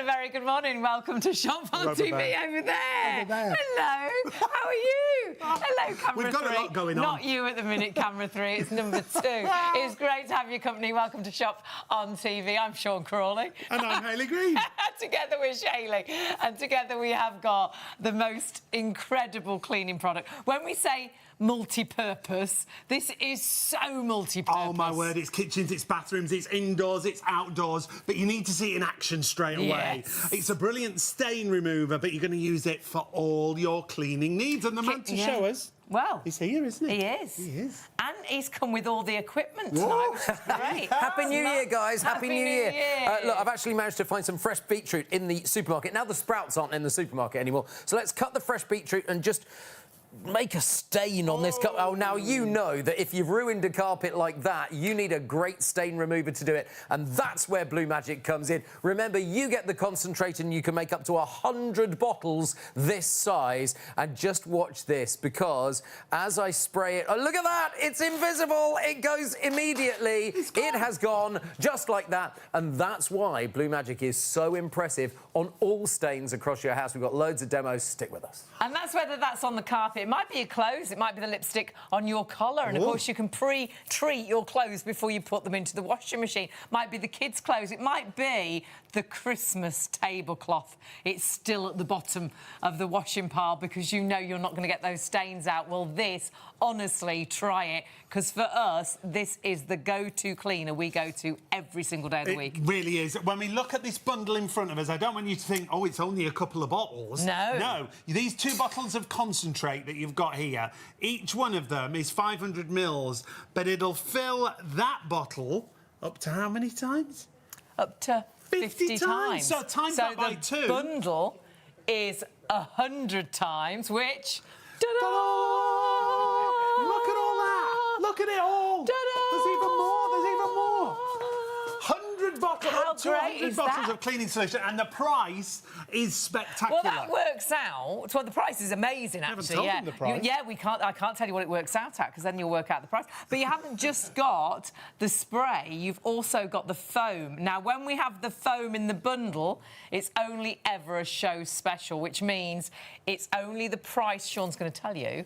very good morning. Welcome to Shop on TV over there. Hello. How are you? Hello, camera We've got 3. a lot going on. Not you at the minute, camera 3. It's number 2. It's great to have your company. Welcome to Shop on TV. I'm Sean Crawley. And I'm Hayley Green. Together with Shayley. And together we have got the most incredible cleaning product. When we say multi-purpose, this is so multi-purpose. Oh, my word, it's kitchens, it's bathrooms, it's indoors, it's outdoors, but you need to see it in action straight away. Yes. It's a brilliant stain remover, but you're going to use it for all your cleaning needs. And the man to show us, well, he's here, isn't he? He is. He is. And he's come with all the equipment tonight, which is great. Happy New Year, guys. Happy New Year. Look, I've actually managed to find some fresh beetroot in the supermarket. Now the sprouts aren't in the supermarket anymore, so let's cut the fresh beetroot and just make a stain on this carpet. Oh, now you know that if you've ruined a carpet like that, you need a great stain remover to do it, and that's where Blue Magic comes in. Remember, you get the concentrate and you can make up to 100 bottles this size, and just watch this, because as I spray it... Oh, look at that! It's invisible! It goes immediately. It has gone just like that, and that's why Blue Magic is so impressive on all stains across your house. We've got loads of demos. Stick with us. And that's whether that's on the carpet. It might be your clothes, it might be the lipstick on your collar, and of course you can pre-treat your clothes before you put them into the washing machine. Might be the kids' clothes, it might be the Christmas tablecloth. It's still at the bottom of the washing pile because you know you're not going to get those stains out. Well, this, honestly, try it, because for us, this is the go-to cleaner we go to every single day of the week. It really is. When we look at this bundle in front of us, I don't want you to think, oh, it's only a couple of bottles. No. No. These 2 bottles of concentrate that you've got here, each one of them is 500 mils, but it'll fill that bottle up to how many times? Up to 50 times. So times that by 2. The bundle is 100 times, which... Ta-da! Look at all that! Look at it all! Ta-da! There's even more! There's even more! 100 bottles, How up to great 100 is bottles that? of cleaning solution, and the price is spectacular. Well, that works out. Well, the price is amazing, actually. told them the price. I can't tell you what it works out at, because then you'll work out the price. But you haven't just got the spray, you've also got the foam. Now, when we have the foam in the bundle, it's only ever a show special, which means it's only the price Sean's going to tell you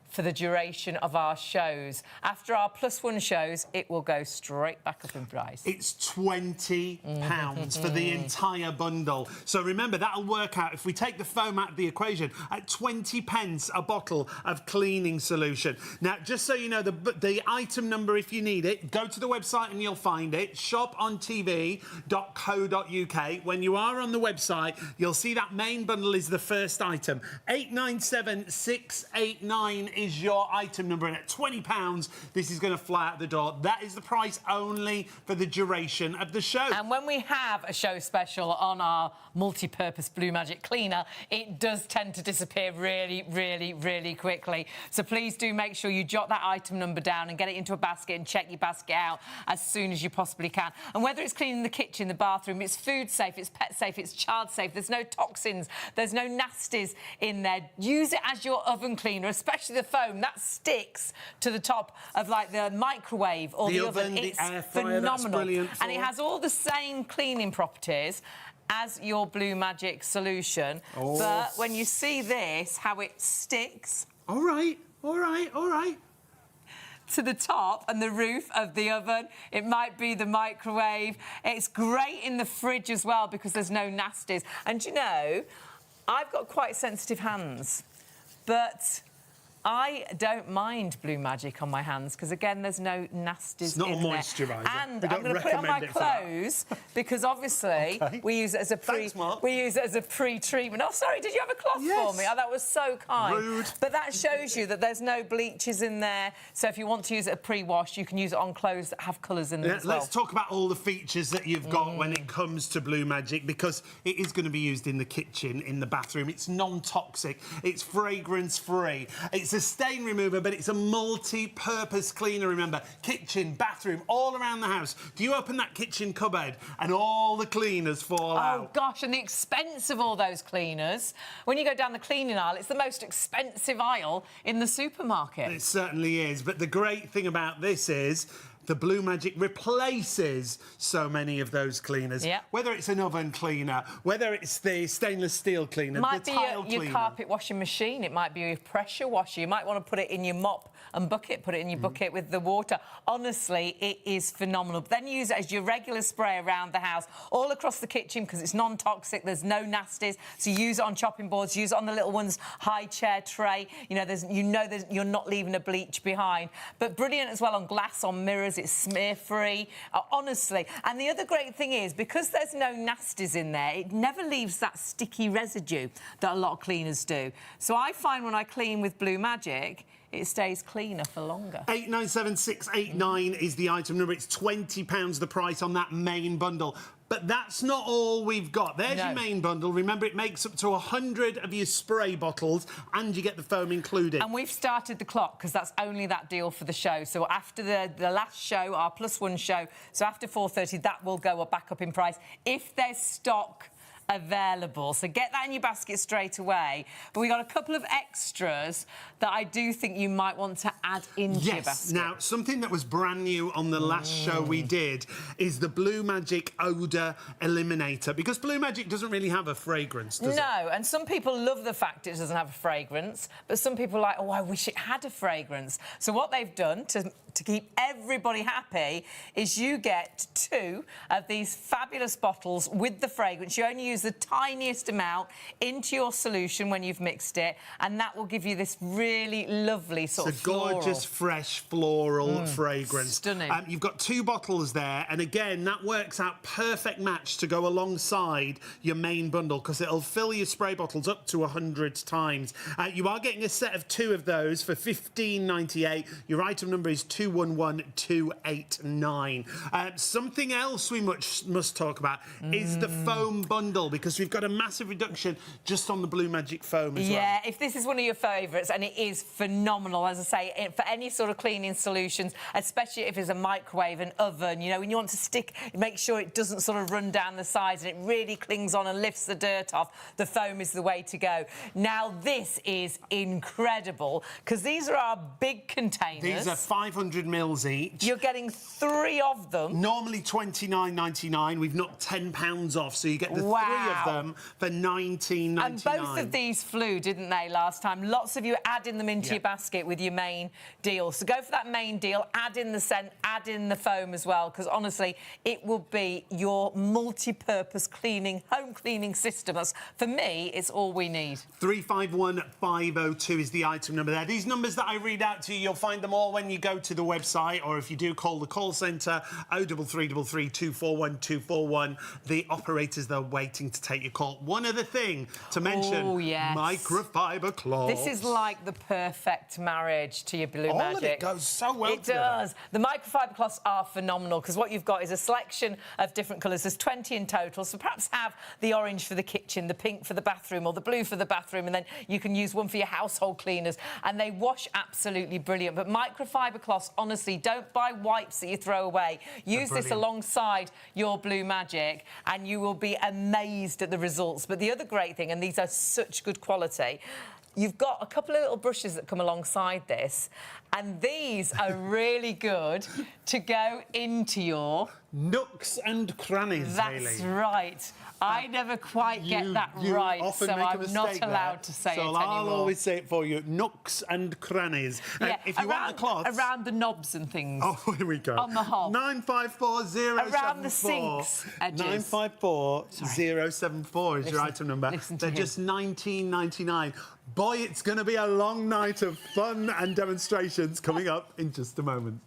for the duration of our shows. After our +1 shows, it will go straight back up in price. It's £20 for the entire bundle. So remember, that'll work out, if we take the foam out of the equation, at 20 pence a bottle of cleaning solution. Now, just so you know, the item number, if you need it, go to the website and you'll find it, shopontv.co.uk. When you are on the website, you'll see that main bundle is the first item. 897689 is your item number, and at £20, this is going to fly out the door. That is the price only for the duration of the show. And when we have a show special on our multi-purpose Blue Magic cleaner, it does tend to disappear really, really, really quickly. So please do make sure you jot that item number down and get it into a basket and check your basket out as soon as you possibly can. And whether it's cleaning the kitchen, the bathroom, it's food safe, it's pet safe, it's child safe, there's no toxins, there's no nasties in there. Use it as your oven cleaner, especially the foam. That sticks to the top of, like, the microwave or the oven. It's the air fryer, that's phenomenal. brilliant. And it has all the same cleaning properties as your Blue Magic solution. Oh. But when you see this, how it sticks... All right, all right, all right. ...to the top and the roof of the oven. It might be the microwave. It's great in the fridge as well because there's no nasties. And, you know, I've got quite sensitive hands, but I don't mind Blue Magic on my hands because, again, there's no nasties It's not in a moisturiser. there. And We I'm going to put it on my recommend it for that. clothes because, obviously, we use it as a pre-treatment. Oh, sorry, did you have a cloth for me? Oh, that was so kind. Rude. But that shows you that there's no bleaches in there. So if you want to use it a pre-wash, you can use it on clothes that have colours in them as well. Let's talk about all the features that you've got when it comes to Blue Magic, because it is going to be used in the kitchen, in the bathroom. It's non-toxic. It's fragrance-free. It's a stain remover, but it's a multi-purpose cleaner, remember. Kitchen, bathroom, all around the house. Do you open that kitchen cupboard and all the cleaners fall out? Oh, gosh, and the expense of all those cleaners. When you go down the cleaning aisle, it's the most expensive aisle in the supermarket. It certainly is, but the great thing about this is the Blue Magic replaces so many of those cleaners. Yeah. Whether it's an oven cleaner, whether it's the stainless steel cleaner, Might the be tile your cleaner. carpet washing machine. It might be your pressure washer. You might want to put it in your mop and bucket, put it in your bucket with the water. Honestly, it is phenomenal. But then use it as your regular spray around the house, all across the kitchen, because it's non-toxic. There's no nasties. So use it on chopping boards, use it on the little one's high chair tray. You know, you're not leaving a bleach behind. But brilliant as well on glass, on mirrors. It's smear-free, honestly. And the other great thing is, because there's no nasties in there, it never leaves that sticky residue that a lot of cleaners do. So I find when I clean with Blue Magic, it stays cleaner for longer. 897689 is the item number. It's £20 the price on that main bundle. But that's not all we've got. There's your main bundle. Remember, it makes up to 100 of your spray bottles, and you get the foam included. And we've started the clock, because that's only that deal for the show. So after the last show, our +1 show, so after 4:30, that will go back up in price if there's stock available. So get that in your basket straight away. But we got a couple of extras that I do think you might want to add into your basket. Now, something that was brand new on the last show we did is the Blue Magic Odour Eliminator, because Blue Magic doesn't really have a fragrance, does it? No, and some people love the fact it doesn't have a fragrance, but some people are like, oh, I wish it had a fragrance. So what they've done to keep everybody happy is you get 2 of these fabulous bottles with the fragrance. You only use the tiniest amount into your solution when you've mixed it, and that will give you this really lovely sort of floral. Gorgeous, fresh, floral fragrance. Stunning. You've got 2 bottles there, and again, that works out perfect match to go alongside your main bundle, because it'll fill your spray bottles up to 100 times. You are getting a set of 2 of those for $15.98. Your item number is 211289. Something else we must talk about is the foam bundle, because we've got a massive reduction just on the Blue Magic foam as well. Yeah, if this is one of your favourites, and it is phenomenal, as I say, for any sort of cleaning solutions, especially if it's a microwave, an oven, you know, when you want to make sure it doesn't sort of run down the sides and it really clings on and lifts the dirt off, the foam is the way to go. Now, this is incredible, because these are our big containers. These are 500 mils each. You're getting 3 of them. Normally £29.99. We've knocked £10 off, so you get the 3 of them for £19.99. And both of these flew, didn't they, last time? Lots of you adding them into your basket with your main deal. So go for that main deal, add in the scent, add in the foam as well, because honestly, it will be your multi-purpose cleaning, home cleaning system. That's, for me, it's all we need. 351502 is the item number there. These numbers that I read out to you, you'll find them all when you go to the website, or if you do call the call centre, 03333 241 241. The operators, they're waiting to take your call. One other thing to mention, microfiber cloth. This is like the perfect marriage to your Blue Magic. All of it goes so well It does. The microfiber cloths are phenomenal, because what you've got is a selection of different colours. There's 20 in total, so perhaps have the orange for the kitchen, the pink for the bathroom, or the blue for the bathroom, and then you can use one for your household cleaners, and they wash absolutely brilliant. But microfiber cloths, honestly, don't buy wipes that you throw away. Use this alongside your Blue Magic, and you will be amazed at the results. But the other great thing, and these are such good quality, you've got a couple of little brushes that come alongside this, and these are really good to go into your nooks and crannies, That's Hayley. right. I never quite get that right, so I'm not allowed to say it anymore. So I'll always say it for you, nooks and crannies. Yeah, if you want the cloths... Around the knobs and things. Oh, here we go. On the hob. 954074. Around the sinks edges. 954074 is your item number. They're just $19.99. Boy, it's going to be a long night of fun and demonstrations coming up in just a moment.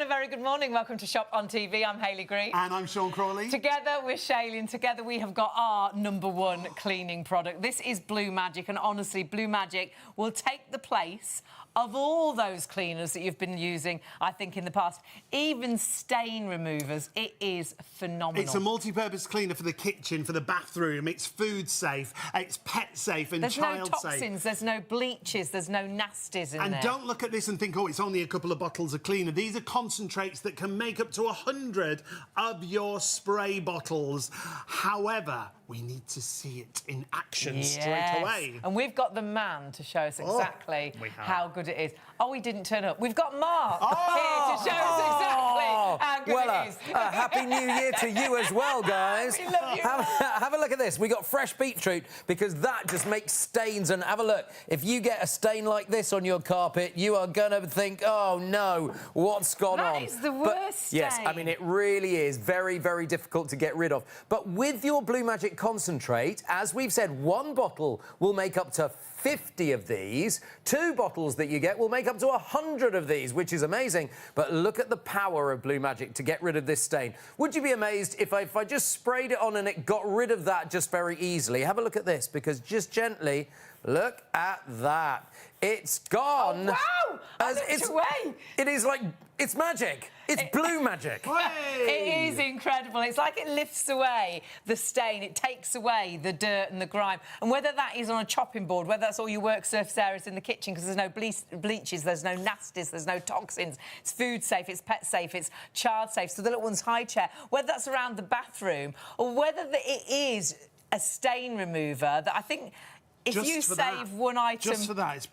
Very good morning. Welcome to Shop on TV. I'm Hayley Green. And I'm Sean Crawley. Together with Shayley, and together we have got our #1 cleaning product. This is Blue Magic, and honestly, Blue Magic will take the place of all those cleaners that you've been using, I think, in the past, even stain removers, it is phenomenal. It's a multi-purpose cleaner for the kitchen, for the bathroom. It's food safe, it's pet safe and child safe. There's no toxins, there's no bleaches, there's no nasties in there. And don't look at this and think, oh, it's only a couple of bottles of cleaner. These are concentrates that can make up to 100 of your spray bottles. However, we need to see it in action straight away. And we've got the man to show us exactly how good it is. Oh, he didn't turn up. We've got Mark here to show us exactly how good it is. Happy New Year to you as well, guys. We love you. Have a look at this. We got fresh beetroot because that just makes stains. And have a look. If you get a stain like this on your carpet, you are going to think, oh, no, what's gone on? That is the worst stain. Yes, I mean, it really is very, very difficult to get rid of. But with your Blue Magic concentrate, as we've said, one bottle will make up to 50 of these. 2 bottles that you get will make up to 100 of these, which is amazing. But look at the power of Blue Magic to get rid of this stain. Would you be amazed if I just sprayed it on and it got rid of that just very easily? Have a look at this, because just gently, look at that. It's gone. Oh, wow! I looked away. It is like, it's magic. It's Blue Magic. It is incredible. It's like it lifts away the stain. It takes away the dirt and the grime. And whether that is on a chopping board, whether that's all your work surface areas in the kitchen, because there's no bleaches, there's no nasties, there's no toxins. It's food safe, it's pet safe, it's child safe. So the little one's high chair, whether that's around the bathroom or whether it is a stain remover that I think if you save one item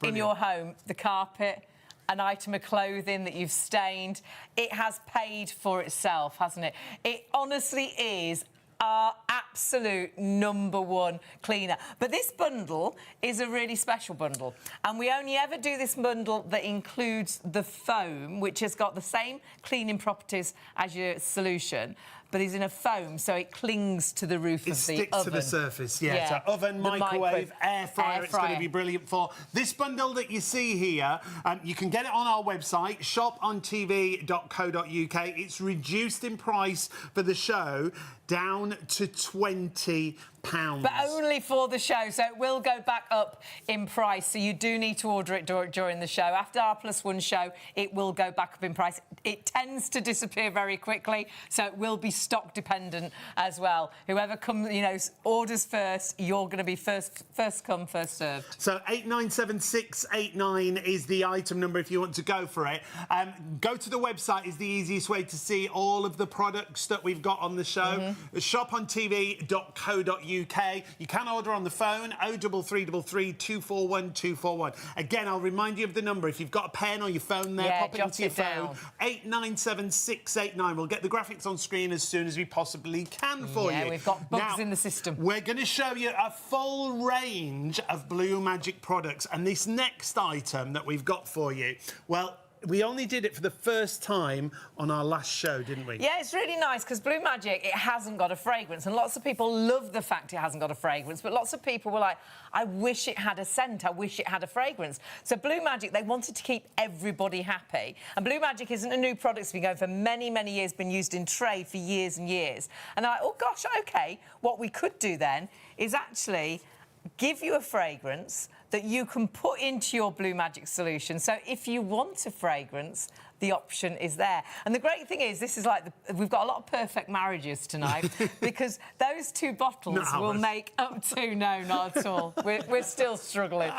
in your home, the carpet, an item of clothing that you've stained, it has paid for itself, hasn't it? It honestly is our absolute #1 cleaner. But this bundle is a really special bundle. And we only ever do this bundle that includes the foam, which has got the same cleaning properties as your solution, but is in a foam, so it clings to the roof of the oven. It sticks to the surface, So oven, microwave, air fryer, it's going to be brilliant for. This bundle that you see here, you can get it on our website, shopontv.co.uk. It's reduced in price for the show down to £20. But only for the show, so it will go back up in price. So you do need to order it during the show. After our +1 show, it will go back up in price. It tends to disappear very quickly, so it will be stock dependent as well. Whoever comes, orders first, you're going to be first come, first served. So 897689 is the item number if you want to go for it. Go to the website is the easiest way to see all of the products that we've got on the show. shopontv.co.uk. You can order on the phone 03333 241 241. Again, I'll remind you of the number. If you've got a pen or your phone there, pop it into your phone. 897689. We'll get the graphics on screen as soon as we possibly can for you. Yeah, we've got bugs in the system. We're going to show you a full range of Blue Magic products, and this next item that we've got for you, well, we only did it for the first time on our last show, didn't we? Yeah, it's really nice because Blue Magic, it hasn't got a fragrance, and lots of people love the fact it hasn't got a fragrance, but lots of people were like, I wish it had a scent, I wish it had a fragrance. So Blue Magic, they wanted to keep everybody happy. And Blue Magic isn't a new product, it's been going for many, many years, been used in trade for years and years. And I'm like, oh gosh, OK, what we could do then is actually give you a fragrance that you can put into your Blue Magic solution. So if you want a fragrance, the option is there. And the great thing is, this is like, we've got a lot of perfect marriages tonight because those 2 bottles will make up to, no, not at all. We're still struggling.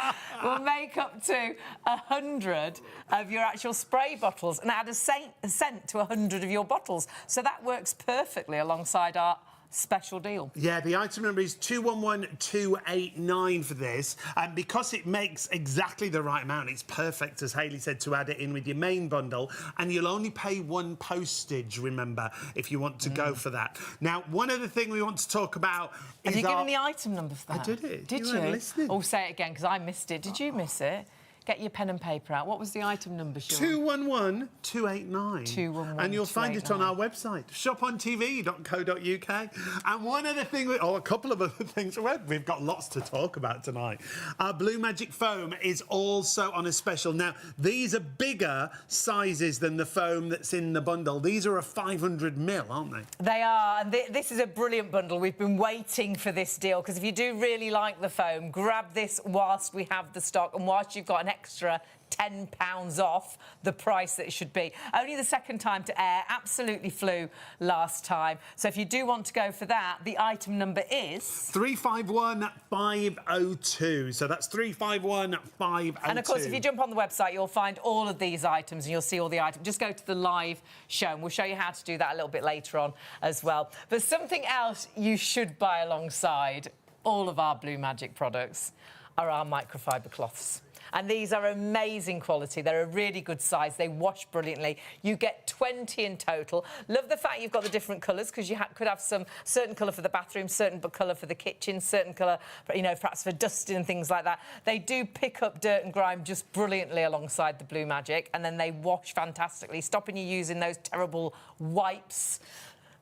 We'll make up to 100 of your actual spray bottles and add a scent to 100 of your bottles. So that works perfectly alongside our special deal. Yeah, the item number is 211289 for this, and because it makes exactly the right amount, it's perfect, as Hayley said, to add it in with your main bundle, and you'll only pay 1 postage, remember, if you want to go for that. Now, one other thing we want to talk about is Have you given the item number for that? I did it. Did you? Weren't listening. Oh, say it again, because I missed it. Did you miss it? Get your pen and paper out. What was the item number, Sean? 211289. 211. And you'll find it on our website, shopontv.co.uk. And one other thing, a couple of other things. We've got lots to talk about tonight. Our Blue Magic foam is also on a special. Now, these are bigger sizes than the foam that's in the bundle. These are a 500ml, aren't they? They are. And this is a brilliant bundle. We've been waiting for this deal, because if you do really like the foam, grab this whilst we have the stock and whilst you've got an extra £10 off the price that it should be. Only the second time to air, absolutely flew last time. So if you do want to go for that, the item number is 351502. So that's 351502. And of course, if you jump on the website, you'll find all of these items and you'll see all the items. Just go to the live show and we'll show you how to do that a little bit later on as well. But something else you should buy alongside all of our Blue Magic products are our microfiber cloths. And these are amazing quality. They're a really good size. They wash brilliantly. You get 20 in total. Love the fact you've got the different colours because you could have some certain colour for the bathroom, certain colour for the kitchen, certain colour, perhaps for dusting and things like that. They do pick up dirt and grime just brilliantly alongside the Blue Magic, and then they wash fantastically, stopping you using those terrible wipes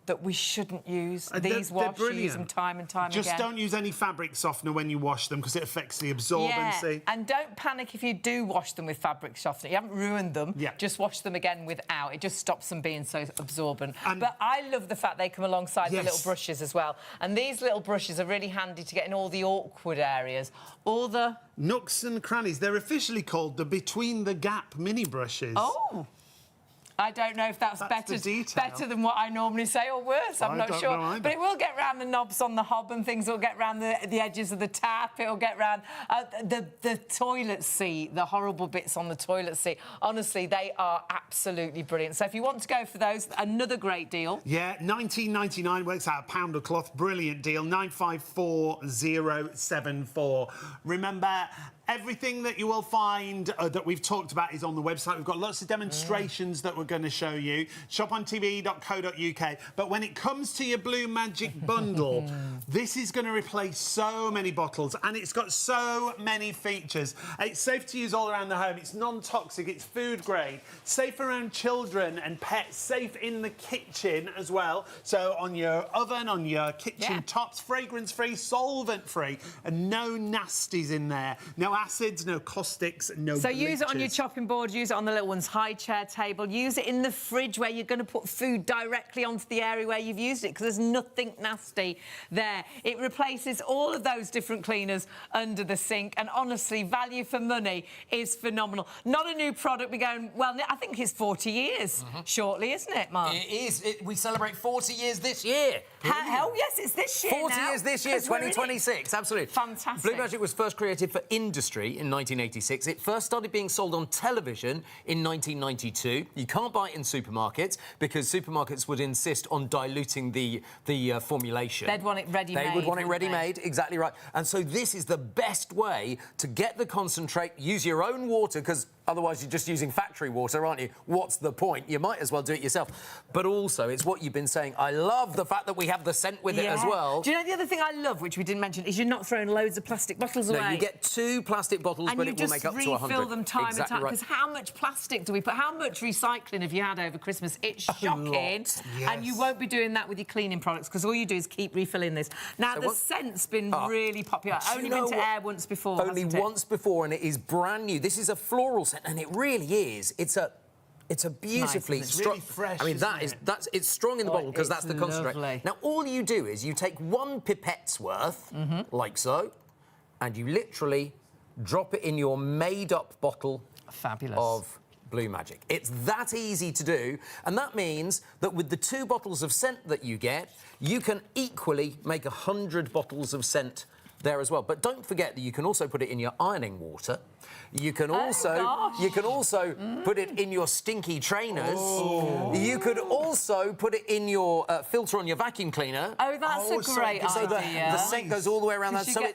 that we shouldn't use. These wash, you use them time and time again. Just don't use any fabric softener when you wash them because it affects the absorbency. Yeah, and don't panic if you do wash them with fabric softener. You haven't ruined them. Yeah. Just wash them again without. It just stops them being so absorbent. But I love the fact they come alongside the little brushes as well. And these little brushes are really handy to get in all the awkward areas. All the nooks and crannies. They're officially called the Between the Gap mini brushes. Oh. I don't know if that's better than what I normally say or worse. I'm not sure. But it will get round the knobs on the hob and things will get round the edges of the tap. It'll get round the toilet seat, the horrible bits on the toilet seat. Honestly, they are absolutely brilliant. So if you want to go for those, another great deal. Yeah, £19.99 works out a pound of cloth. Brilliant deal. 954074. Remember, everything that you will find that we've talked about is on the website. We've got lots of demonstrations that we're going to show you. shopontv.co.uk. But when it comes to your Blue Magic bundle, this is going to replace so many bottles and it's got so many features. It's safe to use all around the home. It's non-toxic. It's food grade. Safe around children and pets. Safe in the kitchen as well. So on your oven, on your kitchen tops, fragrance-free, solvent-free, and no nasties in there. No acids, no caustics, no So bleaches. use it on your chopping board, use it on the little one's high chair table, use it in the fridge where you're going to put food directly onto the area where you've used it because there's nothing nasty there. It replaces all of those different cleaners under the sink and honestly, value for money is phenomenal. Not a new product. We're going, well, I think it's 40 years shortly, isn't it, Mark? It is. We celebrate 40 years this year. Hell yes, it's this year 40 years this year, 2026, absolutely. Fantastic. Blue Magic was first created for industry in 1986. It first started being sold on television in 1992. You can't buy it in supermarkets because supermarkets would insist on diluting the formulation. They'd want it ready-made. They would want it ready-made, exactly right. And so this is the best way to get the concentrate, use your own water, because otherwise you're just using factory water, aren't you? What's the point? You might as well do it yourself. But also, it's what you've been saying. I love the fact that we have the scent with it as well. Do you know the other thing I love, which we didn't mention, is you're not throwing loads of plastic bottles away. No, you get 2 plastic bottles, but it will make up to 100. And you just refill them time and time. Right. Because how much plastic do we put? How much recycling have you had over Christmas? It's shocking. Yes. And you won't be doing that with your cleaning products because all you do is keep refilling this. Now, the scent's been really popular. Only been to air once before, Only once before, and it is brand new. This is a floral scent, and it really is. It's a beautifully strong. Really fresh, I mean, it's strong in the bottle because that's the concentrate. Lovely. Now, all you do is you take 1 pipette's worth, like so, and you literally drop it in your made-up bottle of Blue Magic. It's that easy to do, and that means that with the 2 bottles of scent that you get, you can equally make 100 bottles of scent there as well. But don't forget that you can also put it in your ironing water. You can also put it in your stinky trainers. Oh. You could also put it in your filter on your vacuum cleaner. Oh, that's a great idea. So the scent goes all the way around that. So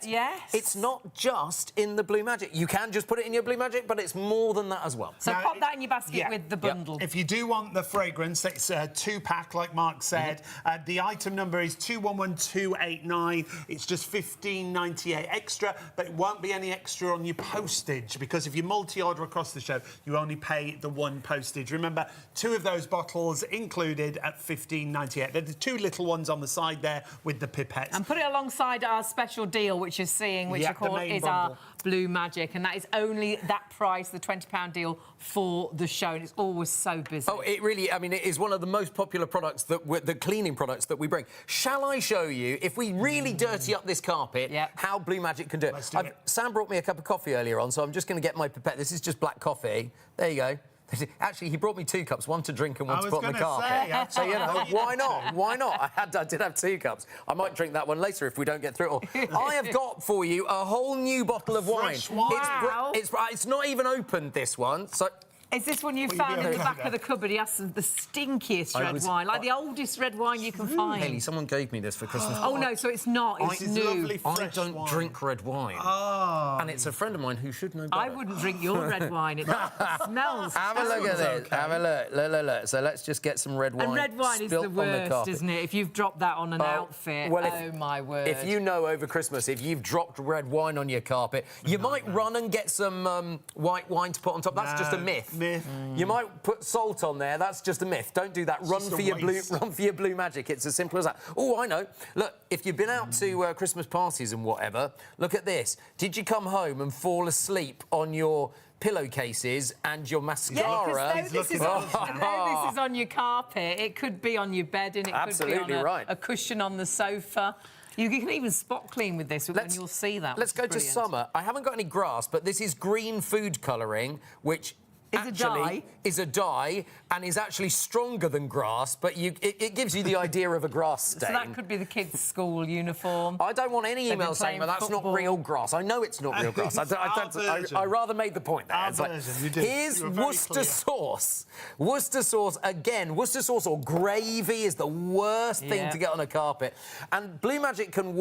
it's not just in the Blue Magic. You can just put it in your Blue Magic, but it's more than that as well. So pop that in your basket with the bundle. If you do want the fragrance, it's a 2-pack, like Mark said. The item number is 211289. It's just $15.98 extra, but it won't be any extra on your postage because if you multi-order across the show, you only pay the 1 postage. Remember, 2 of those bottles included at $15.98. They're the 2 little ones on the side there with the pipettes. And put it alongside our special deal, which you're seeing, which of course is our Blue Magic, and that is only that price, the £20 deal for the show, and it's always so busy. Oh, it really, I mean, it is one of the most popular products, the cleaning products that we bring. Shall I show you, if we really dirty up this carpet, how Blue Magic can do it? Let's do it. Sam brought me a cup of coffee earlier on, so I'm just going to get my pipette. This is just black coffee. There you go. Actually, he brought me 2 cups, one to drink and one to put on the carpet. So, you know, why not? Why not? I did have 2 cups. I might drink that one later if we don't get through it all. I have got for you a whole new bottle of wine. Wow. It's not even opened, this one. So. Is this one you found in the back of the cupboard? He has the stinkiest red wine, like the oldest red wine you can find. Hayley, someone gave me this for Christmas. Oh, no, so it's not. It's new. I don't drink red wine. Oh. And it's a friend of mine who should know better. I wouldn't drink your red wine. It smells. Have a look at this. Okay. Have a look. Look. So let's just get some red wine. And red wine is the worst, isn't it? If you've dropped that on an outfit, oh, my word. If you know over Christmas, if you've dropped red wine on your carpet, you might run and get some white wine to put on top. That's just a myth. You might put salt on there. That's just a myth. Don't do that. Run for your blue magic. It's as simple as that. Oh, I know. Look, if you've been out to Christmas parties and whatever, look at this. Did you come home and fall asleep on your pillowcases and your mascara? Yeah, because this is on your carpet. It could be on your bed and it could be on a cushion on the sofa. You can even spot clean with this, and you'll see that. Let's go to summer. I haven't got any grass, but this is green food colouring, which is a dye and is actually stronger than grass, but it gives you the idea of a grass stain. So that could be the kids' school uniform. I don't want any email saying that that's not real grass. I know it's not real grass. I rather made the point there. Here's Worcester sauce. Worcester sauce, again, Worcester sauce or gravy is the worst thing to get on a carpet. And Blue Magic can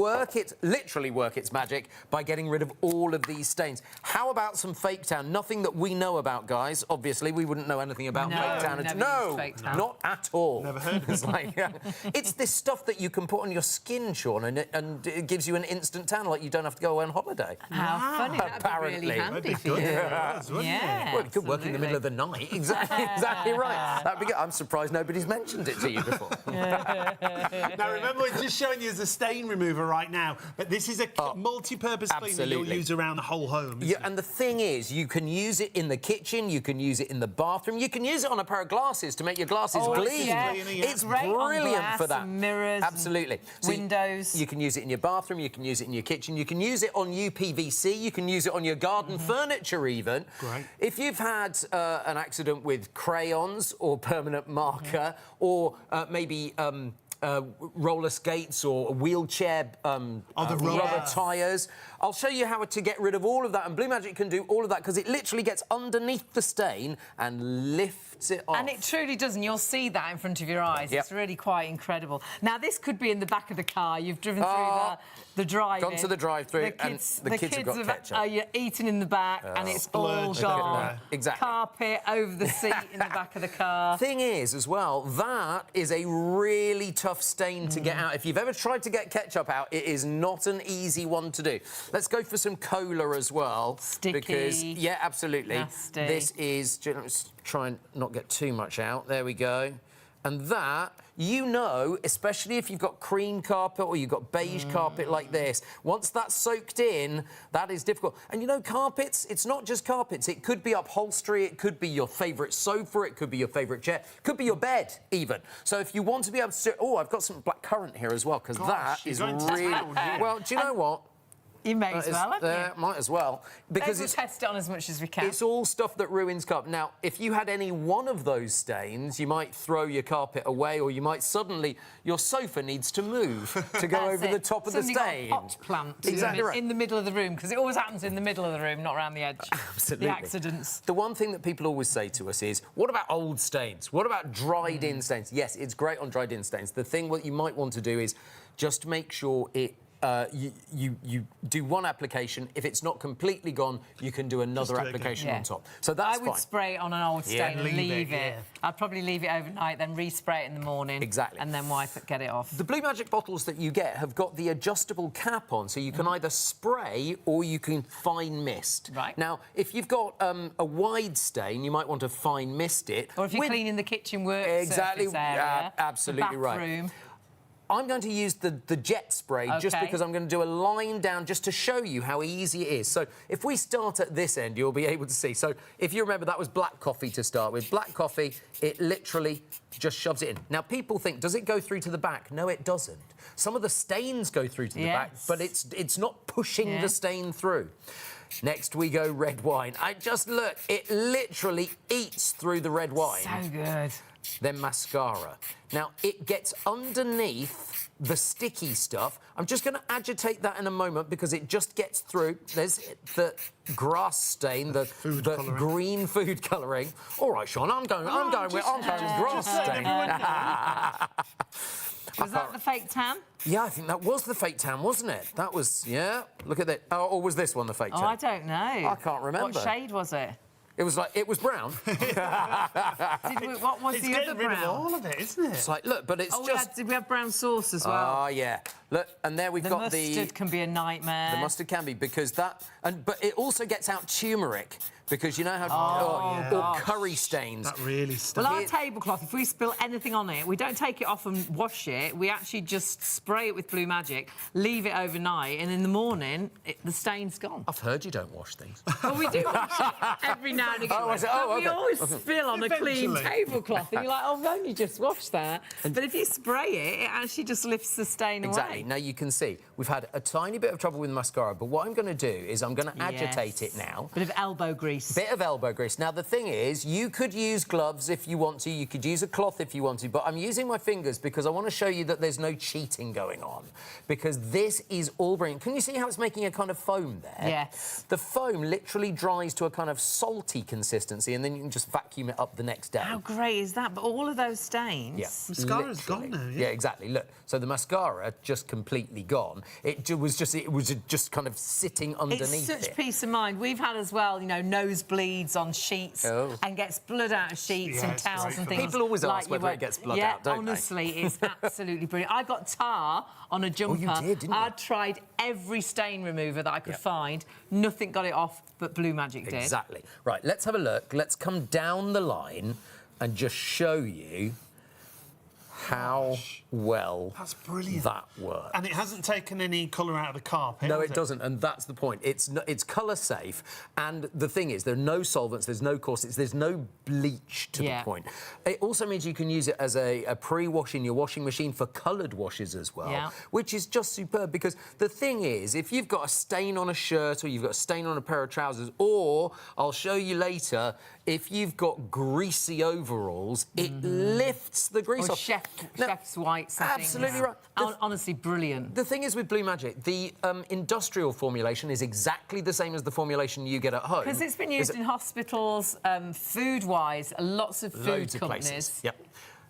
literally work its magic by getting rid of all of these stains. How about some Fake Town? Nothing that we know about, guys. Obviously, we wouldn't know anything about Fake Town. No, not at all. Never heard of it. It's this stuff that you can put on your skin, Sean, and it gives you an instant tan, like you don't have to go away on holiday. How funny. Apparently. That'd be really handy for you. Well, it could work in the middle of the night. Exactly right. That'd be good. I'm surprised nobody's mentioned it to you before. Now, remember, we're just showing you as a stain remover right now, but this is a multi-purpose cleaner you'll use around the whole home. Yeah, and the thing is, you can use it in the kitchen, you can use it in the bathroom, you can use it on a pair of glasses to make your glasses gleam. It's brilliant for that. Mirrors, absolutely. Windows. You can use it in your bathroom, you can use it in your kitchen, you can use it on UPVC, you can use it on your garden furniture even. Great. If you've had an accident with crayons or permanent marker or maybe roller skates or wheelchair rubber tyres. I'll show you how to get rid of all of that, and Blue Magic can do all of that because it literally gets underneath the stain and lifts it off. And it truly does, and you'll see that in front of your eyes. It's really quite incredible. Now, this could be in the back of the car. You've driven through the drive-in. Gone to the drive-through, and the kids have got ketchup. You're eating in the back, and it's all gone. Exactly. Carpet over the seat in the back of the car. Thing is, as well, that is a really tough stain to get out. If you've ever tried to get ketchup out, it is not an easy one to do. Let's go for some cola as well. Sticky. Because, yeah, absolutely. Nasty. This is... Let's try and not get too much out. There we go. And that, you know, especially if you've got cream carpet or you've got beige carpet like this, once that's soaked in, that is difficult. And, you know, carpets, it's not just carpets. It could be upholstery, it could be your favourite sofa, it could be your favourite chair, it could be your bed, even. So if you want to be able to... Oh, I've got some black currant here as well, because that is really... Well, do you know what? You may as well, haven't you? Might as well. Because we'll test it on as much as we can. It's all stuff that ruins carpet. Now, if you had any one of those stains, you might throw your carpet away, or you might suddenly... Your sofa needs to move to go over the top of the stain. Got a pot plant in the middle of the room, because it always happens in the middle of the room, not around the edge. Absolutely. The accidents. The one thing that people always say to us is, what about old stains? What about dried-in stains? Yes, it's great on dried-in stains. The thing what you might want to do is just make sure it... you do one application. If it's not completely gone, you can do another application on top. So that's fine. I would spray it on an old stain and leave it. I'd probably leave it overnight, then respray it in the morning. Exactly. And then wipe it, get it off. The Blue Magic bottles that you get have got the adjustable cap on, so you can either spray or you can fine mist. Right. Now, if you've got a wide stain, you might want to fine mist it. Or if you're cleaning the kitchen work surface area. Absolutely the bathroom. right. I'm going to use the jet spray just because I'm going to do a line down just to show you how easy it is. So if we start at this end, you'll be able to see. So if you remember, that was black coffee to start with. Black coffee, it literally just shoves it in. Now, people think, does it go through to the back? No, it doesn't. Some of the stains go through to the back, but it's not pushing the stain through. Next we go red wine. I just look, it literally eats through the red wine. So good. Then mascara. Now, it gets underneath the sticky stuff. I'm just going to agitate that in a moment because it just gets through. There's the grass stain, the green food colouring. All right, Sean, I'm going with grass stain. Was that the fake tan? Yeah, I think that was the fake tan, wasn't it? That was, yeah. Look at that. Oh, or was this one the fake tan? Oh, I don't know. I can't remember. What shade was it? It was brown. What was It's the getting other rid of brown? all of it, isn't it? It's like, look, but it's just... did we have brown sauce as well? Oh, yeah. Look, and there we've got the mustard can be a nightmare. The mustard can be, because that... But it also gets out turmeric, because you know how... or curry stains. That really stuff. Well, our tablecloth, if we spill anything on it, we don't take it off and wash it. We actually just spray it with Blue Magic, leave it overnight, and in the morning, the stain's gone. I've heard you don't wash things. Well, we do wash it every now and again. We always spill on a clean tablecloth, and you're like, oh, I've only just washed that. But if you spray it, it actually just lifts the stain Exactly. away. Now, you can see, we've had a tiny bit of trouble with mascara, but what I'm going to do is I'm going to agitate it now. Bit of elbow grease. Bit of elbow grease. Now, the thing is, you could use gloves if you want to, you could use a cloth if you want to, but I'm using my fingers because I want to show you that there's no cheating going on, because this is all brilliant. Can you see how it's making a kind of foam there? Yes. The foam literally dries to a kind of salty consistency, and then you can just vacuum it up the next day. How great is that? But all of those stains... Yeah. Mascara's gone now, Yeah, exactly. Look, so the mascara just completely gone. It was just kind of sitting underneath It's such peace of mind. We've had as well, you know, nosebleeds on sheets and gets blood out of sheets and towels and things. People always ask whether it gets blood out, don't honestly, it's absolutely brilliant. I got tar on a jumper. Oh, you did, didn't you? I tried every stain remover that I could find. Nothing got it off, but Blue Magic did. Exactly. Right, let's have a look. Let's come down the line and just show you how well That's brilliant. that works. And it hasn't taken any colour out of the carpet. No, it doesn't, and that's the point. It's colour safe, and the thing is, there are no solvents, there's no caustics, there's no bleach to the point. It also means you can use it as a pre-wash in your washing machine for coloured washes as well, which is just superb, because the thing is, if you've got a stain on a shirt or you've got a stain on a pair of trousers, or, I'll show you later, if you've got greasy overalls, it lifts the grease off. Chef's whites and absolutely right. Honestly, brilliant. The thing is with Blue Magic, the industrial formulation is exactly the same as the formulation you get at home. Because it's been used in hospitals, food-wise, lots of food companies. Places. Yep.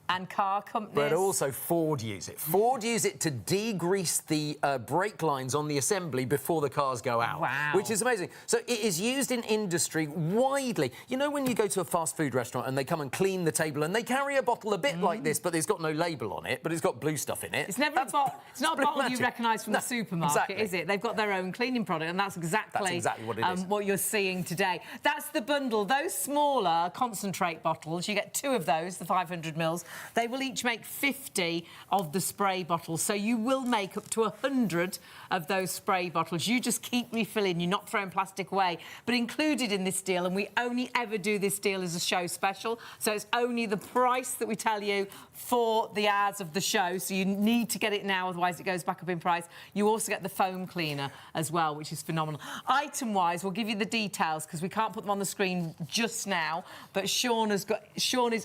And car companies. But also Ford use it. Ford use it to degrease the brake lines on the assembly before the cars go out. Wow. Which is amazing. So it is used in industry widely. You know when you go to a fast food restaurant and they come and clean the table and they carry a bottle a bit like this, but it's got no label on it, but it's got blue stuff in it. It's never it's not a bottle you recognise from the supermarket, is it? They've got their own cleaning product, and that's exactly what it is. What you're seeing today. That's the bundle. Those smaller concentrate bottles, you get 2 of those, the 500 mils. They will each make 50 of the spray bottles, so you will make up to 100 of those spray bottles. You just keep refilling, you're not throwing plastic away. But included in this deal, and we only ever do this deal as a show special, so it's only the price that we tell you for the hours of the show, so you need to get it now, otherwise it goes back up in price. You also get the foam cleaner as well, which is phenomenal. Item-wise, we'll give you the details, because we can't put them on the screen just now, but Sean is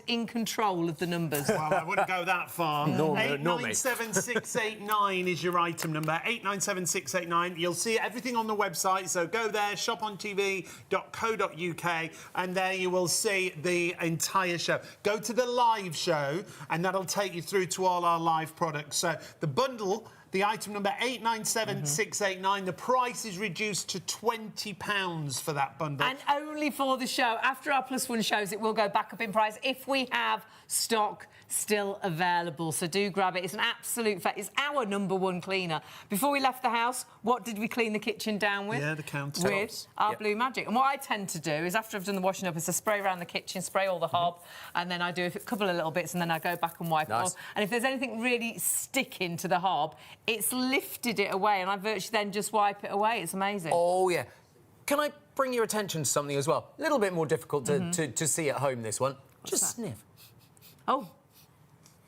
in control of the numbers. Well, I wouldn't go that far. Normally. 897689 is your item number. 897689. You'll see everything on the website, so go there, shopontv.co.uk, and there you will see the entire show. Go to the live show, and that'll take you through to all our live products. So the bundle, the item number 897689, the price is reduced to £20 for that bundle. And only for the show. After our +1 shows, it will go back up in price if we have stock still available. So do grab it. It's an absolute fact. It's our #1 cleaner. Before we left the house, what did we clean the kitchen down with? Yeah, the countertops. With our Blue Magic. And what I tend to do is, after I've done the washing up, is I spray around the kitchen, spray all the hob, and then I do a couple of little bits, and then I go back and wipe it off. And if there's anything really sticking to the hob, it's lifted it away, and I virtually then just wipe it away. It's amazing. Oh, yeah. Can I bring your attention to something as well? A little bit more difficult to see at home, this one. Just sniff. Oh.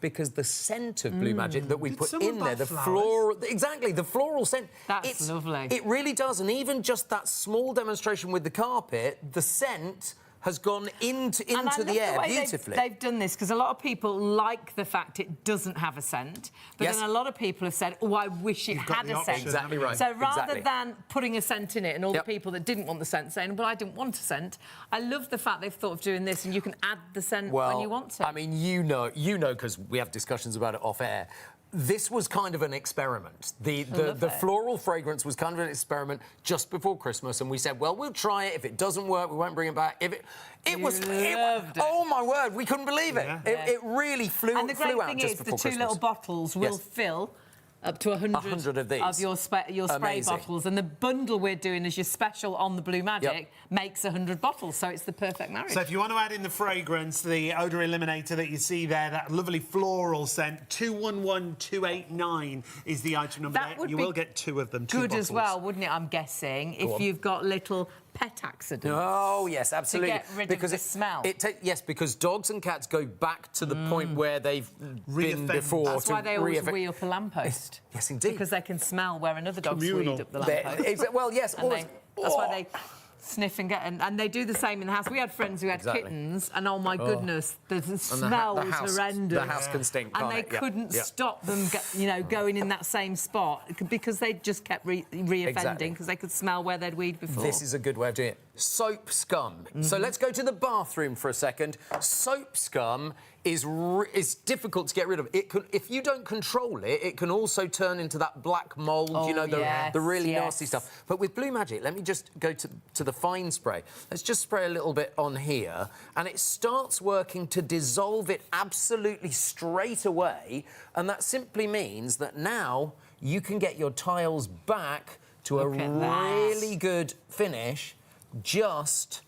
because the scent of Blue Magic that we Did put someone in there, buy the flowers? floral... Exactly, the floral scent. That's lovely. It really does, and even just that small demonstration with the carpet, the scent has gone into the air beautifully. They've done this because a lot of people like the fact it doesn't have a scent, but then a lot of people have said, "Oh, I wish it had a scent." Exactly right. So rather than putting a scent in it, and all the people that didn't want the scent saying, "Well, I didn't want a scent," I love the fact they've thought of doing this, and you can add the scent when you want to. I mean, you know, because we have discussions about it off air. This was kind of an experiment. The floral fragrance was kind of an experiment just before Christmas, and we said, well, we'll try it. If it doesn't work, we won't bring it back. If it was, oh my word, we couldn't believe it. Yeah. It really flew out just before Christmas. And the great thing is, the two little bottles will fill up to 100 of these. Of your spray bottles, and the bundle we're doing as your special on the Blue Magic makes 100 bottles, so it's the perfect marriage. So if you want to add in the fragrance, the odour eliminator that you see there, that lovely floral scent, 211289 is the item number there. You will get 2 of them, 2 good bottles. as well, wouldn't it, I'm guessing, if you've got little pet accidents. Oh, yes, absolutely. To get rid of the smell. Yes, because dogs and cats go back to the point where they've been before. That's why they always wee up a lamppost. Yes, indeed. Because they can smell where another dog's weed up the lamppost. Well, yes. That's why they sniff and get... And they do the same in the house. We had friends who had kittens, and oh, my goodness, the smell was horrendous. The house can stink, and they couldn't stop them, going in that same spot because they just kept reoffending because they could smell where they'd weed before. This is a good way of doing it. Soap scum. So let's go to the bathroom for a second. Soap scum is difficult to get rid of. It can, if you don't control it, it can also turn into that black mould, the really nasty stuff. But with Blue Magic, let me just go to the fine spray. Let's just spray a little bit on here, and it starts working to dissolve it absolutely straight away, and that simply means that now you can get your tiles back to a really good finish just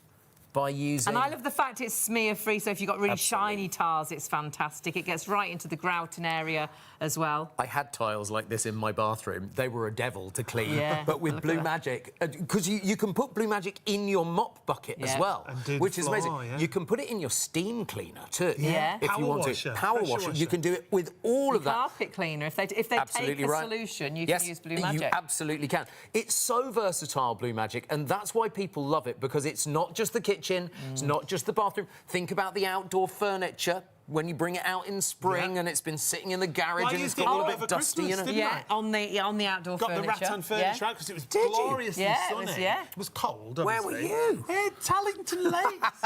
by using... And I love the fact it's smear-free, so if you've got really shiny tiles, it's fantastic. It gets right into the grouting area as well. I had tiles like this in my bathroom. They were a devil to clean. Yeah, but with Blue Magic... Because you can put Blue Magic in your mop bucket as well, which is amazing. Yeah. You can put it in your steam cleaner too. Yeah. If you want to. Power washer. You can do it with all of that. Carpet cleaner. If they take a solution, you can use Blue Magic. You absolutely can. It's so versatile, Blue Magic, and that's why people love it, because it's not just the kitchen, it's not just the bathroom. Think about the outdoor furniture. When you bring it out in spring and it's been sitting in the garage and it's got a little bit dusty, on the outdoor furniture. Got the rattan furniture out because it was gloriously sunny. It was cold, obviously. Where were you? Tallington Lakes.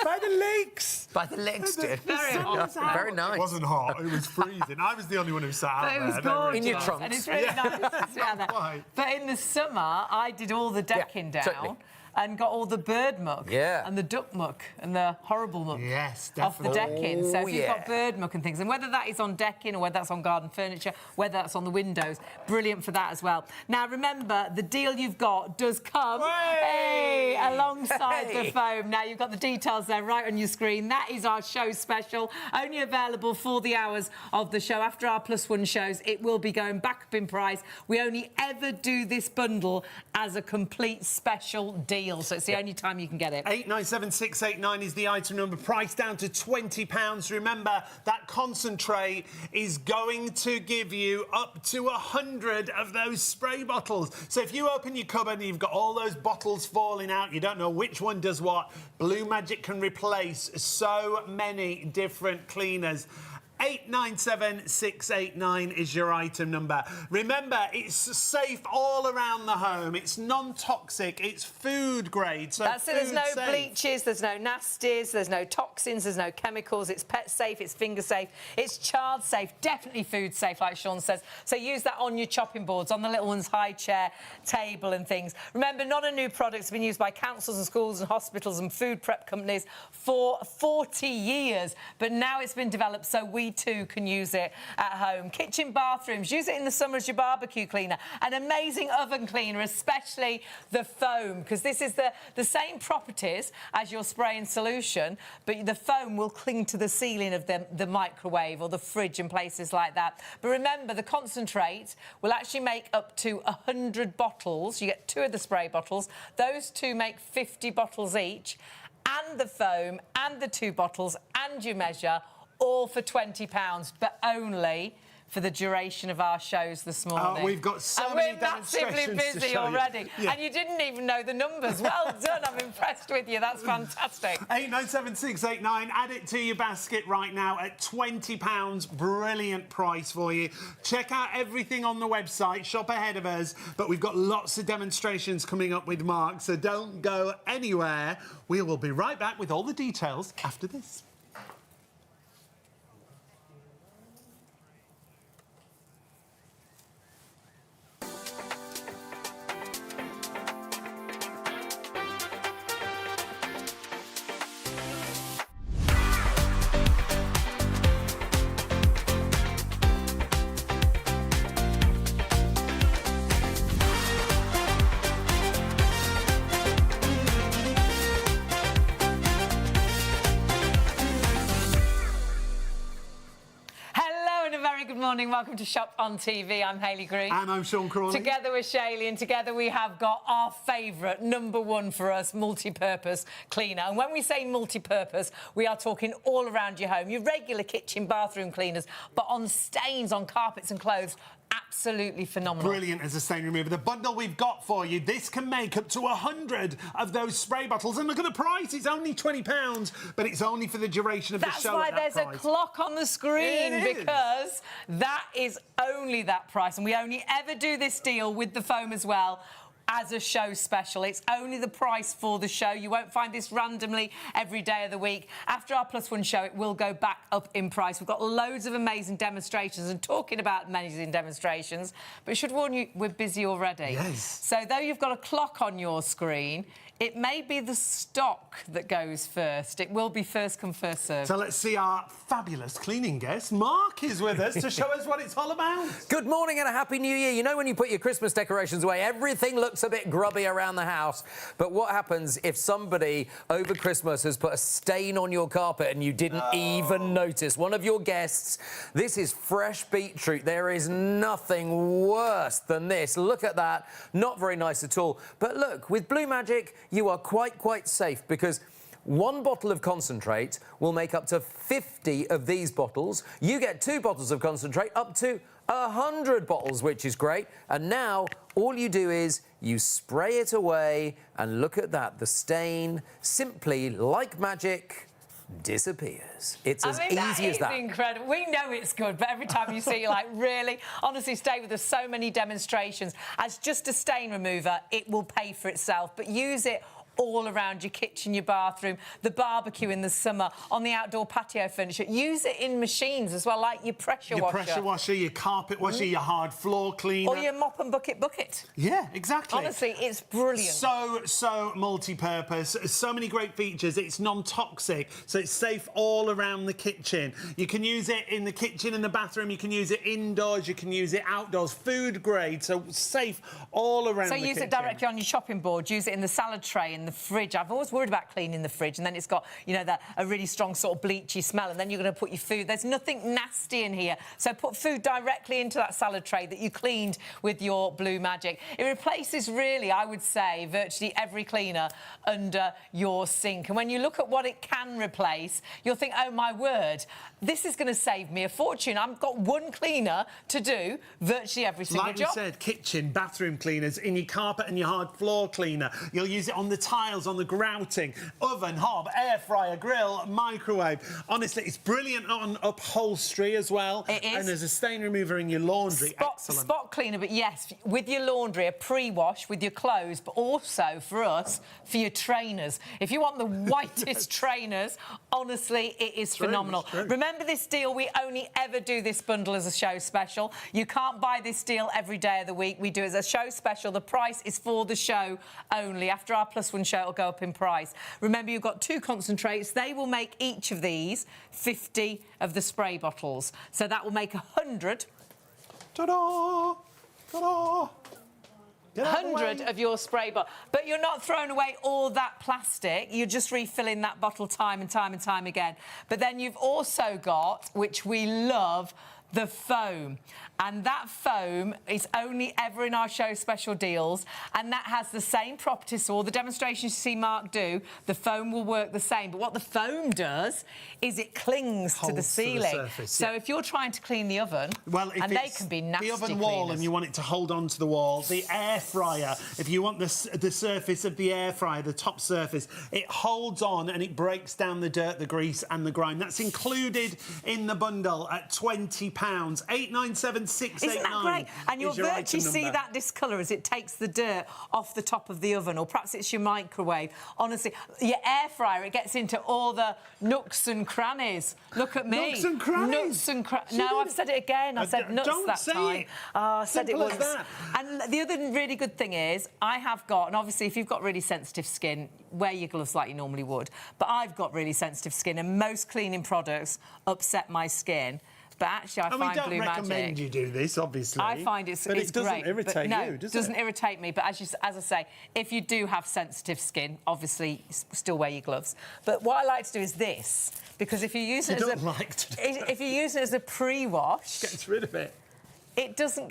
By the lakes. By the lakes, dear. Very nice. It wasn't hot, it was freezing. I was the only one who sat out there. It was gorgeous. In your trunks. And it's really nice to sit out there. But in the summer, I did all the decking down. Certainly. And got all the bird muck and the duck muck and the horrible muck off the decking. So if you've got bird muck and things, and whether that is on decking or whether that's on garden furniture, whether that's on the windows, brilliant for that as well. Now, remember, the deal you've got does come alongside the foam. Now, you've got the details there right on your screen. That is our show special, only available for the hours of the show. After our +1 shows, it will be going back up in price. We only ever do this bundle as a complete special deal. So it's the only time you can get it. 897689 is the item number, price down to £20. Remember, that concentrate is going to give you up to 100 of those spray bottles. So if you open your cupboard and you've got all those bottles falling out, you don't know which one does what, Blue Magic can replace so many different cleaners. 897689 is your item number. Remember, it's safe all around the home. It's non-toxic. It's food grade. So that's it. There's no bleaches, there's no nasties, there's no toxins, there's no chemicals. It's pet safe, it's finger safe, it's child safe, definitely food safe, like Sean says. So use that on your chopping boards, on the little one's high chair, table and things. Remember, not a new product. It's been used by councils and schools and hospitals and food prep companies for 40 years. But now it's been developed so we too can use it at home. Kitchen, bathrooms, use it in the summer as your barbecue cleaner. An amazing oven cleaner, especially the foam, because this is the same properties as your spraying solution, but the foam will cling to the ceiling of the microwave or the fridge and places like that. But remember, the concentrate will actually make up to 100 bottles. You get 2 of the spray bottles. Those 2 make 50 bottles each, and the foam and the 2 bottles and your measure all for £20, but only for the duration of our shows this morning. We've got so and many we're massively demonstrations to busy show you. already. Yeah. And you didn't even know the numbers. Well done. I'm impressed with you. That's fantastic. 897689. Add it to your basket right now at £20. Brilliant price for you. Check out everything on the website. Shop ahead of us. But we've got lots of demonstrations coming up with Mark, so don't go anywhere. We will be right back with all the details after this. Good morning, welcome to Shop on TV. I'm Hayley Green. And I'm Sean Crawley. Together with Shayley, and together we have got our favourite, #1 for us, multi-purpose cleaner. And when we say multi-purpose, we are talking all around your home. Your regular kitchen, bathroom cleaners, but on stains, on carpets and clothes. Absolutely phenomenal. Brilliant as a stain remover. The bundle we've got for you, this can make up to 100 of those spray bottles. And look at the price, it's only £20, but it's only for the duration of the show. That's why there's a clock on the screen, because that is only that price. And we only ever do this deal with the foam as well, as a show special. It's only the price for the show. You won't find this randomly every day of the week. After our +1 show, it will go back up in price. We've got loads of amazing demonstrations, and talking about amazing demonstrations, but I should warn you, we're busy already. Yes. So though you've got a clock on your screen, it may be the stock that goes first. It will be first come, first served. So let's see our fabulous cleaning guest. Mark is with us to show us what it's all about. Good morning and a Happy New Year. You know when you put your Christmas decorations away, everything looks a bit grubby around the house. But what happens if somebody over Christmas has put a stain on your carpet and you didn't even notice? One of your guests, this is fresh beetroot. There is nothing worse than this. Look at that. Not very nice at all. But look, with Blue Magic, you are quite safe, because one bottle of concentrate will make up to 50 of these bottles. You get 2 bottles of concentrate, up to 100 bottles, which is great. And now all you do is you spray it away, and look at that. The stain, simply like magic, disappears. It's as easy as that. It's incredible. We know it's good, but every time you see it, you're like, really? Honestly, stay with us. So many demonstrations. As just a stain remover, it will pay for itself, but use it all around your kitchen, your bathroom, the barbecue in the summer, on the outdoor patio furniture. Use it in machines as well, like your pressure washer. Your pressure washer, your carpet washer, your hard floor cleaner. Or your mop and bucket. Yeah, exactly. Honestly, it's brilliant. So multi-purpose. So many great features. It's non-toxic, so it's safe all around the kitchen. You can use it in the kitchen and the bathroom. You can use it indoors. You can use it outdoors. Food grade, so safe all around the kitchen. So use it directly on your chopping board. Use it in the salad tray, in the fridge. I've always worried about cleaning the fridge, and then it's got, you know, a really strong sort of bleachy smell, and then you're going to put your food. There's nothing nasty in here. So put food directly into that salad tray that you cleaned with your Blue Magic. It replaces, really, I would say, virtually every cleaner under your sink. And when you look at what it can replace, you'll think, oh, my word, this is going to save me a fortune. I've got one cleaner to do virtually every single job. Like we said, kitchen, bathroom cleaners, in your carpet and your hard floor cleaner. You'll use it on the tiles, on the grouting, oven, hob, air fryer, grill, microwave. Honestly, it's brilliant on upholstery as well. It is. And as a stain remover in your laundry, excellent. Spot cleaner, but yes, with your laundry, a pre-wash with your clothes, but also for us, for your trainers. If you want the whitest trainers, honestly, it is phenomenal. Remember this deal, we only ever do this bundle as a show special. You can't buy this deal every day of the week. We do it as a show special. The price is for the show only. After our +1 show, it'll go up in price. Remember, you've got 2 concentrates. They will make each of these 50 of the spray bottles. So that will make 100. Ta-da! Ta-da! 100 of your spray bottle. But you're not throwing away all that plastic. You're just refilling that bottle time and time again. But then you've also got, which we love, the foam. And that foam is only ever in our show special deals, and that has the same properties. So all the demonstrations you see Mark do, the foam will work the same. But what the foam does is it clings to the ceiling. Surface, so if you're trying to clean the oven, well, if and they can be nasty the oven wall cleaners. and you want it to hold on to the wall, the air fryer, if you want the surface of the air fryer, the top surface, it holds on and it breaks down the dirt, the grease and the grime. That's included in the bundle at £20. 897-689. Isn't that great? And you'll virtually see that discolour as it takes the dirt off the top of the oven, or perhaps it's your microwave. Honestly, your air fryer, it gets into all the nooks and crannies. Look at me. Nooks and crannies? Nooks and crannies. No, I've said it again. I said nuts don't that say time. it. Oh, I said Simple it as once. that. And the other really good thing is, I have got, and obviously if you've got really sensitive skin, wear your gloves like you normally would. But I've got really sensitive skin, and most cleaning products upset my skin. But actually, I find Blue Magic... we don't recommend you do this, obviously. I find it's great. But it doesn't irritate you, does it? No, it doesn't irritate me. But as I say, if you do have sensitive skin, obviously, still wear your gloves. But what I like to do is this, because if you use it if you use it as a pre-wash... Gets rid of it. It doesn't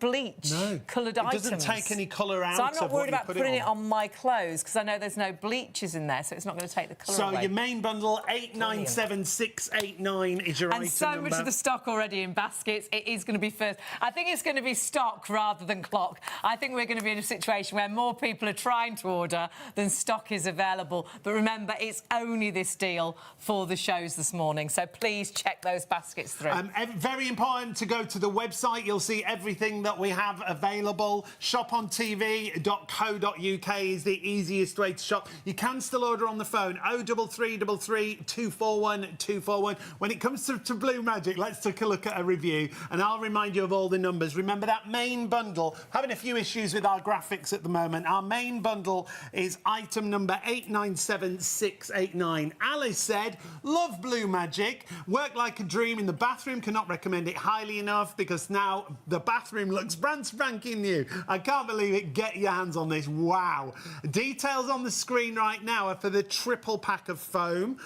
bleach coloured items. It doesn't take any colour out. So I'm not worried about putting it on my clothes, because I know there's no bleaches in there, so it's not going to take the colour away. So your main bundle, 897-689 is your item number. And so much of the stock already in baskets. It is going to be first. I think it's going to be stock rather than clock. I think we're going to be in a situation where more people are trying to order than stock is available. But remember, it's only this deal for the shows this morning, so please check those baskets through. Very important to go to the website. You'll see everything that we have available. Shopontv.co.uk is the easiest way to shop. You can still order on the phone, 03333 241 241. When it comes to Blue Magic, let's take a look at a review, and I'll remind you of all the numbers. Remember that main bundle, having a few issues with our graphics at the moment. Our main bundle is item number 897-689. Alice said, love Blue Magic, work like a dream in the bathroom, cannot recommend it highly enough because now the bathroom looks brand spanking new. I can't believe it. Get your hands on this. Wow. Details on the screen right now are for the triple pack of foam.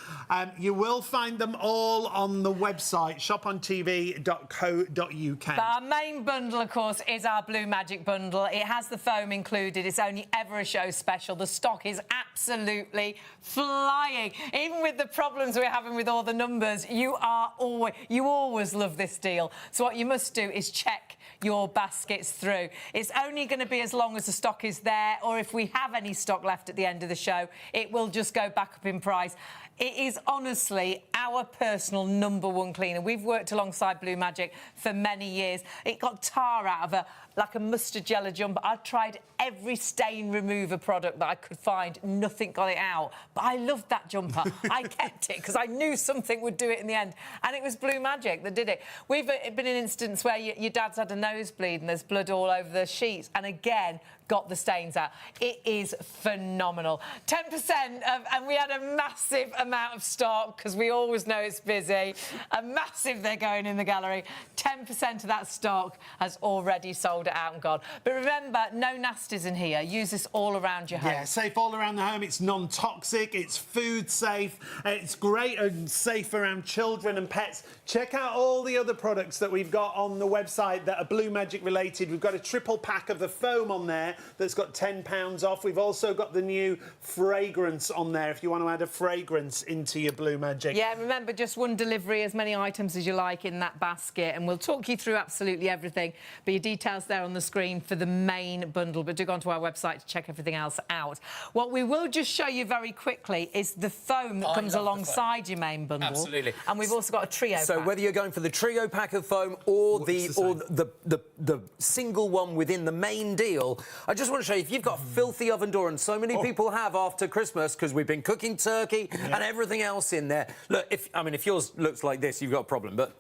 You will find them all on the website, shopontv.co.uk. But our main bundle, of course, is our Blue Magic bundle. It has the foam included. It's only ever a show special. The stock is absolutely flying. Even with the problems we're having with all the numbers, you always love this deal. So what you must do is check your baskets through. It's only going to be as long as the stock is there, or if we have any stock left at the end of the show, it will just go back up in price. It is honestly our personal #1 cleaner. We've worked alongside Blue Magic for many years. It got tar out of like a mustard jello jumper. I tried every stain remover product that I could find. Nothing got it out. But I loved that jumper. I kept it because I knew something would do it in the end. And it was Blue Magic that did it. We've been in an instance where your dad's had a nosebleed and there's blood all over the sheets. And again, got the stains out. It is phenomenal. 10% and we had a massive amount of stock because we always know it's busy. A massive, they're going in the gallery. 10% of that stock has already sold it out and gone. But remember, no nasties in here. Use this all around your home. Yeah, safe all around the home. It's non-toxic, it's food safe, it's great and safe around children and pets. Check out all the other products that we've got on the website that are Blue Magic related. We've got a triple pack of the foam on there that's got £10 off. We've also got the new fragrance on there if you want to add a fragrance into your Blue Magic. Yeah, remember, just one delivery, as many items as you like in that basket, and we'll talk you through absolutely everything. But your details there on the screen for the main bundle, but do go onto our website to check everything else out. What we will just show you very quickly is the foam that comes alongside your main bundle. Absolutely. And we've also got a trio So pack. whether you're going for the trio pack of foam or the single one within the main deal, I just want to show you, if you've got a filthy oven door, and so many people have after Christmas because we've been cooking turkey and everything else in there. Look, if yours looks like this, you've got a problem, but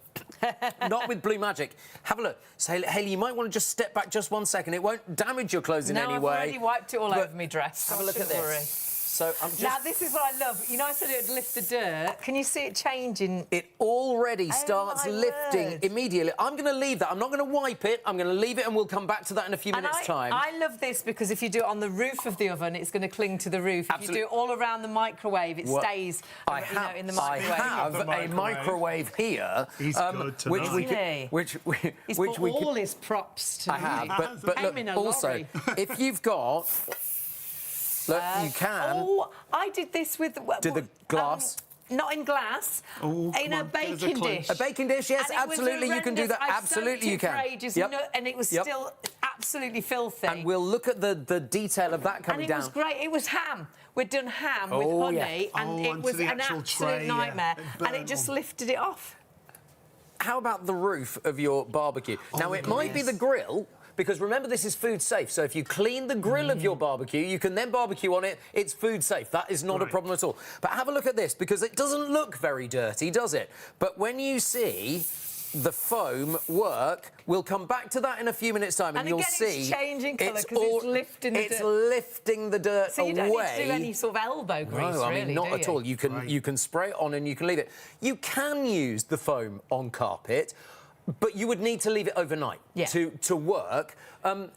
not with Blue Magic. Have a look. So, Hayley, you might want to just step back just 1 second. It won't damage your clothes in any way. I've already wiped it all over my dress. Have a look at this. So I'm just... Now, this is what I love. You know, I said it would lift the dirt. Can you see it changing? It already starts my lifting word. immediately. I'm going to leave that. I'm not going to wipe it. I'm going to leave it, and we'll come back to that in a few minutes' time. I love this because if you do it on the roof of the oven, it's going to cling to the roof. Absolutely. If you do it all around the microwave, it stays in the microwave. I have a microwave here. He's good to He's put all his props to I have, but look, also, if you've got... Look, you can... Oh, I did this with... Do the glass... not in glass, in a baking dish. A baking dish, yes, And absolutely, you can do that. Absolutely, you can. For ages, and it was still absolutely filthy. And we'll look at the detail of that coming down. And it was great. It was ham. We'd done ham with honey, and it was an absolute nightmare. And it just lifted it off. How about the roof of your barbecue? Now, it might be the grill, because remember, this is food safe. So if you clean the grill of your barbecue, you can then barbecue on it. It's food safe. That is not a problem at all. But have a look at this, because it doesn't look very dirty, does it? But when you see the foam work, we'll come back to that in a few minutes' time, and you'll see it's changing colour because it's lifting the dirt. It's lifting the dirt away. So you don't need to do any sort of elbow grease, no, I mean, really, not at all. You can spray it on and you can leave it. You can use the foam on carpet, but you would need to leave it overnight to work,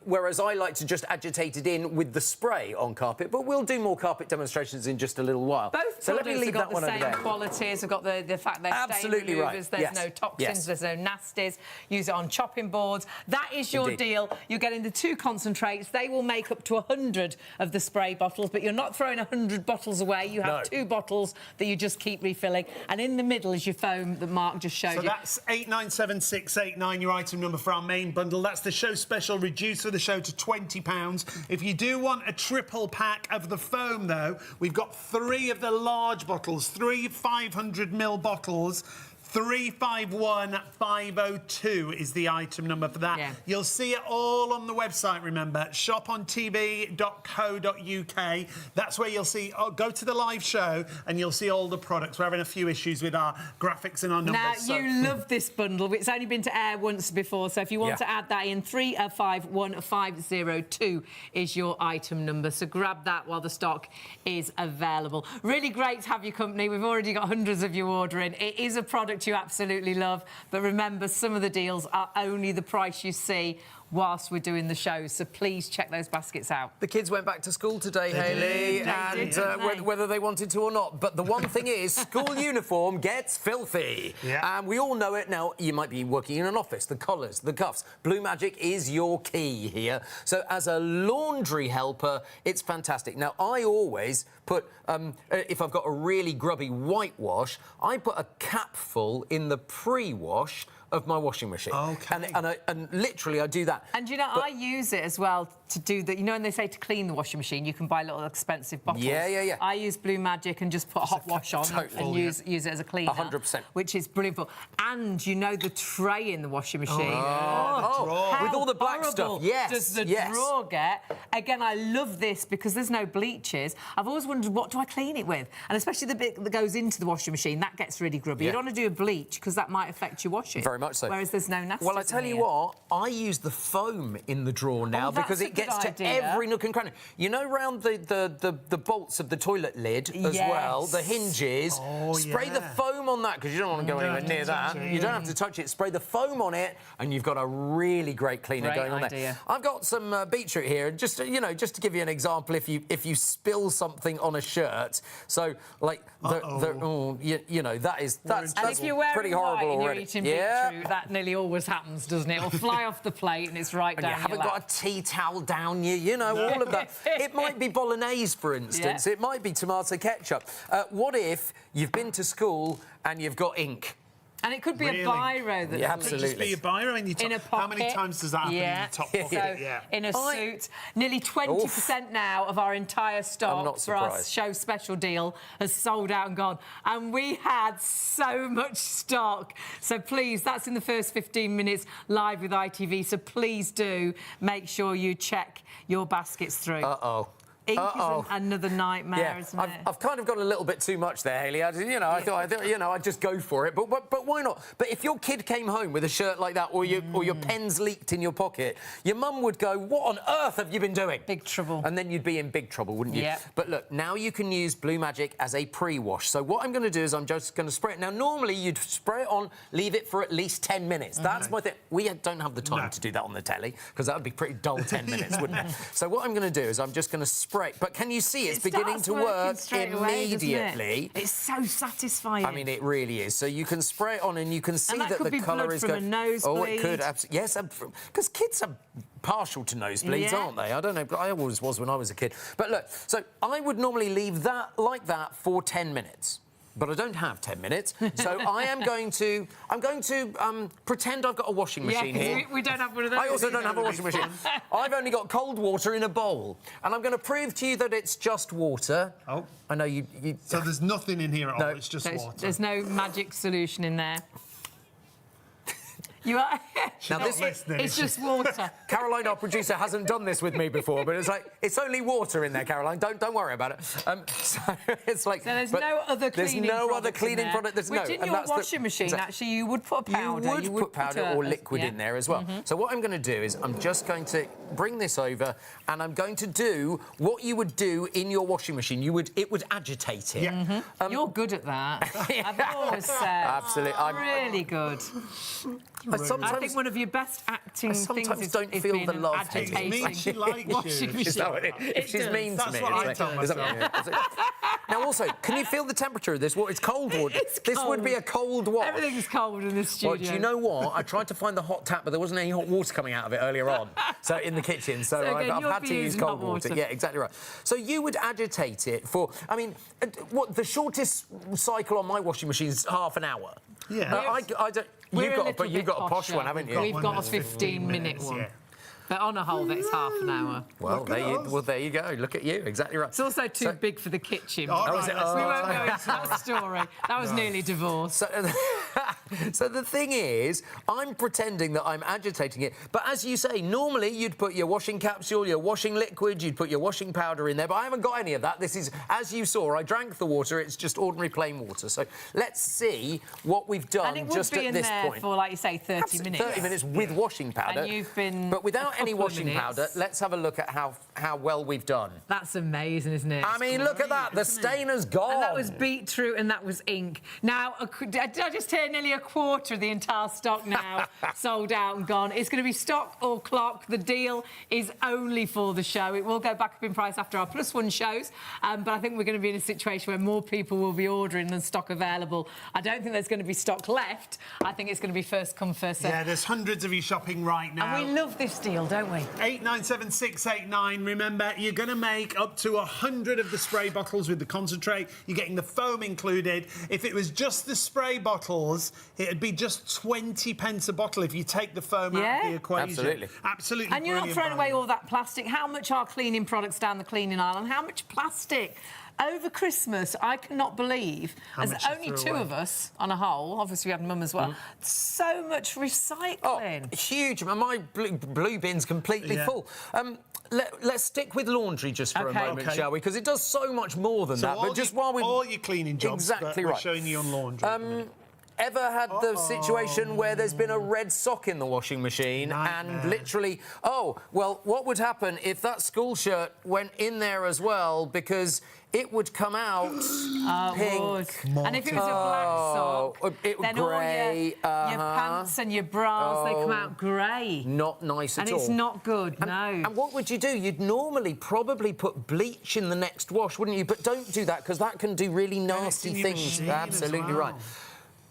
whereas I like to just agitate it in with the spray on carpet, but we'll do more carpet demonstrations in just a little while. Both so let me leave have got that the one same over there. qualities. We've got the fact they're Absolutely stain removers, right. there's no toxins, there's no nasties. Use it on chopping boards. That is your deal. You're getting the 2 concentrates. They will make up to 100 of the spray bottles, but you're not throwing 100 bottles away. You have 2 bottles that you just keep refilling. And in the middle is your foam that Mark just showed you. So that's 897689, your item number for our main bundle. That's the show special, reduced for the show to £20. If you do want a triple pack of the foam, though, we've got 3 of the large bottles, 3 500ml bottles. 351502 is the item number for that. You'll see it all on the website, remember, shopontv.co.uk. That's where you'll see, go to the live show and you'll see all the products. We're having a few issues with our graphics and our numbers. Now, you love this bundle. It's only been to air once before, so if you want to add that in, 351502 is your item number. So grab that while the stock is available. Really great to have your company. We've already got hundreds of you ordering. It is a product you absolutely love, but remember, some of the deals are only the price you see whilst we're doing the show, so please check those baskets out. The kids went back to school today, Hayley, and whether they wanted to or not. But the one thing is, school uniform gets filthy. And we all know it. Now, you might be working in an office, the collars, the cuffs. Blue Magic is your key here. So as a laundry helper, it's fantastic. Now, I always put, if I've got a really grubby whitewash, I put a capful in the pre-wash of my washing machine. And literally I do that. And you know, I use it as well to do the, you know, when they say to clean the washing machine, you can buy little expensive bottles. I use Blue Magic and just put hot wash on and use it as a cleaner. 100%. Which is brilliant. And you know the tray in the washing machine. With all the black stuff. Does the drawer get? Again, I love this because there's no bleaches. I've always wondered, what do I clean it with? And especially the bit that goes into the washing machine, that gets really grubby. You don't want to do a bleach because that might affect your washing. Very much so. Whereas there's no nasty. Well, I tell you what, I use the foam in the drawer now because it gets to every nook and cranny. You know, around the bolts of the toilet lid as well, the hinges. Spray the foam on that because you don't want to go anywhere near that. You don't have to touch it. Spray the foam on it, and you've got a really great cleaner going on there. I've got some beetroot here, just to give you an example. If you spill something on a shirt, so like you know that's and if you're wearing pretty horrible white and already. You're eating beetroot, that nearly always happens, doesn't it? It'll fly off the plate and it's right down. You haven't got a tea towel down you know, all of that. It might be bolognese, for instance. It might be tomato ketchup. What if you've been to school and you've got ink? And it could be a biro that's absolutely. Just be a biro in your top. In a pocket. How many times does that happen in your top pocket? In a suit. Nearly 20% now of our entire stock for our show special deal has sold out and gone. And we had so much stock. So please, that's in the first 15 minutes live with ITV. So please do make sure you check your baskets through. Ink is another nightmare, isn't it? I've kind of got a little bit too much there, Hayley. I thought, I'd just go for it. But why not? But if your kid came home with a shirt like that, or your pens leaked in your pocket, your mum would go, "What on earth have you been doing?" Big trouble. And then you'd be in big trouble, wouldn't you? Yeah. But look, now you can use Blue Magic as a pre-wash. So what I'm going to do is I'm just going to spray it. Now, normally you'd spray it on, leave it for at least 10 minutes. That's my thing. We don't have the time to do that on the telly, because that would be pretty dull 10 minutes, wouldn't it? So what I'm going to do is I'm just going to spray. But can you see it's beginning to work immediately? It's so satisfying. I mean, it really is. So you can spray it on and you can see that the colour is going. Oh, it could. Yes, because kids are partial to nosebleeds, aren't they? I don't know. I always was when I was a kid. But look, so I would normally leave that like that for 10 minutes. But I don't have 10 minutes, so I'm going to pretend I've got a washing machine here. We don't have one of those. I also don't have a washing machine. I've only got cold water in a bowl, and I'm going to prove to you that it's just water. Oh. I know you... So there's nothing in here at all, No. it's just water. There's no magic solution in there. You are... Now, it's just water. Caroline, our producer, hasn't done this with me before, but it's like, it's only water in there, Caroline. Don't worry about it. So it's like... So there's no other cleaning product. There's no other cleaning product. Which in your washing machine, actually, you would put a powder. You would put powder or liquid in there as well. So what I'm going to do is I'm just going to bring this over and I'm going to do what you would do in your washing machine. It would agitate it. Yeah. You're good at that. I've always said. Absolutely. I'm really good. I think one of your best acting things is don't feel the love. agitating She likes washing you. machine. Is that what she's mean to me? That's what I tell myself. Now, also, can you feel the temperature of this water? It's cold water. This would be a cold wash. Everything's cold in this studio. Well, do you know what? I tried to find the hot tap, but there wasn't any hot water coming out of it earlier on. So in the kitchen, so again, I've had to use cold water. Yeah, exactly right. So you would agitate it for, I mean, what the shortest cycle on my washing machine is half an hour. Yeah. I don't. You've got a posh one, haven't you? We've got a 15-minute one. But on a whole, it's half an hour. Well, there you go. Look at you. Exactly right. It's also too big for the kitchen. All right, we won't go into that story. That was nearly divorce. So the thing is, I'm pretending that I'm agitating it. But as you say, normally you'd put your washing capsule, your washing liquid, you'd put your washing powder in there. But I haven't got any of that. This is, as you saw, I drank the water. It's just ordinary plain water. So let's see what we've done just at this point. And it would be in there for, like you say, 30 minutes. 30 minutes with washing powder. And you've been... But without any washing powder, let's have a look at how well we've done. That's amazing, isn't it? I mean, look at that. The stain has gone. And that was beetroot and that was ink. Now, did I just hear nearly a quarter of the entire stock now sold out and gone? It's going to be stock or clock. The deal is only for the show. It will go back up in price after our +1 shows, but I think we're going to be in a situation where more people will be ordering than stock available. I don't think there's going to be stock left. I think it's going to be first come, first served. Yeah, there's hundreds of you shopping right now. And we love this deal, don't we? 897689. Remember, you're going to make up to 100 of the spray bottles with the concentrate. You're getting the foam included. If it was just the spray bottles, it'd be just 20 pence a bottle if you take the foam out of the equation. Absolutely. And you're not throwing away all that plastic. How much are cleaning products down the cleaning aisle and how much plastic? Over Christmas, I cannot believe, as only 2 of us on a whole, obviously we have Mum as well, so much recycling. Oh, huge. My blue bin's completely full. Let's stick with laundry just for a moment, shall we? Because it does so much more than that. But just while we... all your cleaning jobs, we're showing you on laundry. Ever had the situation where there's been a red sock in the washing machine and literally, well, what would happen if that school shirt went in there as well? Because it would come out pink. And if it was a black sock, then grey, all your pants and your bras, they come out grey. Not nice at all. And it's not good, no. And what would you do? You'd normally probably put bleach in the next wash, wouldn't you? But don't do that, because that can do really nasty things. Absolutely right.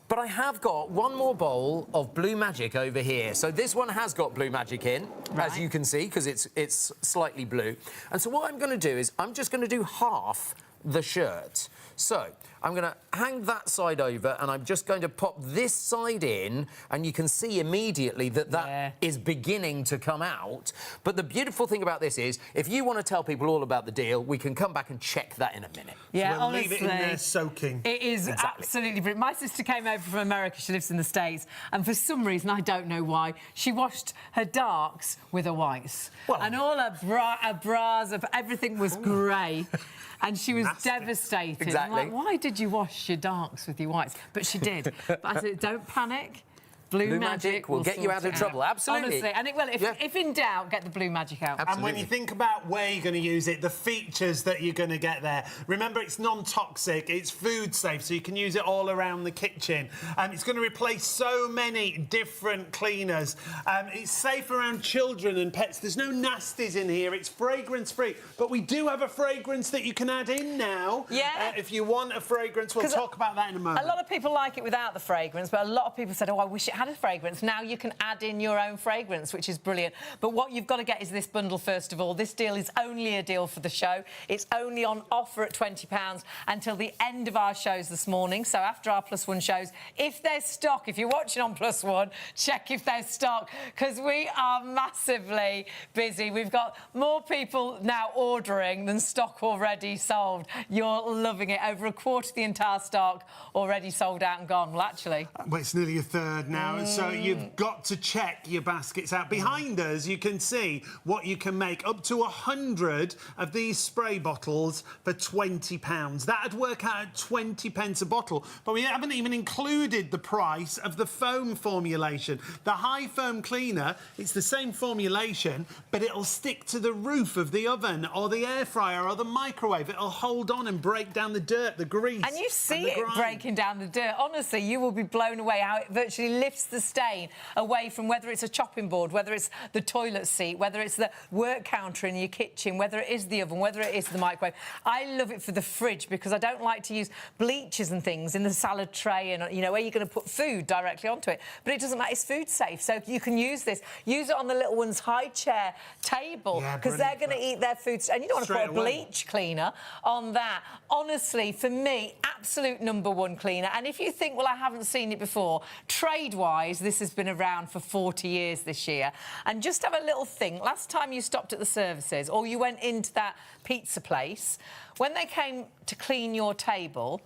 But I have got one more bowl of Blue Magic over here. So this one has got Blue Magic in, as you can see, because it's slightly blue. And so what I'm going to do is I'm just going to do half the shirt. So I'm going to hang that side over and I'm just going to pop this side in, and you can see immediately that that is beginning to come out. But the beautiful thing about this is, if you want to tell people all about the deal, we can come back and check that in a minute. Yeah, so we'll honestly, leave it in there soaking. It is absolutely brilliant. My sister came over from America. She lives in the States, and for some reason, I don't know why, she washed her darks with her whites. Well, and all her bras, everything was grey. And she was devastated. Exactly. I'm like, why did you wash your darks with your whites? But she did. But I said, don't panic. Blue Magic will get you out of trouble. Absolutely. Honestly. And if in doubt, get the Blue Magic out. Absolutely. And when you think about where you're going to use it, the features that you're going to get there, remember it's non-toxic, it's food safe, so you can use it all around the kitchen. It's going to replace so many different cleaners. It's safe around children and pets. There's no nasties in here. It's fragrance-free. But we do have a fragrance that you can add in now. Yeah. If you want a fragrance, we'll talk about that in a moment. A lot of people like it without the fragrance, but a lot of people said, oh, I wish it had a fragrance. Now you can add in your own fragrance, which is brilliant. But what you've got to get is this bundle first of all. This deal is only a deal for the show. It's only on offer at £20 until the end of our shows this morning. So after our Plus One shows, if there's stock, if you're watching on Plus One, check if there's stock, because we are massively busy. We've got more people now ordering than stock already sold. You're loving it. Over a quarter of the entire stock already sold out and gone. Well, actually... Well, it's nearly a third now, so you've got to check your baskets out. Behind us, you can see what you can make. Up to 100 of these spray bottles for £20. That'd work out at 20 pence a bottle. But we haven't even included the price of the foam formulation. The high foam cleaner, it's the same formulation, but it'll stick to the roof of the oven or the air fryer or the microwave. It'll hold on and break down the dirt, the grease. And you see it breaking down the dirt. Honestly, you will be blown away how it virtually lifts the stain away from whether it's a chopping board, whether it's the toilet seat, whether it's the work counter in your kitchen, whether it is the oven, whether it is the microwave. I love it for the fridge because I don't like to use bleachers and things in the salad tray and, you know, where you're going to put food directly onto it. But it doesn't matter. It's food safe. So you can use this. Use it on the little one's high chair table because they're going to eat their food. And you don't want to put a bleach cleaner on that. Honestly, for me, absolute #1 cleaner. And if you think, well, I haven't seen it before, trade-wise, this has been around for 40 years this year. And just have a little think. Last time you stopped at the services or you went into that pizza place, when they came to clean your table,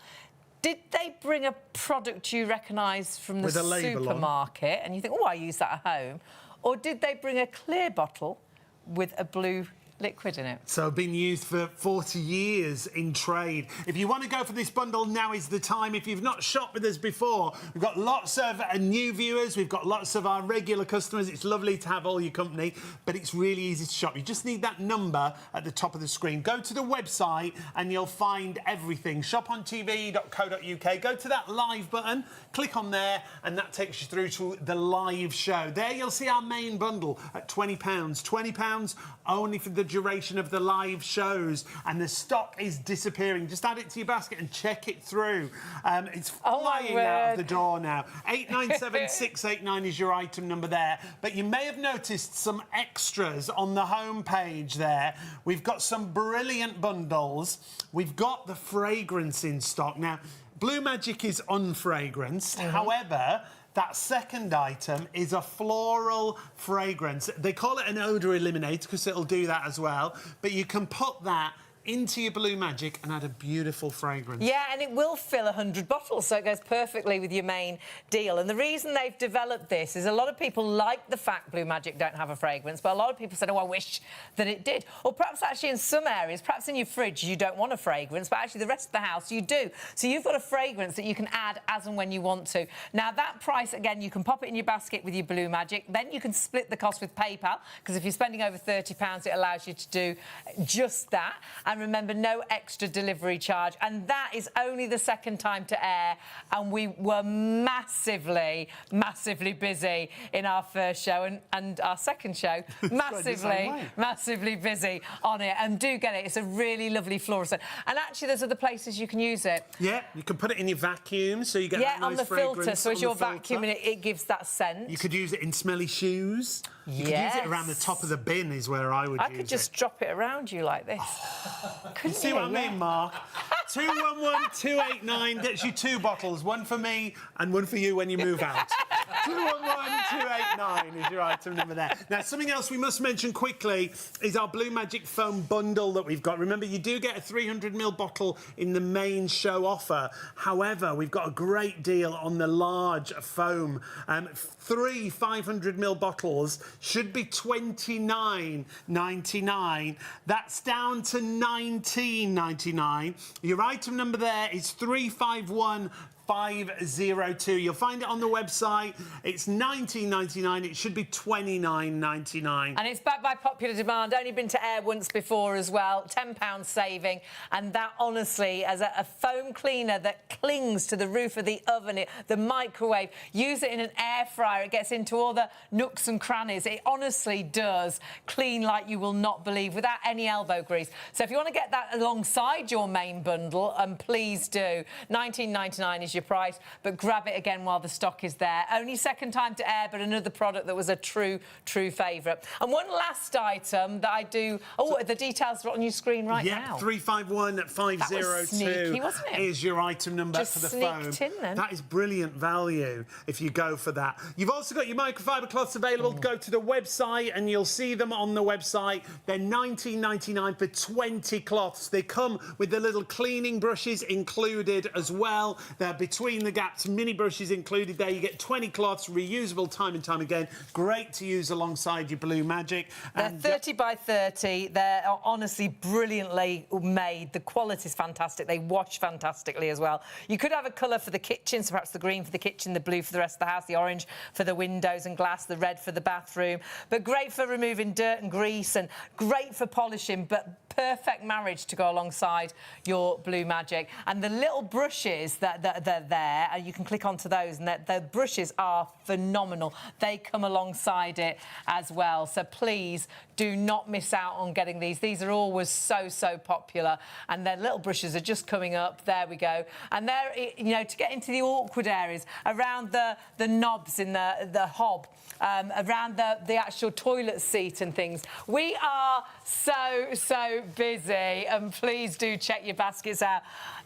did they bring a product you recognise from the supermarket and you think, oh, I use that at home? Or did they bring a clear bottle with a blue liquid in it? So been used for 40 years in trade. If you want to go for this bundle, now is the time. If you've not shopped with us before, we've got lots of new viewers, we've got lots of our regular customers. It's lovely to have all your company, but it's really easy to shop. You just need that number at the top of the screen. Go to the website and you'll find everything. shopontv.co.uk. Go to that live button, click on there, and that takes you through to the live show. There you'll see our main bundle at £20. £20 only for the duration of the live shows, and the stock is disappearing. Just add it to your basket and check it through. It's flying out of the door now. 897689 is your item number there. But you may have noticed some extras on the home page there. We've got some brilliant bundles. We've got the fragrance in stock. Now, Blue Magic is unfragranced. However, that second item is a floral fragrance. They call it an odour eliminator because it'll do that as well. But you can put that into your Blue Magic and add a beautiful fragrance. Yeah, and it will fill 100 bottles, so it goes perfectly with your main deal. And the reason they've developed this is a lot of people like the fact Blue Magic don't have a fragrance, but a lot of people said, oh, I wish that it did. Or perhaps actually in some areas, perhaps in your fridge, you don't want a fragrance, but actually the rest of the house, you do. So you've got a fragrance that you can add as and when you want to. Now, that price, again, you can pop it in your basket with your Blue Magic. Then you can split the cost with PayPal, because if you're spending over £30, it allows you to do just that. And remember, no extra delivery charge. And that is only the second time to air. And we were massively, massively busy in our first show and our second show. Massively busy on it. And do get it. It's a really lovely floral scent. And actually, there's other places you can use it. Yeah, you can put it in your vacuum, so you get that nice on the fragrance filter. So as you're vacuuming it gives that scent. You could use it in smelly shoes. You could use it around the top of the bin is where I would use it. I could just drop it around you like this. You see what I mean, Mark? 211289 gets you 2 bottles, one for me and one for you when you move out. 211289 is your item number there. Now, something else we must mention quickly is our Blue Magic foam bundle that we've got. Remember, you do get a 300ml bottle in the main show offer. However, we've got a great deal on the large foam. 3 500ml bottles should be $29.99. That's down to $19.99. Your item number there is 351502. You'll find it on the website. It's $19.99. It should be $29.99. And it's backed by popular demand. Only been to air once before as well. £10 saving. And that, honestly, as a foam cleaner that clings to the roof of the oven, the microwave, use it in an air fryer. It gets into all the nooks and crannies. It honestly does clean like you will not believe, without any elbow grease. So if you want to get that alongside your main bundle, please do. $19.99 is your price, but grab it again while the stock is there. Only second time to air, but another product that was a true favourite. And one last item that I do... Oh, the details are on your screen right now. 351502 that was sneaky, wasn't it? Is your item number Just for the sneaked foam. in then. That is brilliant value if you go for that. You've also got your microfiber cloths available. Go to the website and you'll see them on the website. They're $19.99 for 20 cloths. They come with the little cleaning brushes included as well. They're between the gaps, mini brushes included there. You get 20 cloths, reusable time and time again. Great to use alongside your Blue Magic. They're 30 by 30. They're honestly brilliantly made. The quality's fantastic. They wash fantastically as well. You could have a colour for the kitchen, so perhaps the green for the kitchen, the blue for the rest of the house, the orange for the windows and glass, the red for the bathroom. But great for removing dirt and grease, and great for polishing, but perfect marriage to go alongside your Blue Magic. And the little brushes that are there, and you can click onto those, and the brushes are phenomenal. They come alongside it as well. So please do not miss out on getting these. These are always so popular, and their little brushes are just coming up. There we go. And they're, you know, to get into the awkward areas around the knobs in the hob, around the actual toilet seat and things. We are so busy, and please do check your baskets out.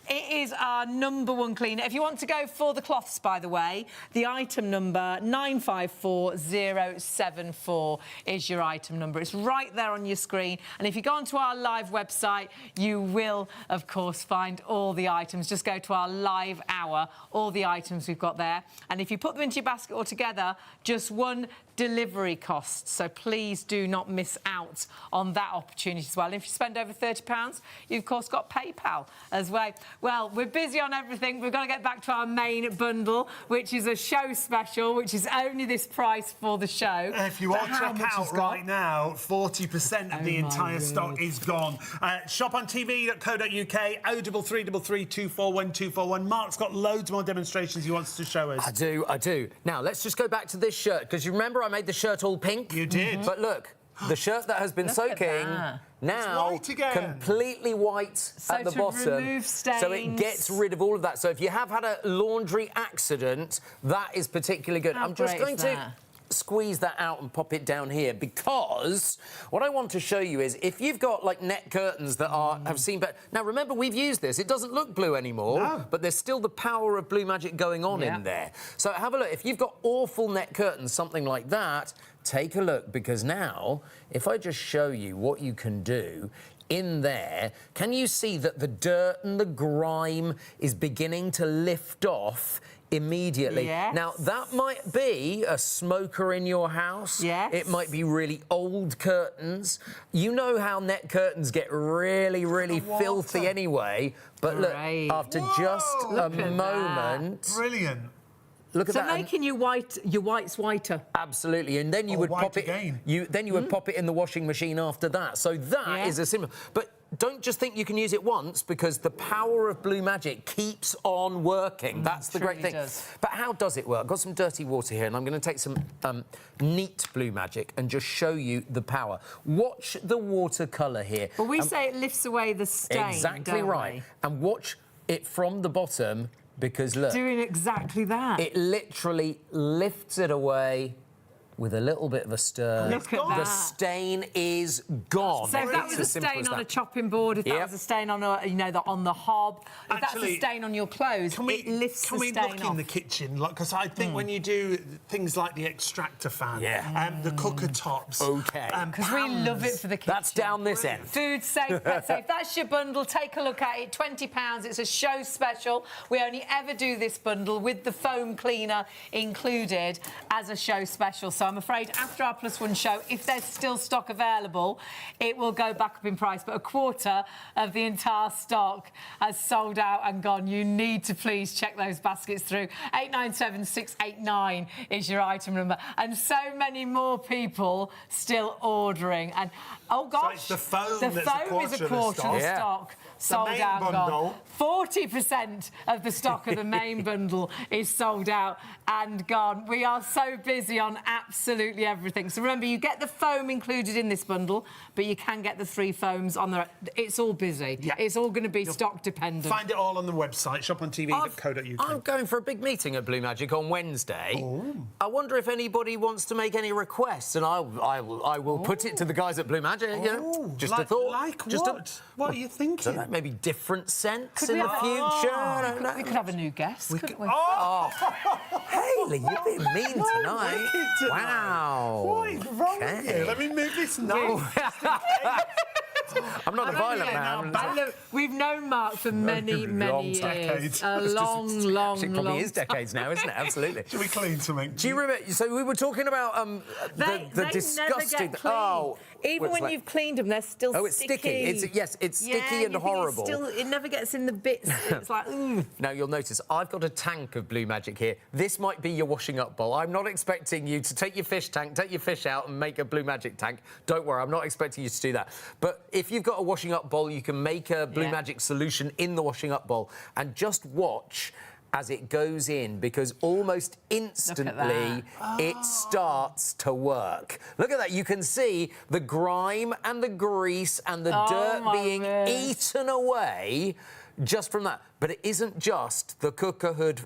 It is our #1 cleaner. If you want to go for the cloths, by the way, the item number 954074 is your item number. It's right there on your screen. And if you go onto our live website, you will, of course, find all the items. Just go to our live hour, all the items we've got there. And if you put them into your basket all together, just one delivery cost. So please do not miss out on that opportunity as well. And if you spend over £30, you've, of course, got PayPal as well. Well, we're busy on everything. We've got to get back to our main bundle, which is a show special, which is only this price for the show. If you all check out right now, 40% of the entire stock is gone. Shop on TV.co.uk, 0333 241 241. Mark's got loads more demonstrations he wants to show us. I do. Now, let's just go back to this shirt, because you remember I made the shirt all pink? You did. But look, the shirt that has been soaking now white again. Completely white at the bottom. Remove stains. So it gets rid of all of that. So if you have had a laundry accident, that is particularly good. I'm just going to squeeze that out and pop it down here, because what I want to show you is if you've got like net curtains that have seen better. Now remember, we've used this. It doesn't look blue anymore, but there's still the power of Blue Magic going on in there. So have a look. If you've got awful net curtains, something like that, take a look, because now if I just show you what you can do in there, can you see that the dirt and the grime is beginning to lift off immediately? Yes. Now, that might be a smoker in your house. Yes. It might be really old curtains. You know how net curtains get really filthy anyway. But look, after just a moment... Brilliant. Look at that. So making your whites whiter. Absolutely, and then you would pop it. Again. Then you would pop it in the washing machine after that. So that is a simple. But don't just think you can use it once, because the power of Blue Magic keeps on working. That's the great thing. Does. But how does it work? I've got some dirty water here, and I'm going to take some neat Blue Magic and just show you the power. Watch the watercolour here. But we say it lifts away the stain. Exactly right. We? And watch it from the bottom. Because look, doing exactly that. It literally lifts it away with a little bit of a stir. Look at The that. stain is gone. So if that It's was a as simple stain as on a that. chopping board, if that was a stain on on the hob, if that's a Actually, stain on your clothes, it lifts the stain look off. in the kitchen? Because I think when you do things like the extractor fan, the cooker tops, Because we love it for the kitchen. That's down this end. Food safe, pet safe. That's your bundle. Take a look at it. £20. It's a show special. We only ever do this bundle with the foam cleaner included as a show special. So I'm afraid after our +1 show, if there's still stock available, it will go back up in price. But a quarter of the entire stock has sold out and gone. You need to please check those baskets through. 897689 is your item number. And so many more people still ordering. And oh gosh, So it's the foam that's is a quarter of the stock. Sold main out and bundle. gone. 40% of the stock of the main bundle is sold out and gone. We are so busy on absolutely everything. So remember, you get the foam included in this bundle, but you can get the 3 foams on there. It's all busy. Yeah. It's all going to be stock dependent. Find it all on the website, shopontv.co.uk. I'm going for a big meeting at Blue Magic on Wednesday. I wonder if anybody wants to make any requests, and I will put it to the guys at Blue Magic. You know, just a thought. Like just what? What are you thinking? don't know, maybe different scents Could in we the have- future. I don't know. We could have a new guest, couldn't we? Hayley, you're being mean tonight. Wow. What is wrong with you? Let me move this knife. I'm not a violent man. And look, we've known Mark for many, many years. decades. A long, It probably long is decades now, isn't it? Absolutely. Should we clean something? Do you remember? So we were talking about They disgusting. never get clean. Even when you've cleaned them, they're still sticky. Oh, it's sticky. It's sticky and horrible. It never gets in the bits. It's like, ooh. Now, you'll notice I've got a tank of Blue Magic here. This might be your washing up bowl. I'm not expecting you to take your fish tank, take your fish out and make a Blue Magic tank. Don't worry, I'm not expecting you to do that. But if you've got a washing up bowl, you can make a Blue Magic solution in the washing up bowl and just watch as it goes in, because almost instantly it starts to work. Look at that. You can see the grime and the grease and the dirt being eaten away just from that. But it isn't just the cooker hood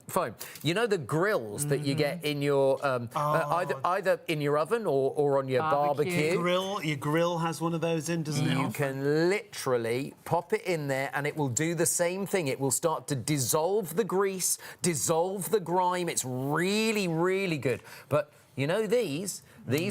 foam. You know the grills that you get in your either in your oven or on your barbecue. Your grill has one of those in, doesn't it? You can literally pop it in there and it will do the same thing. It will start to dissolve the grease, dissolve the grime. It's really, really good. But you know these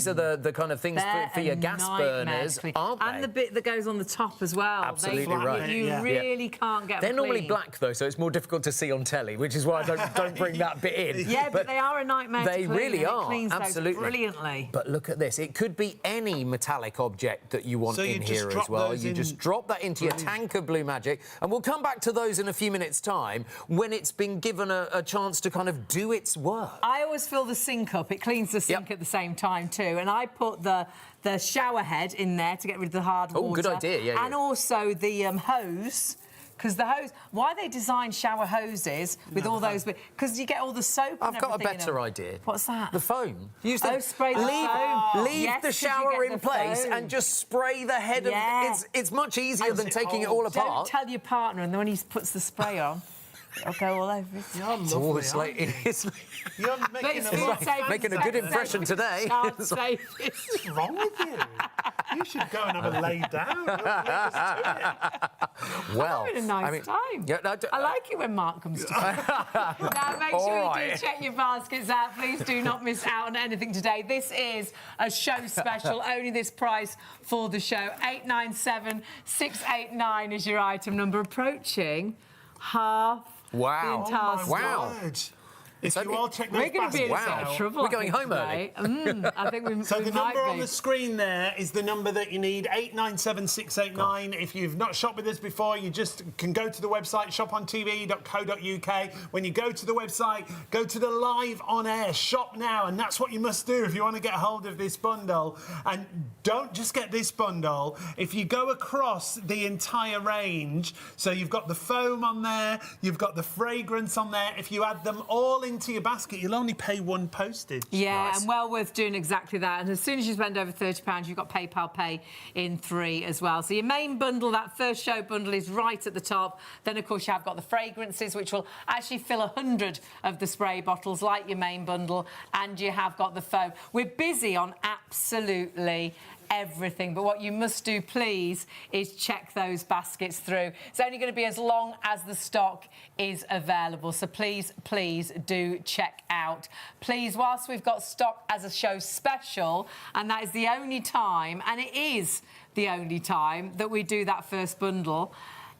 are the kind of things for your gas burners, aren't they? And the bit that goes on the top as well. Absolutely right. You really can't get They're them normally clean. black, though, so it's more difficult to see on telly, which is why I don't bring that bit in. Yeah, but they are a nightmare to They clean. really and are, It cleans absolutely. those brilliantly. But look at this. It could be any metallic object that you want So you in just here drop as well. those You in. just drop that into your tank of Blue Magic, and we'll come back to those in a few minutes' time when it's been given a chance to kind of do its work. I always fill the sink up. It cleans the sink at the same time too. And I put the shower head in there to get rid of the hard water. Oh, good idea, yeah. And also the hose. Because the hose, why they design shower hoses with all those, because you get all the soap. I've got a everything in better them. idea. What's that? The foam. Use the spray the foam. Leave Yes, the 'cause you shower get in the place foam. and just spray the head of it. It's much easier than taking it all Don't apart. tell your partner, and then when he puts the spray on, it'll go all over his Oh, it's like You're making a good impression today. What's wrong with you? You should go and have a lay down. Well, having a nice time. Yeah, no, I like it when Mark comes to Now, make sure you do check your baskets out. Please do not miss out on anything today. This is a show special, only this price for the show. 897689 is your item number, approaching half the entire stock. Wow. If you all check those We're going to be in baskets some out. trouble. We're going home today. I think we So we the might number on be. the screen there is the number that you need, 897689. If you've not shopped with us before, you just can go to the website, shopontv.co.uk. When you go to the website, go to the live on air, shop now, and that's what you must do if you want to get hold of this bundle. And don't just get this bundle. If you go across the entire range, so you've got the foam on there, you've got the fragrance on there, if you add them all into your basket, you'll only pay one postage. Yeah, Nice. and well worth doing exactly that. And as soon as you spend over £30, you've got PayPal Pay in 3 as well. So your main bundle, that first show bundle, is right at the top. Then, of course, you have got the fragrances, which will actually fill 100 of the spray bottles, like your main bundle. And you have got the foam. We're busy on absolutely everything, but what you must do, please, is check those baskets through. It's only going to be as long as the stock is available, so please do check out. Please, whilst we've got stock as a show special, and that is the only time, and it is the only time, that we do that first bundle,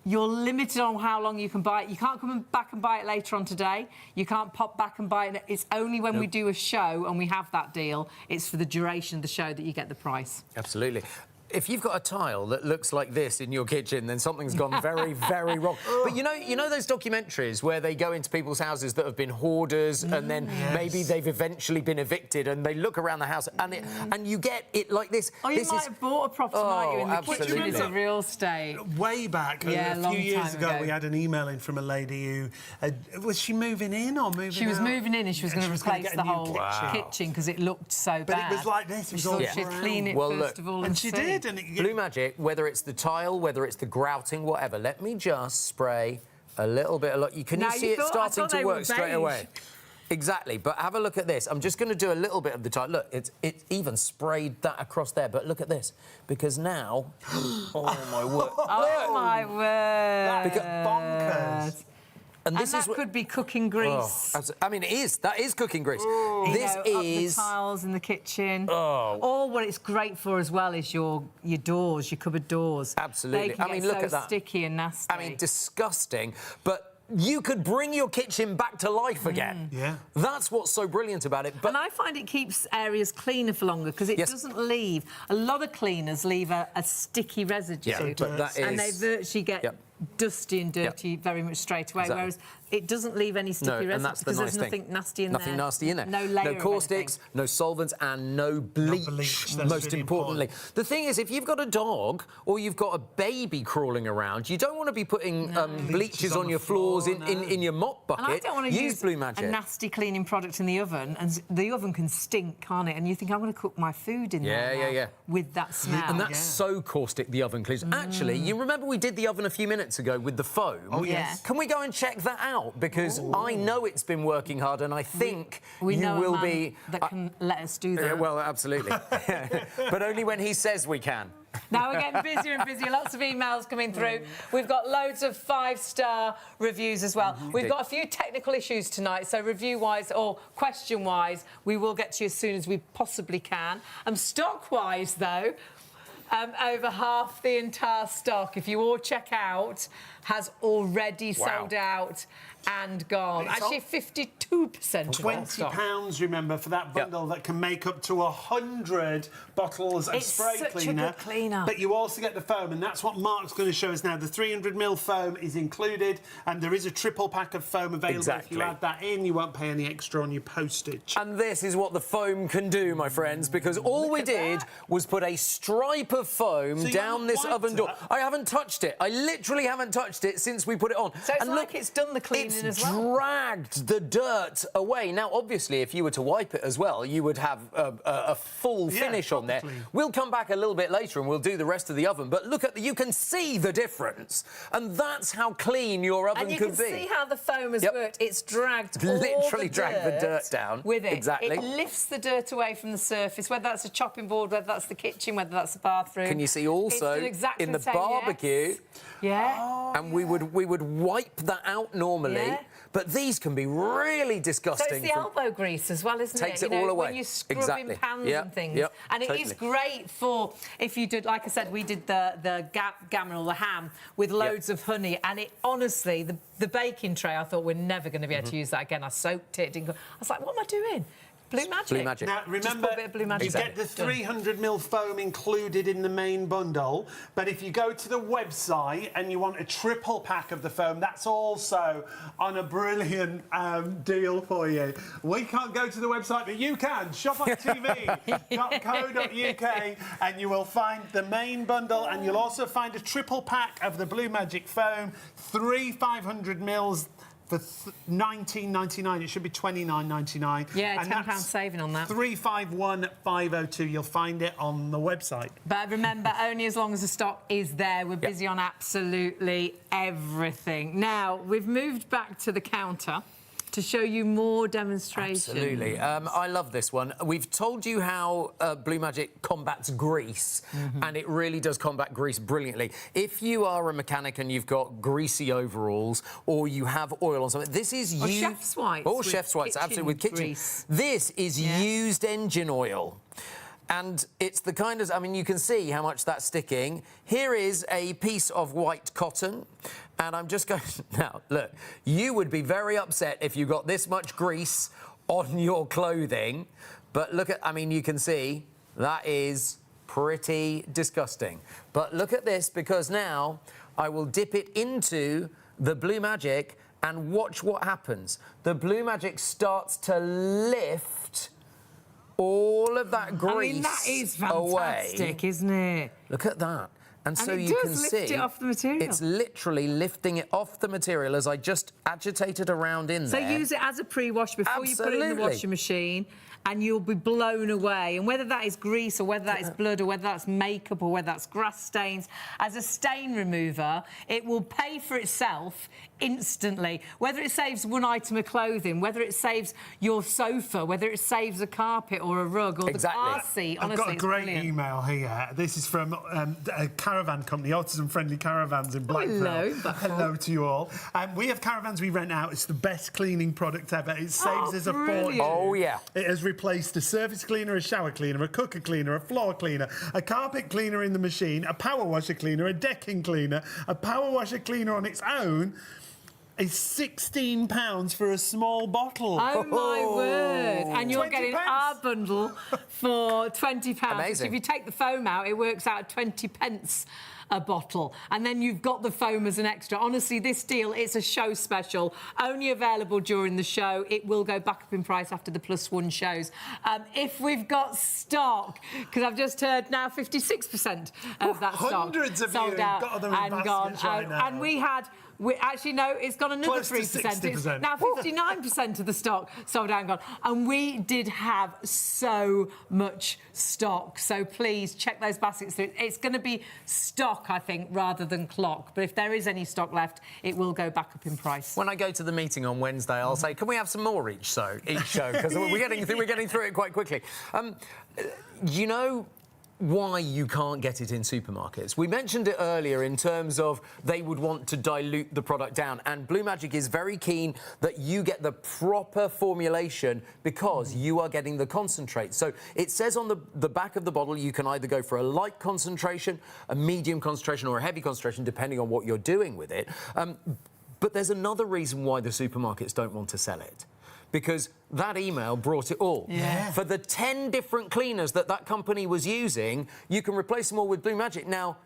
you're limited on how long you can buy it. You can't come back and buy it later on today. You can't pop back and buy it. It's only when we do a show and we have that deal, it's for the duration of the show that you get the price. Absolutely. If you've got a tile that looks like this in your kitchen, then something's gone very, very wrong. But you know those documentaries where they go into people's houses that have been hoarders and then maybe they've eventually been evicted and they look around the house and you get it like this. Oh, you might have bought a property, might you, in the absolutely. kitchen is a real estate. Way back, Yeah, a long few years time ago, ago. we had an email in from a lady who... was she moving in or moving out? She was moving in and she was going to replace get a the new whole kitchen because it looked so bad. But it was like this. It was all she'd brown. clean it Well, first look, of all And she see. did, and it... Blue Magic, whether it's the tile, whether it's the grouting, whatever, let me just spray a little bit. Can you see it starting to work straight away? Exactly, but have a look at this. I'm just going to do a little bit of the tile. Look, it's even sprayed that across there, but look at this. Because now... oh, my word. Oh, my word. bonkers. And this that is what... could be cooking grease. I mean, it is. That is cooking grease. This This is... Up the tiles in the kitchen. Oh. Or what it's great for as well is your doors, your cupboard doors. Absolutely. They can get look so at that. sticky and nasty. I mean, disgusting, but... You could bring your kitchen back to life again. Yeah. That's what's so brilliant about it. But and I find it keeps areas cleaner for longer because it doesn't leave... A lot of cleaners leave a sticky residue. Yeah, but that is... And they virtually get dusty and dirty very much straight away, whereas it doesn't leave any sticky residue and that's the because nice there's nothing nasty in there. Nothing nasty in there. No layer No caustics, no solvents, and no bleach, That's most really importantly. important. The thing is, if you've got a dog or you've got a baby crawling around, you don't want to be putting bleaches on your floors in your mop bucket. And I don't want to use Blue Magic. a nasty cleaning product in the oven, and the oven can stink, can't it? And you think, I'm going to cook my food in there now with that smell. And that's so caustic, the oven cleans. Actually, you remember we did the oven a few minutes ago with the foam? Oh, yes. Can we go and check that out? Because I know it's been working hard, and I think we you know will a man be... that can let us do that. Yeah, well, absolutely. But only when he says we can. Now we're getting busier and busier. Lots of emails coming through. We've got loads of 5-star reviews as well. We've got a few technical issues tonight, so review-wise or question-wise, we will get to you as soon as we possibly can. Stock-wise, though, over half the entire stock, if you all check out, has already sold out and gone. It's Actually, 52% of our stock. £20, remember, for that bundle that can make up to 100 bottles of spray such a cleaner. good cleaner. But you also get the foam, and that's what Mark's going to show us now. The 300ml foam is included, and there is a triple pack of foam available. If you add that in, you won't pay any extra on your postage. And this is what the foam can do, my friends, because all we did was put a stripe of foam down this oven door. I haven't touched it. I literally haven't touched it since we put it on. So it's like it's done the cleaning as well. Dragged the dirt away. Now, obviously, if you were to wipe it as well, you would have a full finish on there. We'll come back a little bit later and we'll do the rest of the oven. But look at you can see the difference, and that's how clean your oven and you could can be. see how the foam has worked. It's dragged Literally dragged the dirt down with it. Exactly. It lifts the dirt away from the surface, whether that's a chopping board, whether that's the kitchen, whether that's the bathroom. Can you see also it's done exactly in the same, barbecue? Yeah. And we would wipe that out normally, but these can be really disgusting. So it's the elbow grease as well, isn't it? Takes it all away. When you're scrubbing pans and things. And it is great for, if you did, like I said, we did the gammon or the ham with loads of honey, and it honestly, the baking tray, I thought we're never going to be able to use that again. I soaked it, didn't go. I was like, what am I doing? Blue Magic. Blue Magic. Now, remember, you get the 300ml foam included in the main bundle, but if you go to the website and you want a triple pack of the foam, that's also on a brilliant deal for you. We can't go to the website, but you can. shopontv.co.uk and you will find the main bundle, and you'll also find a triple pack of the Blue Magic foam, 3 500mls, for £19.99. It should be £29.99. Yeah, and £10 saving on that. 351502. You'll find it on the website. But remember, only as long as the stock is there. We're busy on absolutely everything. Now, we've moved back to the counter to show you more demonstrations. Absolutely. I love this one. We've told you how Blue Magic combats grease, and it really does combat grease brilliantly. If you are a mechanic and you've got greasy overalls or you have oil on something, this is used... chef's whites. Or chef's whites, absolutely, with kitchen. Grease. This is used engine oil. And it's the kind of... I mean, you can see how much that's sticking. Here is a piece of white cotton. And I'm just going... Now, look, you would be very upset if you got this much grease on your clothing. But look at... I mean, you can see that is pretty disgusting. But look at this, because now I will dip it into the Blue Magic and watch what happens. The Blue Magic starts to lift all of that grease away. I mean, that is fantastic, isn't it? Look at that. And so it you can does see... lift it off the material. It's literally lifting it off the material as I just agitated around in there. So use it as a pre-wash before you put it in the washing machine, and you'll be blown away. And whether that is grease or whether that is blood or whether that's makeup or whether that's grass stains, as a stain remover, it will pay for itself instantly. Whether it saves one item of clothing, whether it saves your sofa, whether it saves a carpet or a rug or the car seat. Honestly, I've got a great email here. This is from a caravan company, Autism Friendly Caravans in Blackpool. Hello to you all. We have caravans we rent out. It's the best cleaning product ever. It saves us a fortune. Oh, yeah. It has replaced a surface cleaner, a shower cleaner, a cooker cleaner, a floor cleaner, a carpet cleaner in the machine, a power washer cleaner, a decking cleaner, a power washer cleaner on its own. Is £16 for a small bottle. Oh, my word. And you're getting £20. our bundle for £20. Amazing. If you take the foam out, it works out at 20 pence a bottle. And then you've got the foam as an extra. Honestly, this deal, it's a show special. Only available during the show. It will go back up in price after the +1 shows. If we've got stock, because I've just heard now 56% of that stock hundreds of sold you out got them in and gone baskets right out. now. And we had... actually, no, it's got another Close to 3%. It's 60%. now 59% of the stock sold out and gone. And we did have so much stock. So please check those baskets through. It's going to be stock, I think, rather than clock. But if there is any stock left, it will go back up in price. When I go to the meeting on Wednesday, I'll say, can we have some more each show? Because we're getting through it quite quickly. You know why you can't get it in supermarkets? We mentioned it earlier in terms of they would want to dilute the product down, and Blue Magic is very keen that you get the proper formulation because you are getting the concentrate. So it says on the back of the bottle you can either go for a light concentration, a medium concentration or a heavy concentration depending on what you're doing with it. But there's another reason why the supermarkets don't want to sell it. Because that email brought it all. Yeah. For the 10 different cleaners that company was using, you can replace them all with Blue Magic. Now,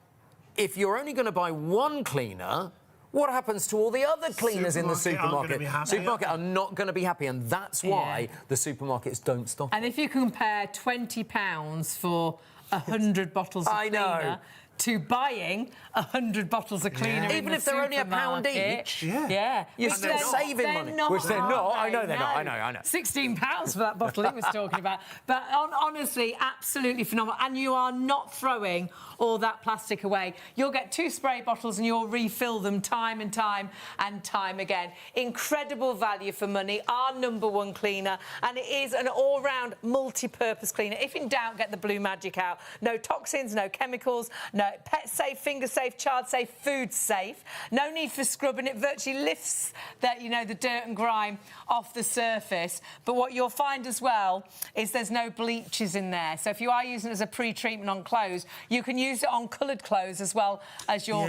if you're only going to buy one cleaner, what happens to all the other cleaners in the supermarket? Supermarket are not going to be happy, and that's why the supermarkets don't stock it. And if you compare £20 for 100 bottles of cleaner to buying 100 bottles of cleaner in even if they're only £1 each. You're still saving money. Which they're not. I know they're not. I know. £16 for that bottle he was talking about. But honestly, absolutely phenomenal. And you are not throwing all that plastic away. You'll get 2 spray bottles and you'll refill them time and time and time again. Incredible value for money. Our #1 cleaner, and it is an all-round multi-purpose cleaner. If in doubt, get the Blue Magic out. No toxins, no chemicals, no pet safe, finger safe, child safe, food safe. No need for scrubbing. It virtually lifts the dirt and grime off the surface. But what you'll find as well is there's no bleaches in there. So if you are using it as a pre-treatment on clothes, you can use it on coloured colours as well as your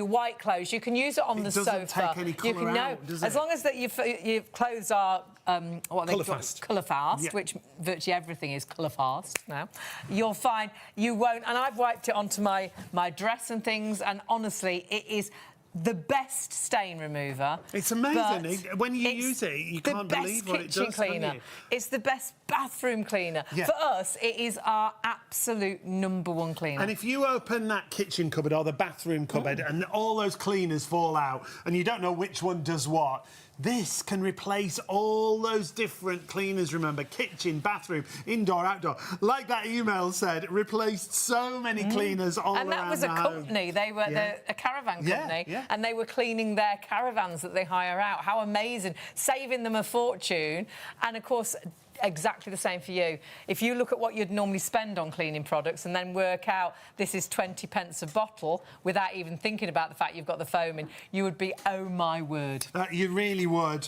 white clothes. You can use it on the sofa. It doesn't take any colour out, does it? As long as that your clothes are colour fast, which virtually everything is colour fast now, you'll find you won't. And I've wiped it onto my dress and things, and honestly, it is the best stain remover. It's amazing. When you use it, you can't believe what it does. The best kitchen cleaner. It's the best bathroom cleaner. For us, it is our absolute #1 cleaner. And if you open that kitchen cupboard or the bathroom cupboard and all those cleaners fall out and you don't know which one does what, This can replace all those different cleaners, remember, kitchen, bathroom, indoor, outdoor. Like that email said, it replaced so many cleaners all around the home. And that was a company. They were a caravan company, and they were cleaning their caravans that they hire out. How amazing. Saving them a fortune. And, of course, exactly the same for you. If you look at what you'd normally spend on cleaning products and then work out this is 20 pence a bottle without even thinking about the fact you've got the foam in, you would be, oh my word. You really would.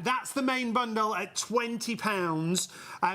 That's the main bundle at £20.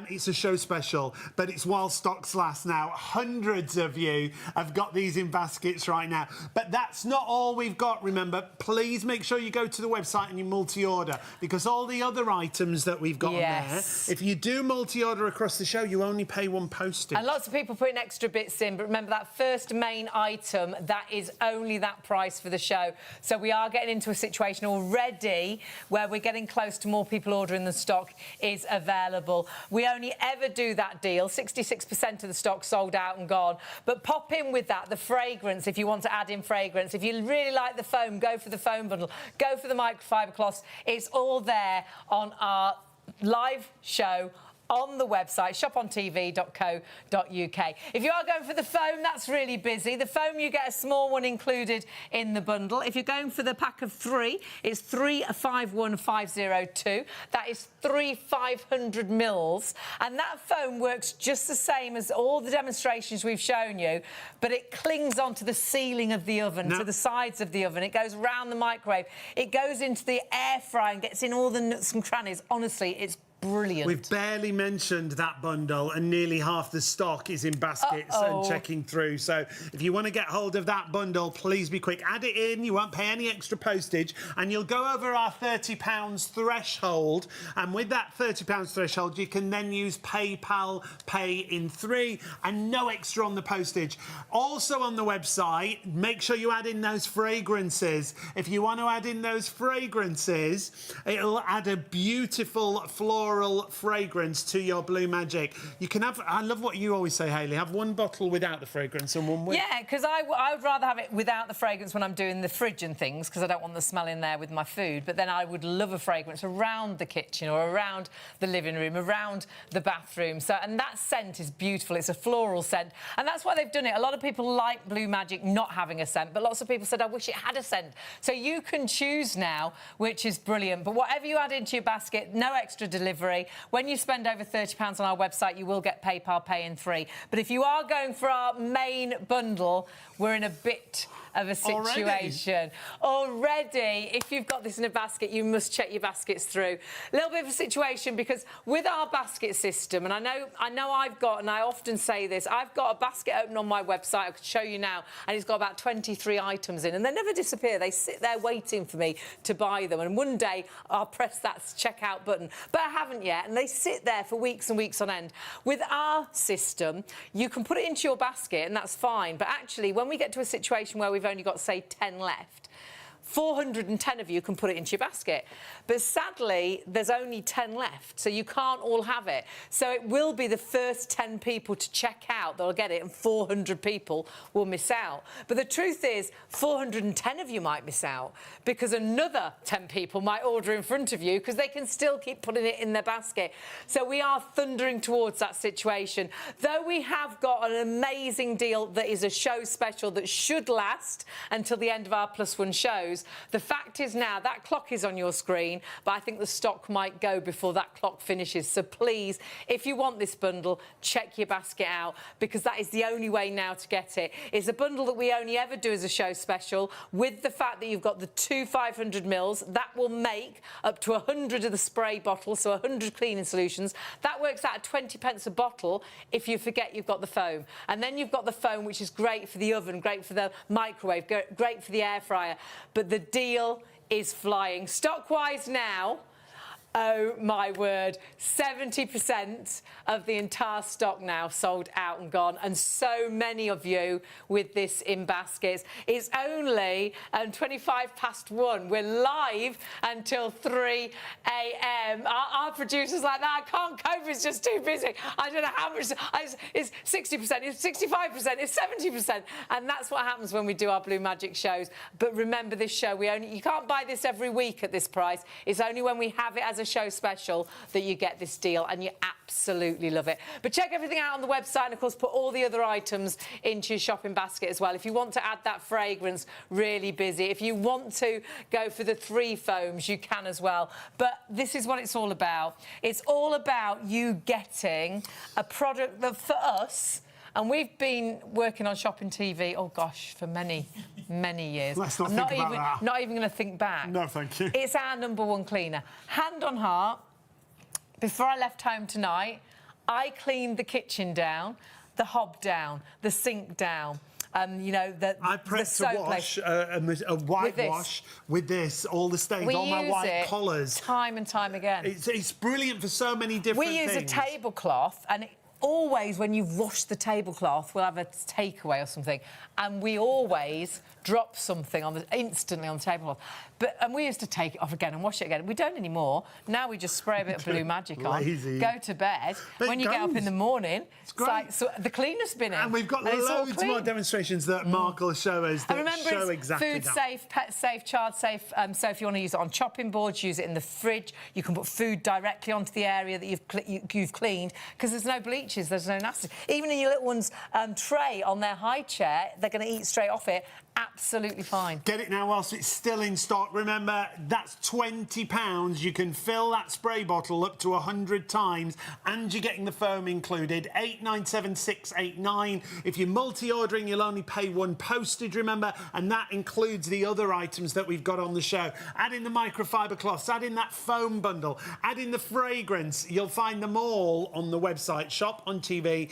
It's a show special, but it's while stocks last now. Hundreds of you have got these in baskets right now. But that's not all we've got, remember. Please make sure you go to the website and you multi-order, because all the other items that we've got on there, if you do multi-order across the show, you only pay one postage. And lots of people putting extra bits in, but remember that first main item, that is only that price for the show. So we are getting into a situation already where we're getting close to more people ordering than stock is available. We only ever do that deal. 66% of the stock sold out and gone. But pop in with that, the fragrance, if you want to add in fragrance. If you really like the foam, go for the foam bundle. Go for the microfiber cloths. It's all there on our live show on the website, shopontv.co.uk. If you are going for the foam, that's really busy. The foam, you get a small one included in the bundle. If you're going for the pack of 3, it's 351502. That is 500 mils. And that foam works just the same as all the demonstrations we've shown you, but it clings onto the ceiling of the oven, to the sides of the oven. It goes round the microwave. It goes into the air fryer and gets in all the nooks and crannies. Honestly, it's brilliant. We've barely mentioned that bundle, and nearly half the stock is in baskets and checking through. So if you want to get hold of that bundle, please be quick. Add it in. You won't pay any extra postage, and you'll go over our £30 threshold. And with that £30 threshold, you can then use PayPal Pay in 3 and no extra on the postage. Also on the website, make sure you add in those fragrances. If you want to add in those fragrances, it'll add a beautiful floral fragrance to your Blue Magic. You can have, I love what you always say, Hayley, have one bottle without the fragrance and one with. Yeah, because I would rather have it without the fragrance when I'm doing the fridge and things, because I don't want the smell in there with my food, but then I would love a fragrance around the kitchen or around the living room, around the bathroom. So, and that scent is beautiful. It's a floral scent, and that's why they've done it. A lot of people like Blue Magic not having a scent, but lots of people said, I wish it had a scent. So you can choose now, which is brilliant. But whatever you add into your basket, no extra delivery. When you spend over £30 on our website, you will get PayPal Pay in 3. But if you are going for our main bundle, we're in a bit of a situation. Already, if you've got this in a basket, you must check your baskets through. A little bit of a situation, because with our basket system, and I know I've got, and I often say this, I've got a basket open on my website, I could show you now, and it's got about 23 items in, and they never disappear. They sit there waiting for me to buy them, and one day I'll press that checkout button, but I haven't yet, and they sit there for weeks and weeks on end. With our system, you can put it into your basket, and that's fine, but actually, when we get to a situation where we've only got, say, 10 left, 410 of you can put it into your basket. But sadly, there's only 10 left, so you can't all have it. So it will be the first 10 people to check out that'll get it, and 400 people will miss out. But the truth is, 410 of you might miss out, because another 10 people might order in front of you, because they can still keep putting it in their basket. So we are thundering towards that situation. Though we have got an amazing deal that is a show special that should last until the end of our +1 shows, the fact is now that clock is on your screen, but I think the stock might go before that clock finishes. So please, if you want this bundle, check your basket out, because that is the only way now to get it. It's a bundle that we only ever do as a show special, with the fact that you've got the 2 500 mils. That will make up to 100 of the spray bottles, so 100 cleaning solutions. That works out at 20 pence a bottle if you forget you've got the foam. And then you've got the foam, which is great for the oven, great for the microwave, great for the air fryer. But the deal is flying. Stock-wise now, Oh my word, 70% of the entire stock now sold out and gone, and so many of you with this in baskets. It's only 1:25. We're live until 3 a.m. Our producer's like that, I can't cope, it's just too busy. I don't know how much, it's 60%, it's 65%, it's 70%, and that's what happens when we do our Blue Magic shows. But remember, this show, you can't buy this every week at this price. It's only when we have it as a show special that you get this deal, and you absolutely love it. But check everything out on the website, and of course put all the other items into your shopping basket as well. If you want to add that fragrance, really busy. If you want to go for the 3 foams, you can as well. But this is what it's all about. It's all about you getting a product that, for us, and we've been working on shopping TV, oh gosh, for many years. Let's not think about that. Not even going to think back. No, thank you. It's our #1 cleaner. Hand on heart, before I left home tonight, I cleaned the kitchen down, the hob down, the sink down. You know, I prepped to wash a whitewash with this, all the stains, all my white collars. Time and time again. It's brilliant for so many different things. We use a tablecloth, and always when you've washed the tablecloth, we'll have a takeaway or something, and we always drop something instantly on the tablecloth. And we used to take it off again and wash it again. We don't anymore. Now we just spray a bit of Blue Magic on, go to bed. When you get up in the morning, it's like, so the cleaner's been in. And we've got loads more demonstrations that Mark will show us that show exactly food safe, pet safe, child safe. So if you want to use it on chopping boards, use it in the fridge. You can put food directly onto the area that you've cleaned, because there's no bleaches, there's no nasty. Even in your little one's tray on their high chair, they're going to eat straight off it. Absolutely fine. Get it now whilst it's still in stock. Remember, that's £20. You can fill that spray bottle up to 100 times, and you're getting the foam included. 897689. If you're multi-ordering, you'll only pay 1 postage, remember, and that includes the other items that we've got on the show. Add in the microfiber cloths, add in that foam bundle, add in the fragrance. You'll find them all on the website, shopontv.co.uk.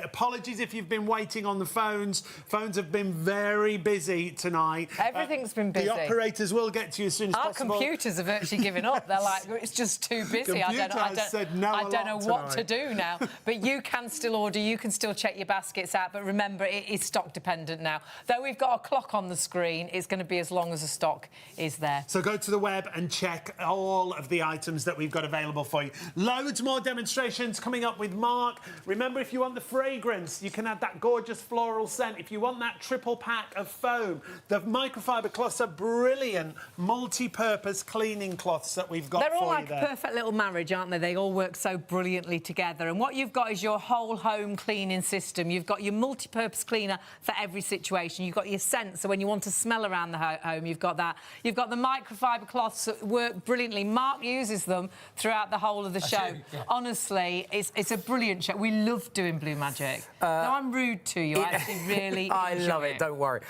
Apologies if you've been waiting on the phones. Phones have been very busy tonight. Everything's been busy. The operators will get to you as soon as possible. Our computers have virtually given up. They're like, it's just too busy. I don't know what to do now. But you can still order. You can still check your baskets out. But remember, it is stock dependent now. Though we've got a clock on the screen, it's going to be as long as the stock is there. So go to the web and check all of the items that we've got available for you. Loads more demonstrations coming up with Mark. Remember, if you want the fragrance, you can add that gorgeous floral scent. If you want that triple pack of foam, the microfiber cloths are brilliant multi-purpose cleaning cloths that we've got for you. They're all like a perfect little marriage, aren't they? They all work so brilliantly together. And what you've got is your whole home cleaning system. You've got your multi-purpose cleaner for every situation. You've got your scent, so when you want to smell around the home, you've got that. You've got the microfiber cloths that work brilliantly. Mark uses them throughout the whole of the show. Yeah. Honestly, it's a brilliant show. We love doing Blue Magic. No, I'm rude to you. I actually really I love it, don't worry.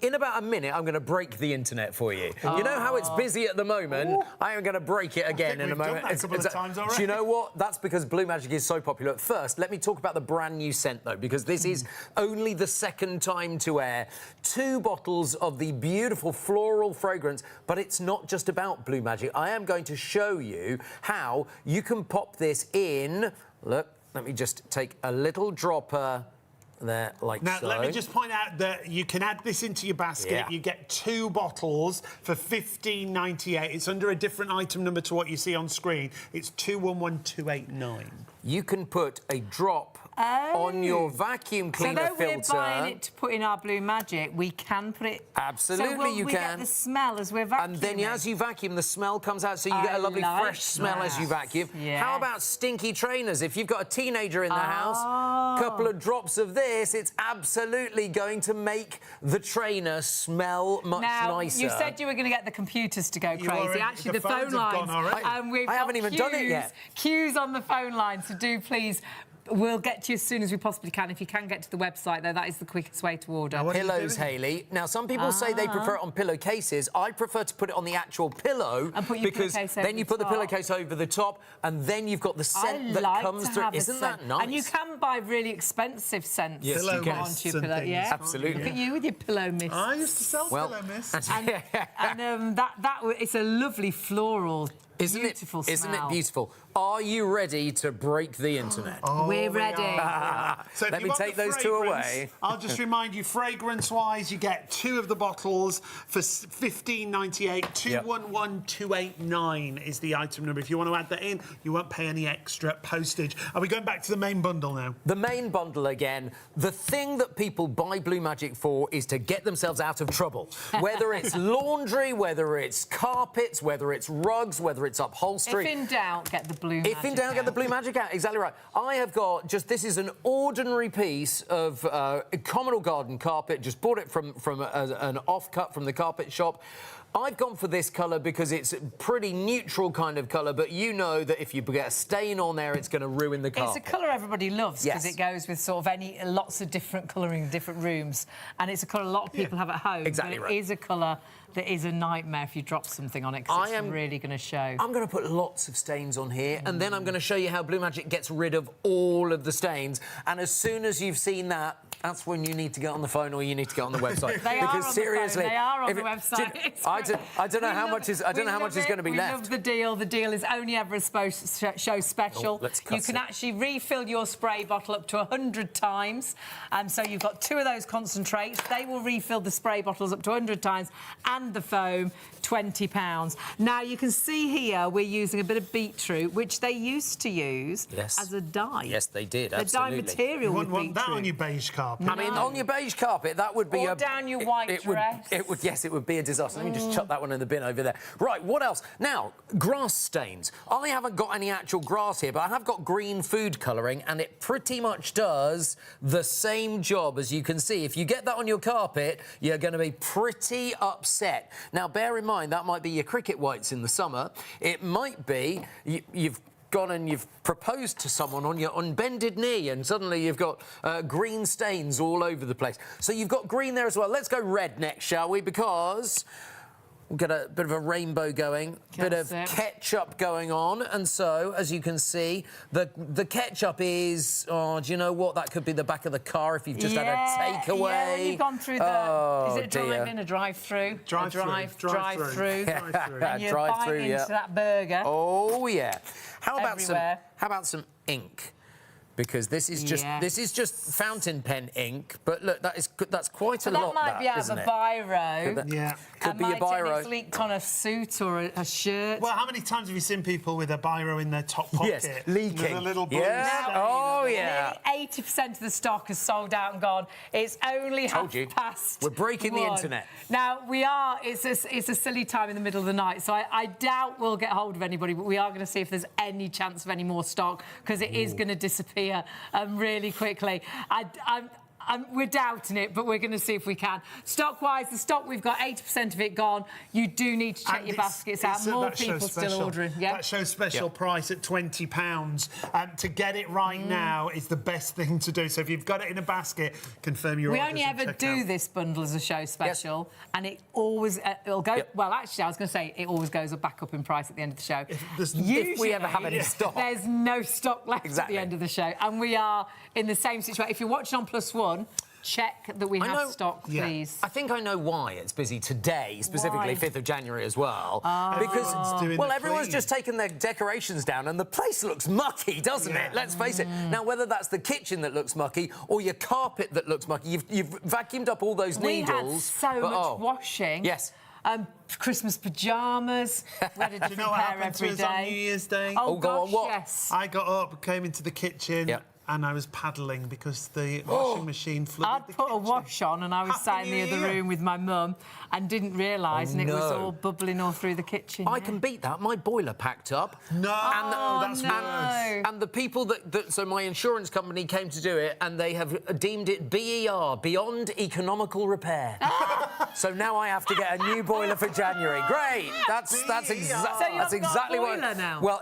In about a minute, I'm going to break the internet for you. You know how it's busy at the moment? Ooh. I am going to break it again in a moment. Done that a couple of times already. Do you know what? That's because Blue Magic is so popular. First, let me talk about the brand new scent, though, because this is only the second time to air. 2 bottles of the beautiful floral fragrance, but it's not just about Blue Magic. I am going to show you how you can pop this in. Look, let me just take a little dropper there, like now, so. Let me just point out that you can add this into your basket. Yeah. You get 2 bottles for $15.98. It's under a different item number to what you see on screen. It's 211289. You can put a drop on your vacuum cleaner filter. So though we're buying it to put in our Blue Magic, we can put it... Absolutely, you can. Get the smell as we're vacuuming. And then as you vacuum, the smell comes out, so you get a lovely fresh smell as you vacuum. Yeah. How about stinky trainers? If you've got a teenager in the house, a couple of drops of this, it's absolutely going to make the trainer smell much nicer. You said you were going to get the computers to go crazy. Actually, the phone lines... I haven't even done it yet. Queues on the phone line, so do please... We'll get to you as soon as we possibly can. If you can get to the website, though, that is the quickest way to order. Pillows, Hayley. Now, some people say they prefer it on pillowcases. I prefer to put it on the actual pillow and put your because then you put the pillowcase over the top, and then you've got the scent that comes through. Isn't that nice? And you can buy really expensive scents. Yes, you can. Onto your pillow. Yeah, absolutely. Look at you with your pillow mist. I used to sell pillow mist. And it's a lovely floral Beautiful smell. Isn't it beautiful? Are you ready to break the internet? We're ready. So Let me take those two away. I'll just remind you, fragrance-wise, you get 2 of the bottles for $15.98. 211289 is the item number. If you want to add that in, you won't pay any extra postage. Are we going back to the main bundle now? The main bundle again. The thing that people buy Blue Magic for is to get themselves out of trouble. Whether it's laundry, whether it's carpets, whether it's rugs, whether it's upholstery. If in doubt, get the Blue Magic If in doubt, get the Blue Magic out. Exactly right. I have got this is an ordinary piece of Commodore Garden carpet. Just bought it from an off-cut from the carpet shop. I've gone for this colour because it's a pretty neutral kind of colour, but you know that if you get a stain on there, it's going to ruin the carpet. It's a colour everybody loves because Yes. it goes with sort of lots of different colouring in different rooms, and it's a colour a lot of people have at home. Exactly but right. It is a colour that is a nightmare if you drop something on it because it's really going to show. I'm going to put lots of stains on here, and then I'm going to show you how Blue Magic gets rid of all of the stains. And as soon as you've seen that, that's when you need to get on the phone or you need to get on the website. They because are on seriously, the phone. They are on the website. I don't know how much is going to be we left. love the deal. The deal is only ever a show special. let's You can actually refill your spray bottle up to 100 times. So you've got 2 of those concentrates. They will refill the spray bottles up to 100 times and the foam, £20. Now, you can see here we're using a bit of beetroot, which they used to use as a dye. Yes, they did, The dye material You with wouldn't want that beetroot. on your beige carpet. I mean, on your beige carpet, that would be Or down your white dress. Yes, it would be a disaster. Let me just chuck that one in the bin over there. Right, what else? Now, grass stains. I haven't got any actual grass here, but I have got green food colouring, and it pretty much does the same job, as you can see. If you get that on your carpet, you're going to be pretty upset. Now, bear in mind, that might be your cricket whites in the summer. It might be you've gone and you've proposed to someone on your unbended knee, and suddenly you've got green stains all over the place. So you've got green there as well. Let's go red next, shall we? Because we'll get a bit of a rainbow going, bit of ketchup going on. And so, as you can see, the ketchup is... Oh, do you know what? That could be the back of the car if you've just had a takeaway. Yeah, when you've gone through the... Oh, is it a drive-in, a drive-through? Drive-through. And you're biting into that burger. Oh, yeah. How Everywhere. about some ink? Because this is just fountain pen ink, but look, that's quite a lot. That might be out of a biro. Could be a biro. It's leaked on a suit or a shirt. Well, how many times have you seen people with a biro in their top pocket? Yes, leaking. With a little blue Yeah. Oh, yeah. Nearly 80% of the stock is sold out and gone. It's only past. We're breaking the internet. Now, it's a silly time in the middle of the night, so I doubt we'll get hold of anybody, but we are going to see if there's any chance of any more stock, because it is going to disappear really quickly. We're doubting it, but we're going to see if we can. Stock-wise, the stock, we've got 80% of it gone. You do need to check your baskets out. More people still ordering. Yeah? That shows special price at £20. To get it right now is the best thing to do. So if you've got it in a basket, confirm your We orders only and ever check do out. this bundle as a show special, and it always it'll go. Well, actually, I was going to say it always goes back up in price at the end of the show. If we ever have any stock, there's no stock left at the end of the show, and we are in the same situation. If you're watching on +1, check that we have stock, please. I think I know why it's busy today, specifically 5th of January as well. Because, everyone's just taken their decorations down and the place looks mucky, doesn't it? Let's face it. Now, whether that's the kitchen that looks mucky or your carpet that looks mucky, you've vacuumed up all those needles. We had so much washing. Yes. Christmas pyjamas. We had a different Do you know what pair happened to every us on day. New Year's Day? Oh, go on, gosh, what? yes. I got up, came into the kitchen, and I was paddling because the washing machine flooded the I'd put a kitchen. wash on and I was sat in the other room with my mum and didn't realise, and it was all bubbling all through the kitchen. I can beat that. My boiler packed up. No, that's worse. And the people so my insurance company came to do it, and they have deemed it BER, Beyond Economical Repair. So now I have to get a new boiler for January. Great. That's exactly what. Now? Well,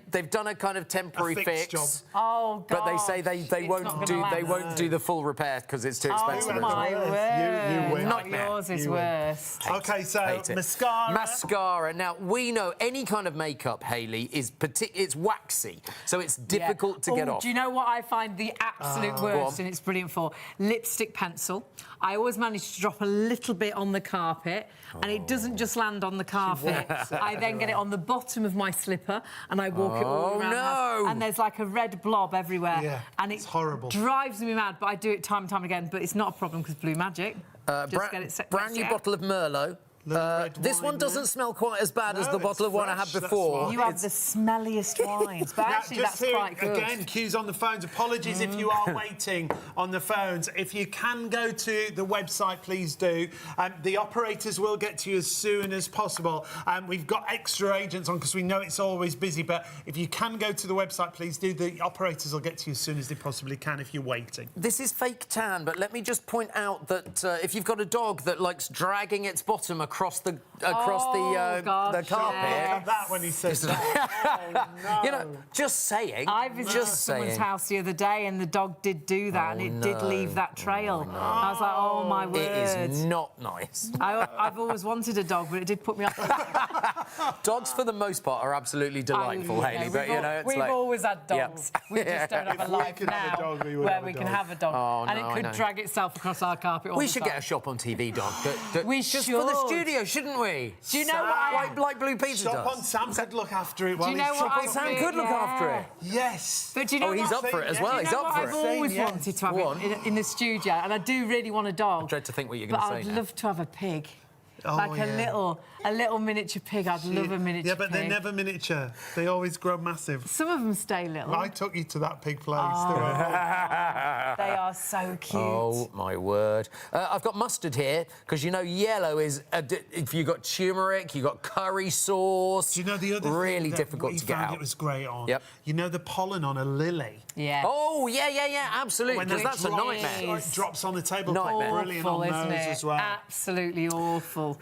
they've done a kind of temporary fix. Oh, God. But they say they won't do the full repair because it's too expensive. Oh my word! You win. Nightmare. Yours is worse. Okay, so mascara. Mascara. Now we know any kind of makeup, Hayley, is it's waxy, so it's difficult to get off. Do you know what I find the absolute worst, and it's brilliant for? Lipstick pencil. I always manage to drop a little bit on the carpet, and it doesn't just land on the carpet. I then get it on the bottom of my slipper, and I walk it all around the house, and there's like a red blob everywhere. Yeah, and it's horrible. Drives me mad, but I do it time and time again. But it's not a problem because Blue Magic. Just get it brand new bottle of Merlot. This one doesn't smell quite as bad as the bottle of wine I had before. You have the smelliest wines, but actually that's quite good. Again, queues on the phones. Apologies if you are waiting on the phones. If you can go to the website, please do. The operators will get to you as soon as possible. We've got extra agents on because we know it's always busy, but if you can go to the website, please do. The operators will get to you as soon as they possibly can if you're waiting. This is fake tan, but let me just point out that if you've got a dog that likes dragging its bottom across the carpet. That when he says that. No. You know, just saying. I visited someone's house the other day and the dog did do that and it did leave that trail. I was like, oh my word. It is not nice. I've always wanted a dog, but it did put me off. Dogs, for the most part, are absolutely delightful, Hayley. But you know, it's we've like... always had dogs. We just don't have a life now where we can have a dog, and it could drag itself across our carpet. All we the should time. get a shop on TV, dog. We just should for the studio, shouldn't we? Do you know what like Blue Pizza Shop does? on Sam could look after it. Do you know what Sam could look after it. Yes. But do you know he's up for it as well. He's up for it. I've always wanted to have it in the studio, and I do really want a dog. I dread to think what you're going to say. But I'd love to have a pig. Oh, like a little miniature pig. I'd love a miniature pig. Yeah, but they're never miniature. They always grow massive. Some of them stay little. I took you to that pig place. They are so cute. Oh, my word. I've got mustard here, because, you know, yellow is... if you've got turmeric, you've got curry sauce... Do you know the other really thing difficult to get out. It was great on? Yep. You know the pollen on a lily? Yeah. Oh, yeah, absolutely, because that's a nightmare. It drops on the table. Nightmare. Brilliant on those as well. Absolutely awful.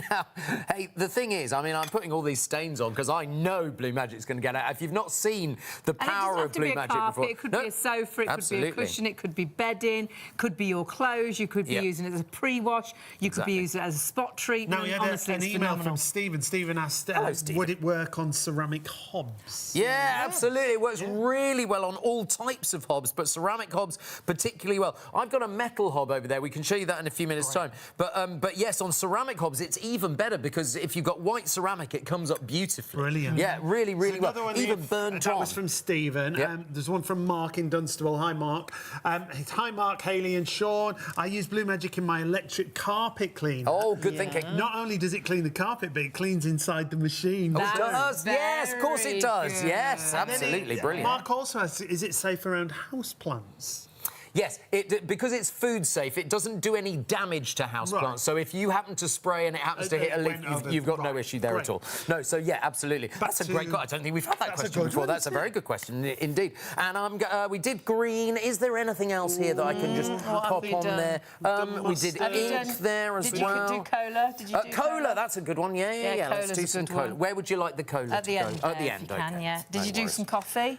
Now, hey, the thing is, I mean, I'm putting all these stains on because I know Blue Magic's going to get out. If you've not seen the power of Blue Magic before... It could be a sofa, it could be a cushion, it could be bedding, could be your clothes, you could be using it as a pre-wash, you could be using it as a spot treatment. Now, we had honestly, an email from Stephen. Stephen asked, would it work on ceramic hobs? Yeah, absolutely. It works really well on all types of hobs, but ceramic hobs particularly well. I've got a metal hob over there. We can show you that in a few minutes' time. But yes, on ceramic hobs, it's even better because if you've got white ceramic, it comes up beautifully. Brilliant. Yeah, really well. Even burnt on. That was from Stephen. Yep. There's one from Mark in Dunstable. Hi, Mark. Hi, Mark, Hayley and Sean. I use Blue Magic in my electric carpet cleaner. Oh, good thinking. Not only does it clean the carpet, but it cleans inside the machine. Oh, it does. Yes, of course it does. Good. Yes, absolutely. Brilliant. Mark also asks, is it safe around houseplants? Yes, because it's food safe, it doesn't do any damage to houseplants. Right. So if you happen to spray and it happens to hit a leaf, you've got no issue there at all. No, so yeah, absolutely. That's a great question. I don't think we've had that question before. That's a very good question indeed. And we did green. Is there anything else here that I can just pop on there? We did ink there as well. Did you do cola? Did you do cola? That's a good one. Yeah. Let's do some cola. Where would you like the cola at the end? At the end, okay. Did you do some coffee?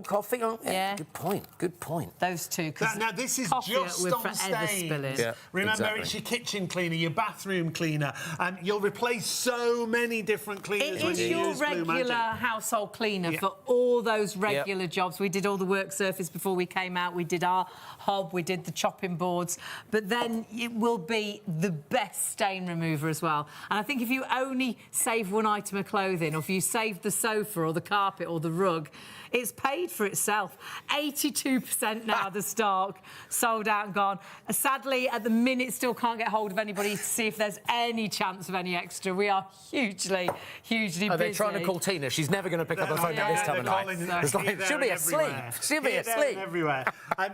Coffee? Oh, yeah. Good point. Those two. Now, this is just on stain. Yeah, remember, it's your kitchen cleaner, your bathroom cleaner, and you'll replace so many different cleaners when you use Blue Magic. It is your regular household cleaner for all those regular jobs. We did all the work surface before we came out. We did our hob, we did the chopping boards, but then it will be the best stain remover as well. And I think if you only save one item of clothing, or if you save the sofa or the carpet or the rug, it's paid for itself. 82% now the stock, sold out and gone. Sadly, at the minute, still can't get hold of anybody to see if there's any chance of any extra. We are hugely busy. Are they trying to call Tina? She's never going to pick up the phone at this time of night. She'll be asleep. She'll be asleep. Everywhere.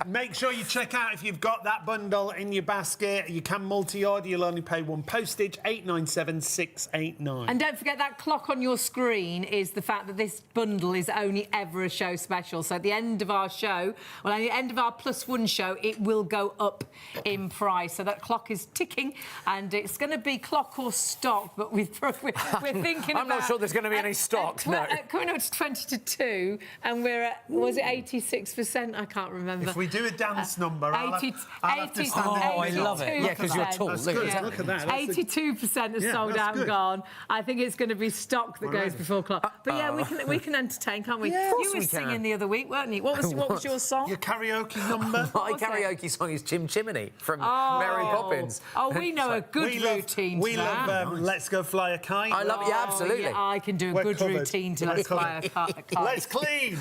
Make sure you check out if you've got that bundle in your basket. You can multi-order. You'll only pay one postage, 897,689. And don't forget that clock on your screen is the fact that this bundle is only ever a show special. So at the end of our show, well, at the end of our +1 show, it will go up in price. So that clock is ticking, and it's going to be clock or stock, but we're thinking I'm not sure there's going to be any stock, no. Coming up to 20 to 2, and we're at, was it 86%? I can't remember. If we do a dance number, I'll have to stand Oh, there. I love it. Yeah, because you're tall. That's good. Yeah. Look at that. 82% have sold that's out and good. gone. I think it's going to be stock that goes before clock. But yeah, we can entertain, can't we? Yeah, of course you were we can. singing the other week, weren't you? What was your song? Your karaoke number? My was it? karaoke song is Chim Chimney from Mary Poppins. Oh, we know a good routine. We love Let's Go Fly a Kite. I love, yeah, absolutely. Yeah, I can do a good covered. routine to We're Let's Fly a Kite. Let's clean.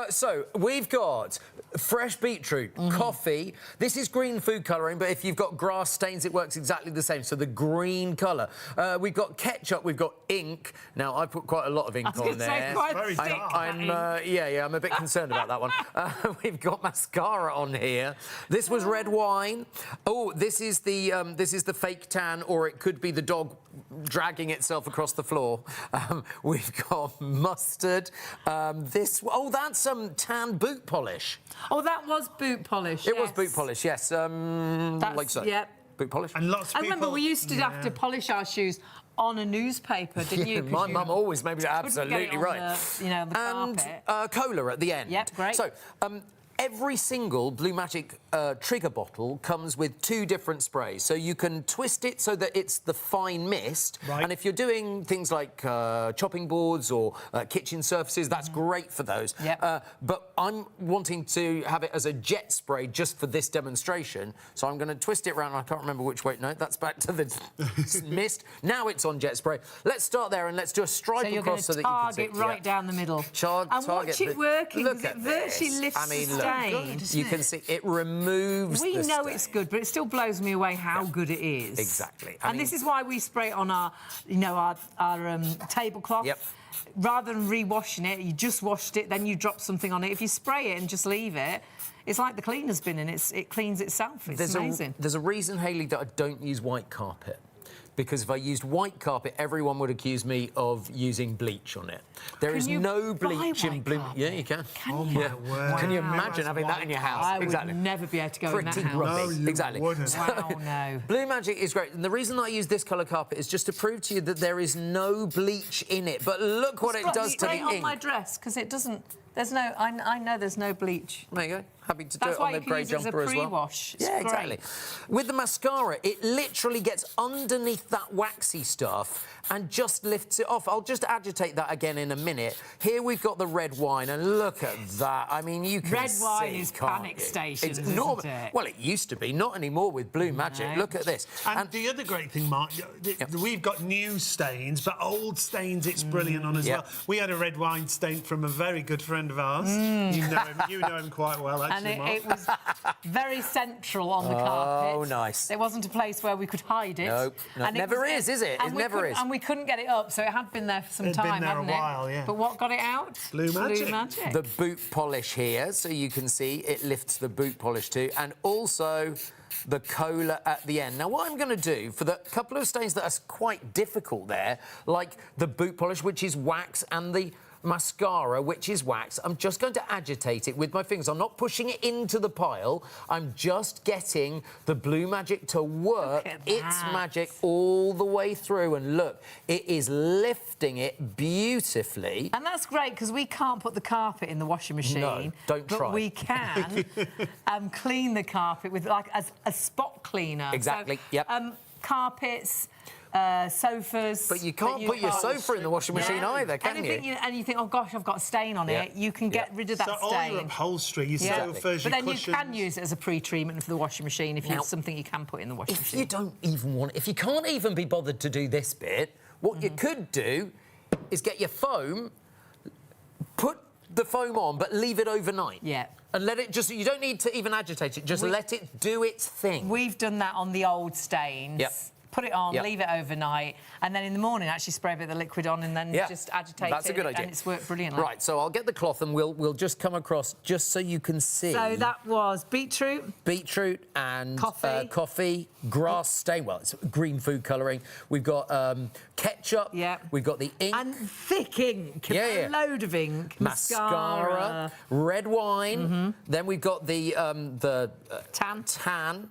So we've got fresh beetroot, coffee. This is green food colouring, but if you've got grass stains, it works exactly the same. So the green colour. We've got ketchup. We've got ink. Now I put quite a lot of ink on there. Very thick. I'm a bit concerned about that one. We've got mascara on here. This was red wine. Oh, this is the fake tan, or it could be the dog dragging itself across the floor. We've got mustard. That's tan boot polish. Oh, that was boot polish. It was boot polish, yes. Like so. Yep. Boot polish. And lots of I remember people- we used to have to polish our shoes on a newspaper, didn't you? 'Cause My you mum always made me couldn't absolutely get it on right. the carpet. And cola at the end. Yep, great. So, every single Blue Magic trigger bottle comes with 2 different sprays. So you can twist it so that it's the fine mist. Right. And if you're doing things like chopping boards or kitchen surfaces, that's great for those. Yep. But I'm wanting to have it as a jet spray just for this demonstration. So I'm going to twist it around. I can't remember which way. No, that's back to the mist. Now it's on jet spray. Let's start there and let's do a stripe So you're going across to so that you can target see. right down the middle. Target and watch it working, Look because at it virtually this. lifts the stain. You can see it removes We the know stain. it's good, but it still blows me away how good it is. Exactly. And this is why we spray it on our tablecloth. Yep. Rather than re-washing it, you just washed it, then you drop something on it. If you spray it and just leave it, it's like the cleaner's bin and it cleans itself. It's amazing. There's a reason, Hayley, that I don't use white carpet. Because if I used white carpet, everyone would accuse me of using bleach on it. There is no bleach in Blue. Yeah, you can. Can you? My word. Can you Wow. imagine having that in your house? I would Exactly. never be able to go in that Pretty house. grubby. No, you exactly. wouldn't. Wow, no. Blue Magic is great, and the reason I use this colour carpet is just to prove to you that there is no bleach in it. But look what it does to the Spray it on ink. my dress, because it doesn't... There's no... I know there's no bleach. There you go. Happy to That's do it why on you the can grey use it as a jumper as well. pre-wash. It's Yeah, great. exactly. With the mascara, it literally gets underneath that waxy stuff and just lifts it off. I'll just agitate that again in a minute. Here we've got the red wine, and look at that. I mean, you can Red see, wine is can't panic you? stations, It's isn't it? Well, it used to be. Not anymore with Blue Magic. No. Look at this. And the other great thing, Mark, we've got new stains, but old stains it's brilliant on as Yep. well. We had a red wine stain from a very good friend of ours. You know him quite well, And actually, Mark. it was very central on the carpet. Oh, nice. There wasn't a place where we could hide it. Nope. No, And never is it? It never is. And we couldn't get it up, so it had been there for some It'd been time, there a hadn't while, it? yeah. But what got it out? Blue Magic. Blue Magic. The boot polish here, so you can see it lifts the boot polish too, and also the cola at the end. Now, what I'm going to do for the couple of stains that are quite difficult there, like the boot polish, which is wax, and the mascara, which is wax, I'm just going to agitate it with my fingers. I'm not pushing it into the pile. I'm just getting the Blue Magic to work Look at its that. magic all the way through. And look, it is lifting it beautifully. And that's great, because we can't put the carpet in the washing machine. No, don't but try. we can clean the carpet with, like, a spot cleaner. Exactly, So, yep. Carpets, sofas... But you can't put your sofa in the washing machine Yeah. either, can Anything you? And you think, oh, gosh, I've got a stain on Yeah. it, you can get rid of that So all stain. your upholstery, your Yeah. sofas, But your then cushions... you can use it as a pre-treatment for the washing machine if Now, it's something you can put in the washing If machine. you don't even want... If you can't even be bothered to do this bit, what you could do is get your foam, put the foam on, but leave it overnight. Yeah. And let it just... You don't need to even agitate it. Just let it do its thing. We've done that on the old stains. Yep. put it on, leave it overnight, and then in the morning actually spray a bit of the liquid on and then just agitate That's a good idea. and it's worked brilliantly. Right, so I'll get the cloth and we'll just come across just so you can see. So that was beetroot And coffee, grass stain. Well, it's green food colouring. We've got ketchup. Yeah. We've got the ink. and thick ink. Yeah. A load of ink. Mascara, red wine. Then we've got the tan.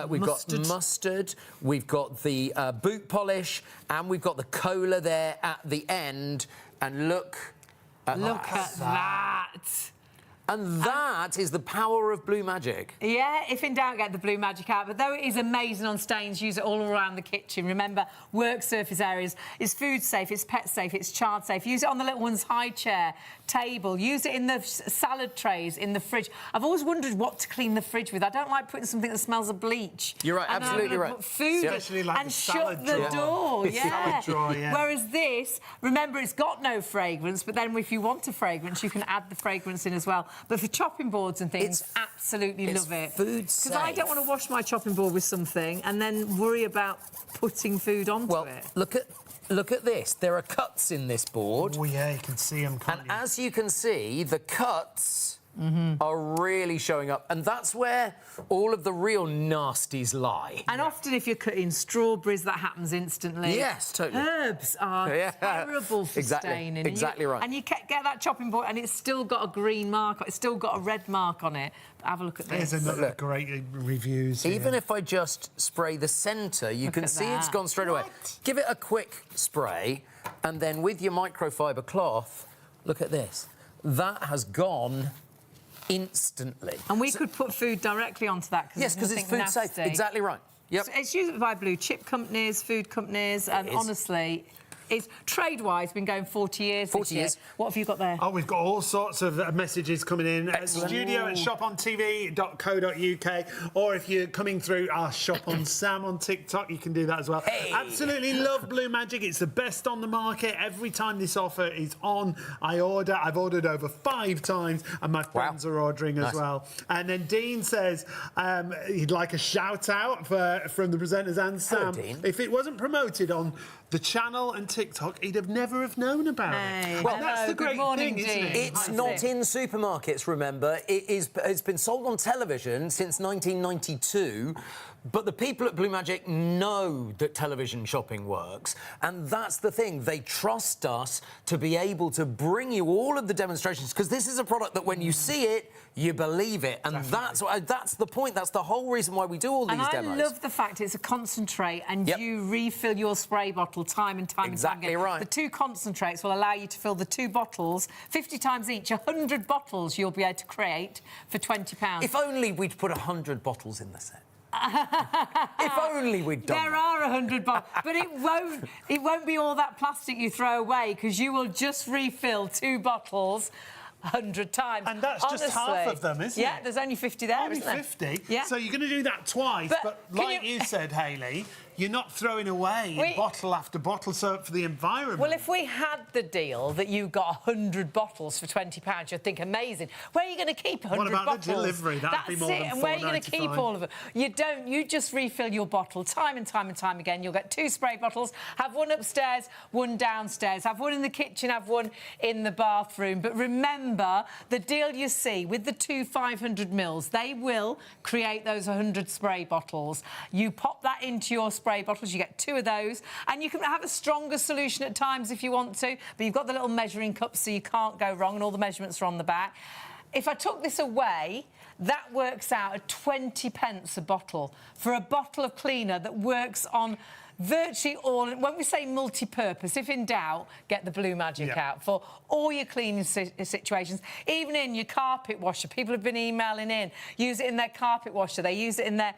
We've got mustard. We've got the boot polish, and we've got the cola there at the end. And look at that. And that is the power of Blue Magic. Yeah, if in doubt, get the Blue Magic out. But though it is amazing on stains, use it all around the kitchen. Remember, work surface areas. It's food safe, it's pet safe, it's child safe. Use it on the little one's high chair, table. Use it in the salad trays, in the fridge. I've always wondered what to clean the fridge with. I don't like putting something that smells of bleach. You're right, absolutely right. Put food Especially like and the shut salad the drawer. door. Yeah. Salad drawer, yeah. Whereas this, remember, it's got no fragrance, but then if you want a fragrance, you can add the fragrance in as well. But for chopping boards and things, absolutely love it. Food safe. Because I don't want to wash my chopping board with something and then worry about putting food onto it. Look at this. There are cuts in this board. Oh, yeah, you can see them, can't And you? as you can see, the cuts are really showing up. And that's where all of the real nasties lie. And often if you're cutting strawberries, that happens instantly. Yes, totally. Herbs are terrible for staining. Exactly right. And you get that chopping board and it's still got a green mark, it's still got a red mark on it. But have a look at this. There's another great reviews here. Even if I just spray the centre, you can see it's gone straight away. Give it a quick spray, and then with your microfiber cloth, look at this. That has gone instantly. And we could put food directly onto that because it's food safe. Exactly right. Yep. So it's used by blue chip companies, food companies, and honestly, it's trade-wise been going 40 years. 40 years. What have you got there? Oh, we've got all sorts of messages coming in. Excellent. studio@shopontv.co.uk, or if you're coming through our Shop on Sam on TikTok, you can do that as well. Hey. Absolutely love Blue Magic. It's the best on the market. Every time this offer is on, I order. I've ordered over 5 times, and my friends are ordering as well. And then Dean says he'd like a shout-out from the presenters and Sam. Dean. If it wasn't promoted on the channel and TikTok, he'd have never known about it. Well, that's the great thing, isn't it? It's not in supermarkets, remember. It's been sold on television since 1992, but the people at Blue Magic know that television shopping works, and that's the thing. They trust us to be able to bring you all of the demonstrations, because this is a product that when you see it, you believe it, and that's the point. That's the whole reason why we do all these demos. And I love the fact it's a concentrate, and you refill your spray bottle time and time Exactly again. right. The 2 concentrates will allow you to fill the 2 bottles 50 times each. 100 bottles you'll be able to create for £20. If only we'd put 100 bottles in the set. If only we'd done There are 100 bottles, but it won't be all that plastic you throw away, because you will just refill 2 bottles 100 times. And that's just half of them, isn't it? Yeah, there's only 50 there, Only isn't there? 50? Yeah. So you're going to do that twice, but like you said, Hayley, you're not throwing away bottle after bottle for the environment. Well, if we had the deal that you got 100 bottles for £20, you'd think amazing. Where are you going to keep 100 bottles? What about the delivery? That'd be more than And where are you going to keep all of them? You don't. You just refill your bottle time and time and time again. You'll get 2 spray bottles. Have one upstairs, one downstairs. Have one in the kitchen, have one in the bathroom. But remember, the deal you see with the 2 500ml, they will create those 100 spray bottles. You pop that into your spray bottles, you get 2 of those, and you can have a stronger solution at times if you want to, but you've got the little measuring cups so you can't go wrong, and all the measurements are on the back. If I took this away, that works out at 20p a bottle for a bottle of cleaner that works on virtually all. When we say multi-purpose, if in doubt, get the Blue Magic out for all your cleaning situations, even in your carpet washer. People have been emailing in. Use it in their carpet washer. They use it in their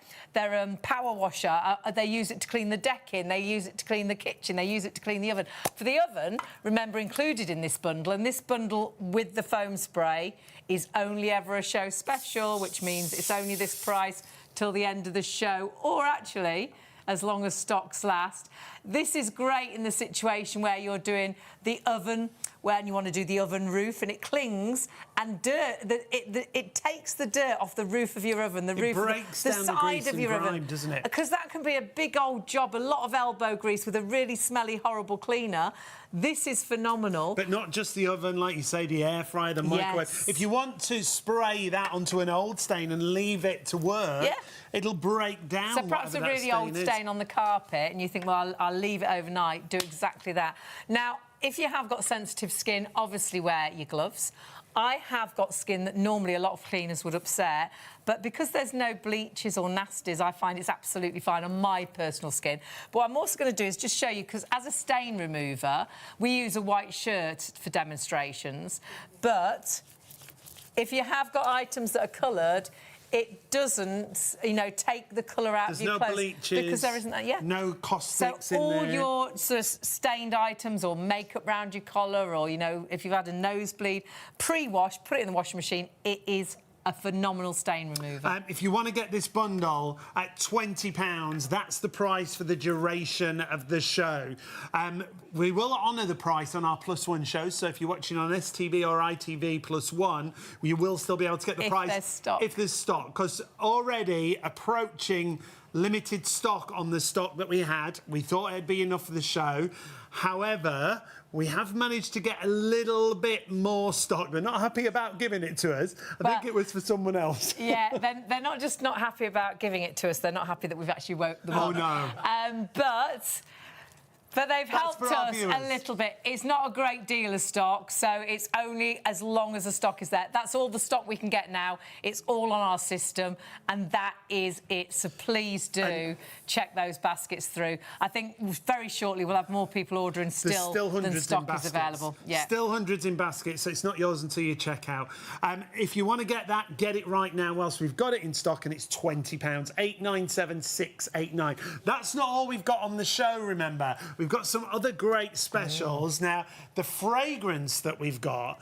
power washer. They use it to clean the decking. They use it to clean the kitchen. They use it to clean the oven. For the oven, remember, included in this bundle, and this bundle with the foam spray is only ever a show special, which means it's only this price till the end of the show, or actually as long as stocks last. This is great in the situation where you're doing the oven when you want to do the oven roof, and it clings, and it takes the dirt off the roof of your oven, the breaks the down the side grease of and your grime, oven, doesn't it? Because that can be a big old job, a lot of elbow grease with a really smelly, horrible cleaner. This is phenomenal. But not just the oven, like you say, the air fryer, the microwave. Yes. If you want to spray that onto an old stain and leave it to work, it'll break down. So perhaps a really old stain on the carpet, and you think, well, I'll leave it overnight. Do exactly that. Now, if you have got sensitive skin, obviously wear your gloves. I have got skin that normally a lot of cleaners would upset, but because there's no bleaches or nasties, I find it's absolutely fine on my personal skin. But what I'm also going to do is just show you, because as a stain remover, we use a white shirt for demonstrations, but if you have got items that are coloured, it doesn't, you know, take the colour out of your clothes. There's no bleaches. Because there isn't that, no caustics in there. So all your sort of stained items or makeup round your collar, or, you know, if you've had a nosebleed, pre-wash, put it in the washing machine. It is a phenomenal stain remover. If you want to get this bundle at £20, that's the price for the duration of the show. We will honour the price on our +1 shows, so if you're watching on STV or ITV +1, you will still be able to get the price. There's stock. If there's stock, because already approaching limited stock on the stock that we had. We thought it'd be enough for the show. However, we have managed to get a little bit more stock. They're not happy about giving it to us. I think it was for someone else. Yeah, they're not just not happy about giving it to us, they're not happy that we've actually woke them up. Oh, no. But they've helped us a little bit. It's not a great deal of stock, so it's only as long as the stock is there. That's all the stock we can get now. It's all on our system, and that is it. So please do check those baskets through. I think very shortly we'll have more people ordering still than stock is available. Yeah. Still hundreds in baskets, so it's not yours until you check out. If you want to get that, get it right now whilst we've got it in stock, and it's £20, 897 That's not all we've got on the show, remember. We've got some other great specials. Now, the fragrance that we've got,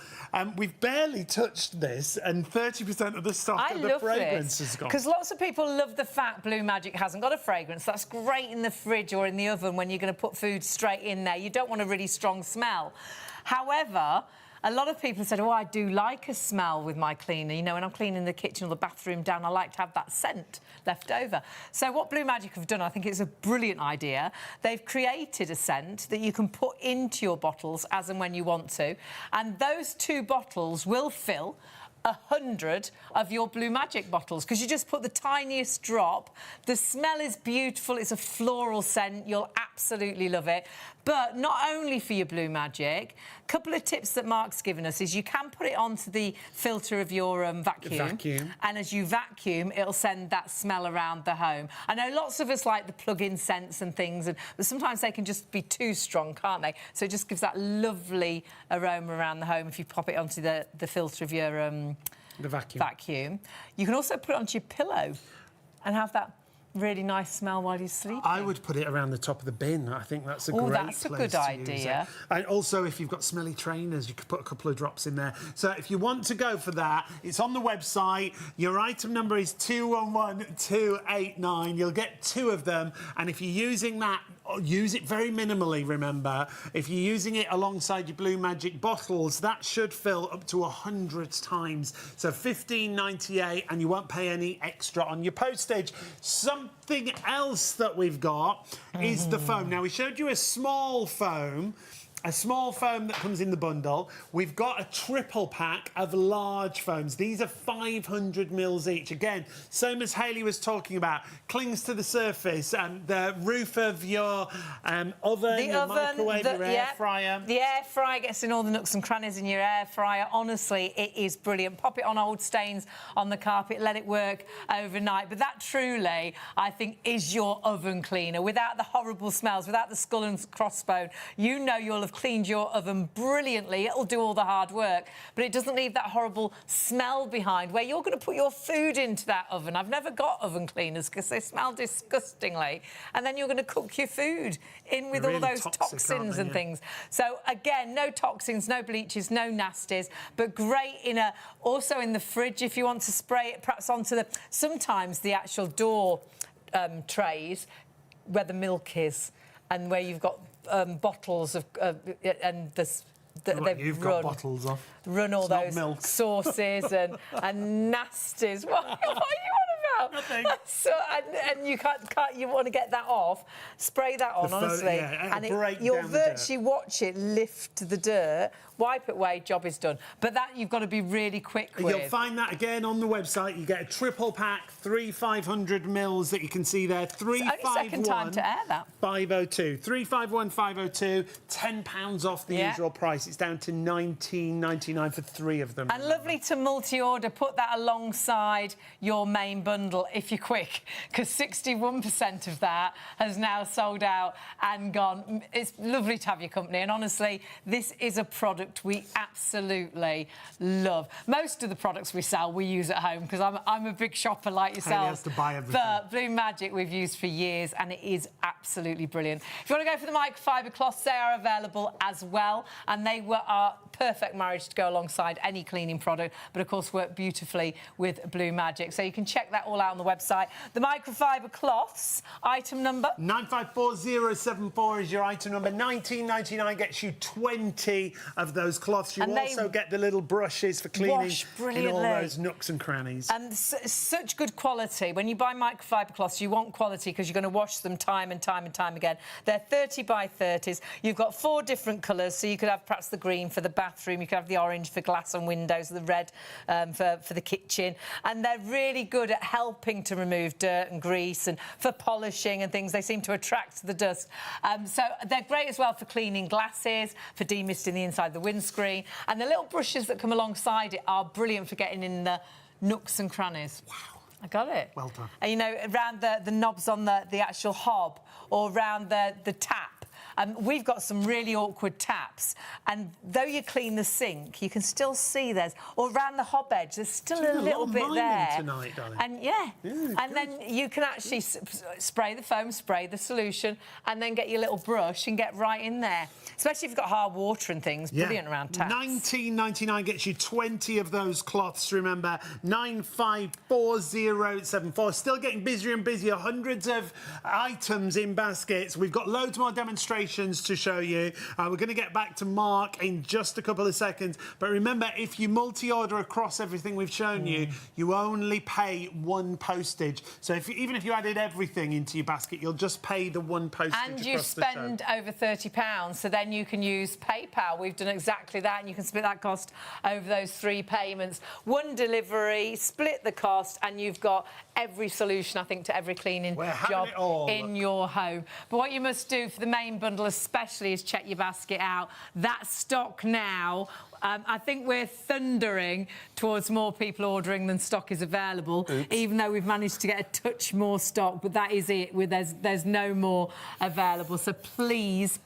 we've barely touched this, and 30% of the stock of the fragrance has gone. Because lots of people love the fact Blue Magic hasn't got a fragrance. That's great in the fridge or in the oven when you're going to put food straight in there. You don't want a really strong smell. However, a lot of people said, oh, I do like a smell with my cleaner. You know, when I'm cleaning the kitchen or the bathroom down, I like to have that scent left over. So what Blue Magic have done, I think it's a brilliant idea. They've created a scent that you can put into your bottles as and when you want to. And those 2 bottles will fill 100 of your Blue Magic bottles, because you just put the tiniest drop. The smell is beautiful. It's a floral scent. You'll absolutely love it. But not only for your Blue Magic, a couple of tips that Mark's given us is you can put it onto the filter of your vacuum. And as you vacuum, it'll send that smell around the home. I know lots of us like the plug-in scents and things, but sometimes they can just be too strong, can't they? So it just gives that lovely aroma around the home if you pop it onto the filter of your the vacuum. You can also put it onto your pillow and have that really nice smell while you're sleeping. I would put it around the top of the bin. I think that's a great place to use it. That's a good idea. And also, if you've got smelly trainers, you could put a couple of drops in there. So if you want to go for that, it's on the website. Your item number is 211289. You'll get 2 of them. And if you're using that, use it very minimally, remember. If you're using it alongside your Blue Magic bottles, that should fill up to 100 times. So £15.98, and you won't pay any extra on your postage. Something else that we've got is the foam. Now, we showed you a small foam that comes in the bundle. We've got a triple pack of large foams. These are 500 mils each. Again, same as Hayley was talking about, clings to the surface, the roof of your oven, your microwave, your air fryer. The air fryer gets in all the nooks and crannies in your air fryer. Honestly, it is brilliant. Pop it on old stains on the carpet, let it work overnight. But that truly, I think, is your oven cleaner. Without the horrible smells, without the skull and crossbone, you know you'll have cleaned your oven brilliantly. It'll do all the hard work, but it doesn't leave that horrible smell behind where you're going to put your food into that oven. I've never got oven cleaners because they smell disgustingly, and then you're going to cook your food in with all those toxins and things. So again, no toxins, no bleaches, no nasties, but great also in the fridge if you want to spray it perhaps onto sometimes the actual door trays where the milk is and where you've got bottles of and they've you've run, got bottles of. run all It's not those milk. sauces and nasties. What are you on about? Nothing. So, and you can't you want to get that off, spray that on, honestly. Yeah, and it'll break you'll down the dirt. virtually watch it lift the dirt, wipe it away, job is done. But that you've got to be really quick with. You'll find that again on the website. You get a triple pack, 3 500 mils that you can see there. 351 second time to air that. 502. 351 502. £10 off the usual price. It's down to $19.99 for 3 of them. And lovely to multi-order. Put that alongside your main bundle if you're quick, because 61% of that has now sold out and gone. It's lovely to have your company, and honestly, this is a product we absolutely love. Most of the products we sell, we use at home, because I'm a big shopper like yourself. Hayley has to buy everything. But Blue Magic we've used for years, and it is absolutely brilliant. If you want to go for the microfiber cloths, they are available as well, and they are perfect marriage to go alongside any cleaning product, but of course work beautifully with Blue Magic. So you can check that all out on the website. The microfiber cloths, item number 954074 is your item number. $19.99 gets you 20 of those cloths. You And they also get the little brushes for cleaning wash in all brilliantly. those nooks and crannies. And such good quality. When you buy microfiber cloths, you want quality because you're going to wash them time and time and time again. They're 30 by 30s. You've got 4 different colours, so you could have perhaps the green for the bathroom, you could have the orange for glass and windows, the red for the kitchen. And they're really good at helping to remove dirt and grease, and for polishing and things. They seem to attract the dust. So they're great as well for cleaning glasses, for demisting the inside of the windscreen. And the little brushes that come alongside it are brilliant for getting in the nooks and crannies. Wow. I got it. Well done. And, you know, around the knobs on the actual hob, or around the tap. We've got some really awkward taps, and though you clean the sink, you can still see there's, or around the hob edge, there's still a little bit there. Tonight, darling. And and then you can actually spray the foam, spray the solution, and then get your little brush and get right in there. Especially if you've got hard water and things, brilliant around taps. $19.99 gets you 20 of those cloths. Remember, 954074. Still getting busier and busier. Hundreds of items in baskets. We've got loads more demonstrations to show you. We're going to get back to Mark in just a couple of seconds. But remember, if you multi-order across everything we've shown you, you only pay 1 postage. So even if you added everything into your basket, you'll just pay the 1 postage And you across the show. spend over £30, so then you can use PayPal. We've done exactly that, and you can split that cost over those 3 payments. 1 delivery, split the cost, and you've got every solution, I think, to every cleaning job in your home. But what you must do for the main bundle especially is check your basket out. That stock now, I think we're thundering towards more people ordering than stock is available. Oops. Even though we've managed to get a touch more stock, but that is it. There's no more available. So please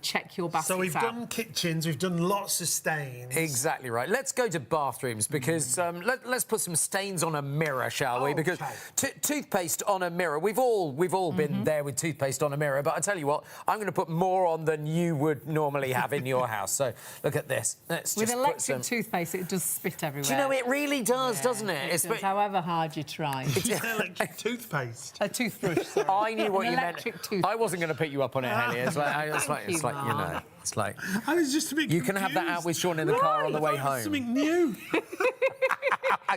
check your baskets out. So we've done kitchens, we've done lots of stains. Exactly right. Let's go to bathrooms, because let's put some stains on a mirror, shall we? Because toothpaste on a mirror, we've all been there with toothpaste on a mirror, but I tell you what, I'm going to put more on than you would normally have in your house. So look at this. With electric toothpaste, it does spit everywhere. Do you know, it really does, doesn't it? It does, however hard you try. It's electric toothpaste. A toothbrush, sorry. I knew what you meant. Toothpaste. I wasn't going to pick you up on it, Haley. It's like, you know, it's like... I was just a bit You can have that out with Sean in the car on the way home. Something new.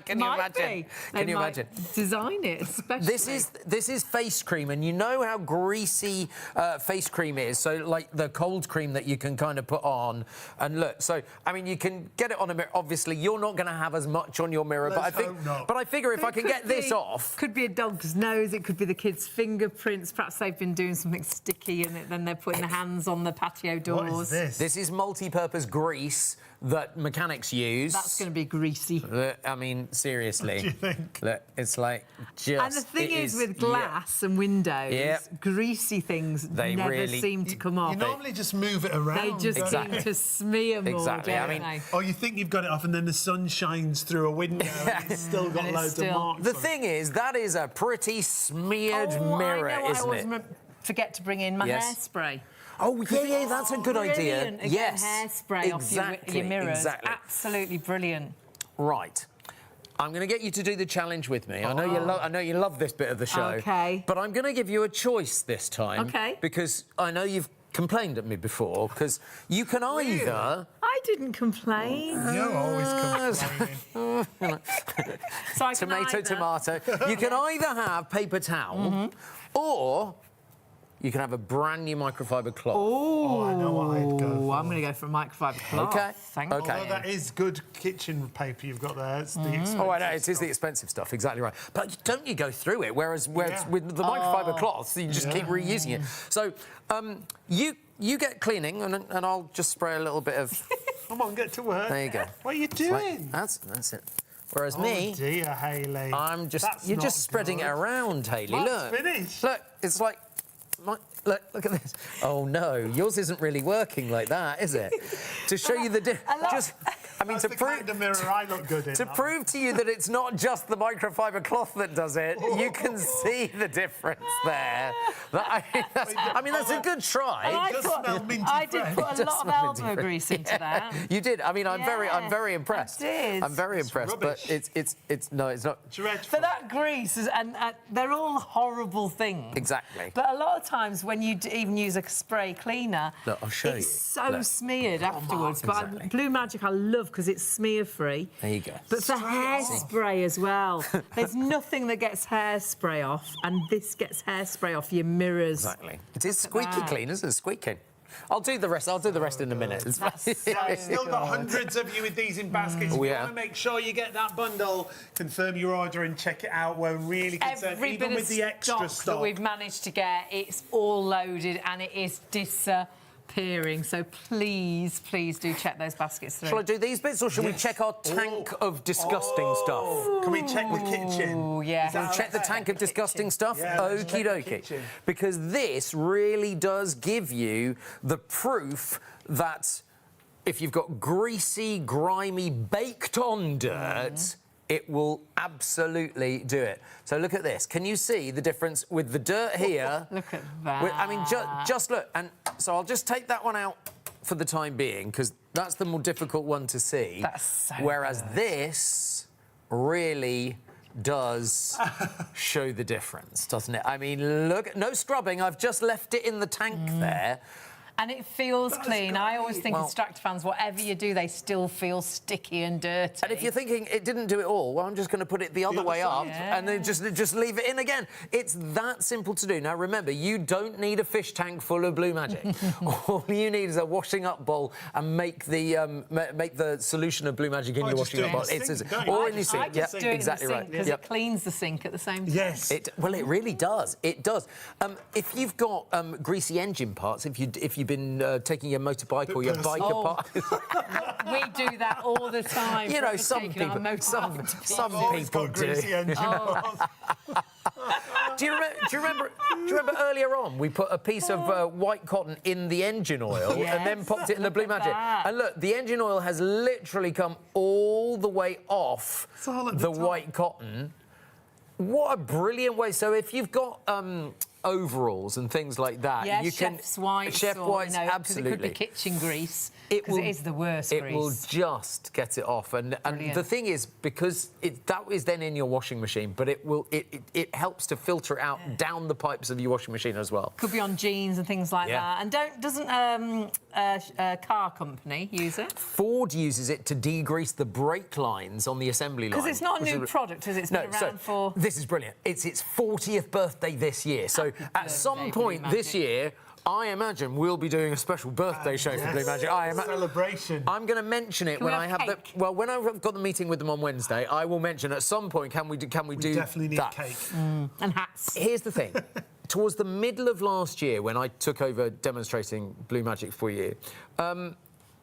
Can you imagine? Can you imagine? Design it, especially. This is face cream, and you know how greasy face cream is. So, like the cold cream that you can kind of put on. And look, so I mean, you can get it on a mirror. Obviously, you're not going to have as much on your mirror, but I figure if I can get this off, could be a dog's nose. It could be the kids' fingerprints. Perhaps they've been doing something sticky, and then they're putting their hands on the patio doors. What is this? This is multi-purpose grease that mechanics use. That's going to be greasy. I mean, seriously. What do you think? Look, it's like just... And the thing is, with glass and windows, greasy things never really seem to come off. You normally just move it around. They just seem to smear more, don't they? Or you think you've got it off, and then the sun shines through a window and it's still got loads of marks The thing is, that is a pretty smeared mirror, isn't it? Forget to bring in my hairspray. Oh, yeah, that's a good idea. Again, hairspray off your mirrors. Exactly. Absolutely brilliant. Right. I'm going to get you to do the challenge with me. I know you love this bit of the show. OK. But I'm going to give you a choice this time. OK. Because I know you've complained at me before, because you can either... I didn't complain. You're always complaining. So I can Tomato. You can either have paper towel or you can have a brand new microfiber cloth. Oh, I know what I'd go for. I'm going to go for a microfiber cloth. Okay. Thank Okay. you. Although that is good kitchen paper you've got there. It's the expensive Oh, I know, it is stuff. the expensive stuff, exactly right. But don't you go through it, whereas with the microfiber cloths, you just keep reusing it. So you get cleaning, and I'll just spray a little bit of... Come on, get to work. There you go. What are you doing? That's it. Whereas Oh me... dear, Hayley. You're just spreading it around, Hayley. Mine's Look. finished. Look, it's like... Look at this. Oh, no, yours isn't really working like that, is it? To show you the... That's the kind of mirror I look good in. To prove to you that it's not just the microfiber cloth that does it, you can see the difference there. I mean, that's a good try. It does smell minty I did fresh. put a lot of elbow grease into that. You did. I mean, I'm very impressed. I did. I'm very impressed. rubbish. But it's not. Dreadful. But that grease, and they're all horrible things. Exactly. But a lot of times when you even use a spray cleaner, Look, I'll show it's you. so Look. smeared afterwards. But Exactly. Blue Magic I love because it's smear-free. There you go. But for hairspray as well, there's nothing that gets hairspray off, and this gets hairspray off your mirrors. Exactly. It is squeaky clean, isn't it? Squeaking. I'll do the rest. I'll do the rest in a minute. It's fine. I've still got hundreds of you with these in baskets. If you yeah. want to make sure you get that bundle, confirm your order and check it out. We're really concerned, Every even bit with of the extra stock stock. that we've managed to get, it's all loaded and it is disappearing. So please do check those baskets through. Shall I do these bits, or shall we check our tank of disgusting stuff? Can we check the kitchen? Oh, yeah. Is that We'll check the tank of disgusting stuff? Yeah, let's check Okie the dokie. kitchen. Because this really does give you the proof that if you've got greasy, grimy, baked-on dirt, it will absolutely do it. So look at this. Can you see the difference with the dirt here? Look at that. I mean, just look. And so I'll just take that one out for the time being, because that's the more difficult one to see. That's so Whereas good. this really does show the difference, doesn't it? I mean, look, no scrubbing. I've just left it in the tank there. And it feels clean. I always think Well- extractor fans, whatever you do, they still feel sticky and dirty. And if you're thinking it didn't do it all, well, I'm just going to put it the other way up and then just leave it in again. It's that simple to do. Now, remember, you don't need a fish tank full of Blue Magic. All you need is a washing up bowl and make the solution of Blue Magic in your washing up bowl. Or in your I sink. just do it exactly in the right. sink because it cleans the sink at the same time. Yes. Well, it really does. It does. If you've got greasy engine parts, if you've been taking your motorbike or your bike apart, We do that all the time. you know, We're some taking our people, some Always people got do. greasy engine parts. Do you remember earlier on we put a piece of white cotton in the engine oil and then popped it in the Blue Magic? that. And look, the engine oil has literally come all the way off all at the the top. white cotton. What a brilliant way. So if you've got overalls and things like that, Yeah, you chef's can... whites. Chef or, whites, you know, 'cause absolutely. it could be kitchen grease. Because it is the worst It grease. will just get it off, and the thing is, because that is then in your washing machine, but it helps to filter it out down the pipes of your washing machine as well. Could be on jeans and things like Yeah. that. And doesn't a car company use it? Ford uses it to degrease the brake lines on the assembly line. Because it's not a which new is- product, is it? It's No, been so around for... this is brilliant. It's its 40th birthday this year. So at some birthday, point Blue this Magic. year, I imagine we'll be doing a special birthday show for Blue Magic. Celebration. I'm going to mention it Can when we I have have cake? when I've got the meeting with them on Wednesday. I will mention at some point. Can we do Definitely need that? cake. And hats. Here's the thing. Towards the middle of last year, when I took over demonstrating Blue Magic for you,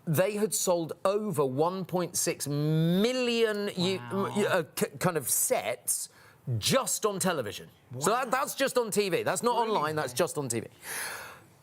they had sold over 1.6 million kind of sets just on television. Wow. So that's just on TV. That's not online, that's just on TV.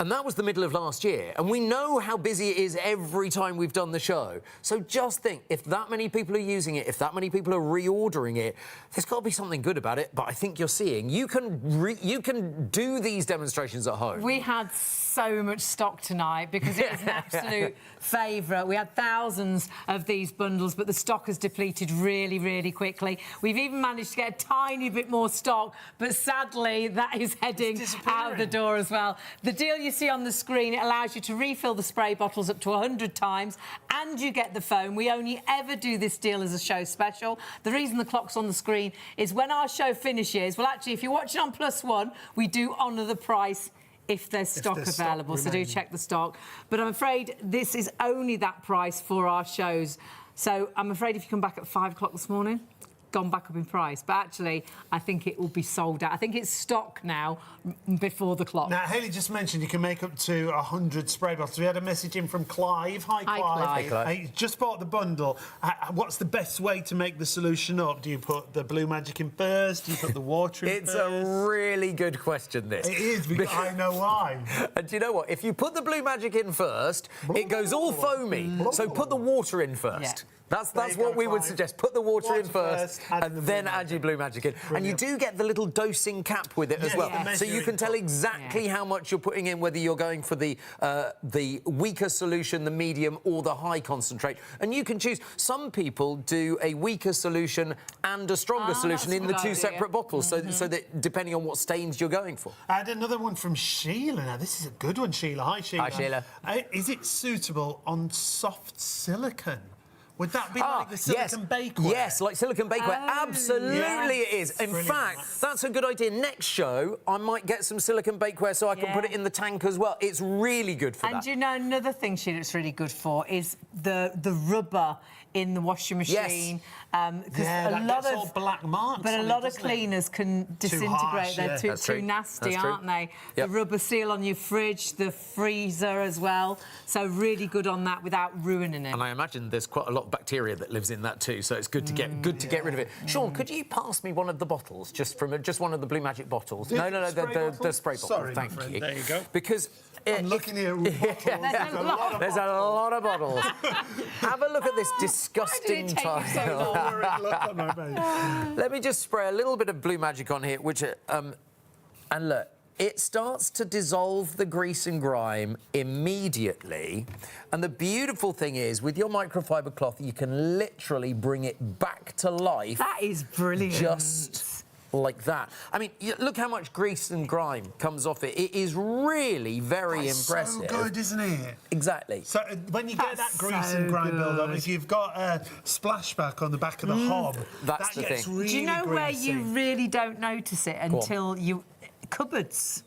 And that was the middle of last year. And we know how busy it is every time we've done the show. So just think, if that many people are using it, if that many people are reordering it, there's got to be something good about it. But I think you're seeing, you can do these demonstrations at home. We had so much stock tonight because it was an absolute favourite. We had thousands of these bundles, but the stock has depleted really, really quickly. We've even managed to get a tiny bit more stock, but sadly, that is heading out of the door as well. The deal you see on the screen, it allows you to refill the spray bottles up to 100 times, and you get the foam. We only ever do this deal as a show special. The reason the clock's on the screen is when our show finishes, well, actually, if you're watching on +1, we do honour the price if there's stock available, so do check the stock. But I'm afraid this is only that price for our shows. So I'm afraid if you come back at 5 o'clock this morning, gone back up in price. But actually, I think it will be sold out. I think it's stock now before the clock. Now, Hayley just mentioned you can make up to 100 spray bottles. We had a message in from Clive. Hi, Clive. Clive. He just bought the bundle. What's the best way to make the solution up? Do you put the Blue Magic in first? Do you put the water in first? It's a really good question, this. It is, because I know why. And do you know what? If you put the Blue Magic in first, it goes all foamy. So put the water in first. Yeah. That's what we would suggest. Put the water in first and then add your Blue Magic in. Brilliant. And you do get the little dosing cap with it as well. Yeah. So you can tell exactly how much you're putting in, whether you're going for the weaker solution, the medium or the high concentrate. And you can choose. Some people do a weaker solution and a stronger solution in the two separate bottles, so that depending on what stains you're going for. I had another one from Sheila. Now, this is a good one, Sheila. Hi, Sheila. Hi, Sheila. Is it suitable on soft silicone? Would that be like the silicone bakeware? Yes, like silicone bakeware. Absolutely it is. In fact, that's a good idea. Next show, I might get some silicone bakeware so I can put it in the tank as well. It's really good for that. And you know, another thing, Sheila, it's really good for is the rubber in the washing machine. Because a lot of all black marks. But a lot of cleaners can disintegrate. They're too nasty, aren't they? Yep. The rubber seal on your fridge, the freezer as well. So really good on that without ruining it. And I imagine there's quite a lot of bacteria that lives in that too, so it's good to get rid of it. Sean, could you pass me one of the bottles, just one of the Blue Magic bottles? No, the spray bottle. Sorry, thank you. There you go. Because I'm looking here with bottles. There's a lot of bottles. Have a look at this disgusting tile. Let me just spray a little bit of Blue Magic on here, which and look, it starts to dissolve the grease and grime immediately. And the beautiful thing is, with your microfiber cloth, you can literally bring it back to life. That is brilliant. Just like that. I mean, look how much grease and grime comes off it. It is really very impressive. So good, isn't it? Exactly. So when you get that grease and grime build-up, if you've got a splashback on the back of the hob, that's that gets thing. really Do you know greasy. where you really don't notice it until you... Cupboards.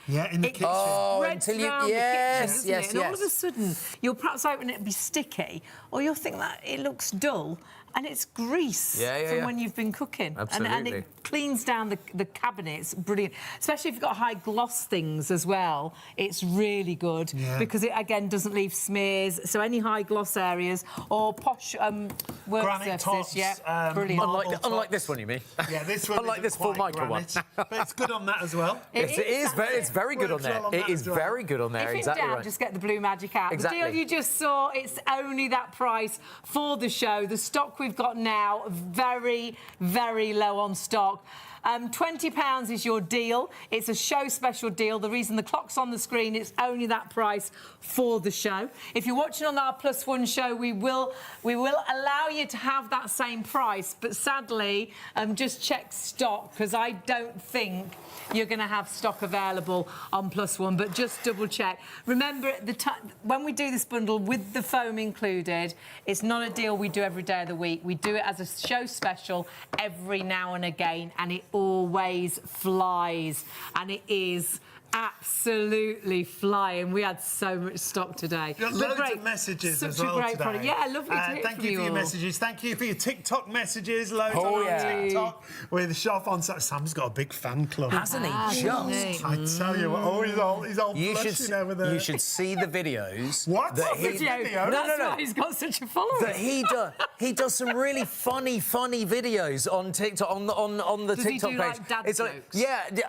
Yeah, in the kitchen. Oh, Spreads until you... round the kitchen, isn't it? And all of a yes. sudden, you'll perhaps open it and be sticky, or you'll think that it looks dull, and it's grease from when you've been cooking. Absolutely. And it cleans down the cabinets. Brilliant. Especially if you've got high gloss things as well. It's really good because it, again, doesn't leave smears. So any high gloss areas or posh work granite surfaces, tops, brilliant. Unlike this one, you mean? Yeah, this one unlike this full micro one. But it's good on that as well. It's very good on there. It is very good on there, If exactly in doubt, right. just get the Blue Magic out. Exactly. The deal you just saw, it's only that price for the show. The stock we've got now, very, very low on stock. £20 is your deal. It's a show special deal. The reason the clock's on the screen, it's only that price for the show. If you're watching on our +1 show, we will allow you to have that same price, but sadly, just check stock, because I don't think you're going to have stock available on +1, but just double check. Remember, at the when we do this bundle with the foam included, it's not a deal we do every day of the week. We do it as a show special every now and again, and it always flies, and it is absolutely flying. We had so much stock today. Loads of messages as well today. Product. Yeah, lovely to hear Thank from you for your all. messages. Thank you for your TikTok messages. Loads on our TikTok with Shop on. Sam's got a big fan club. Hasn't he? Just. I tell you what, he's all blushing over there. You should see the videos. What? That Video? That's why he's got such a following. That he does some really funny videos on TikTok, on the Does TikTok he do, page. like, dad It's jokes?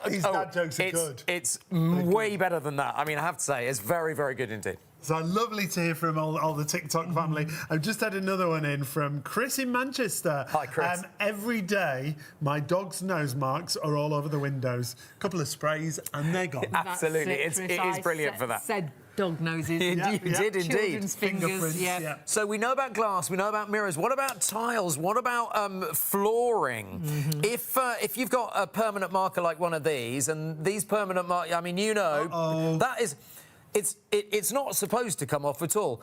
His dad jokes are good. It's way better than that. I mean, I have to say, it's very, very good indeed. So lovely to hear from all the TikTok family. I've just had another one in from Chris in Manchester. Hi, Chris. Every day, my dog's nose marks are all over the windows. A couple of sprays and they're gone. Absolutely, That's it Chris. is brilliant for that. Said dog noses. You did indeed. Children's fingers, Fingerprints, yeah. So we know about glass, we know about mirrors. What about tiles? What about flooring? If you've got a permanent marker like one of these, and these permanent markers, I mean, you know, that is, it's not supposed to come off at all.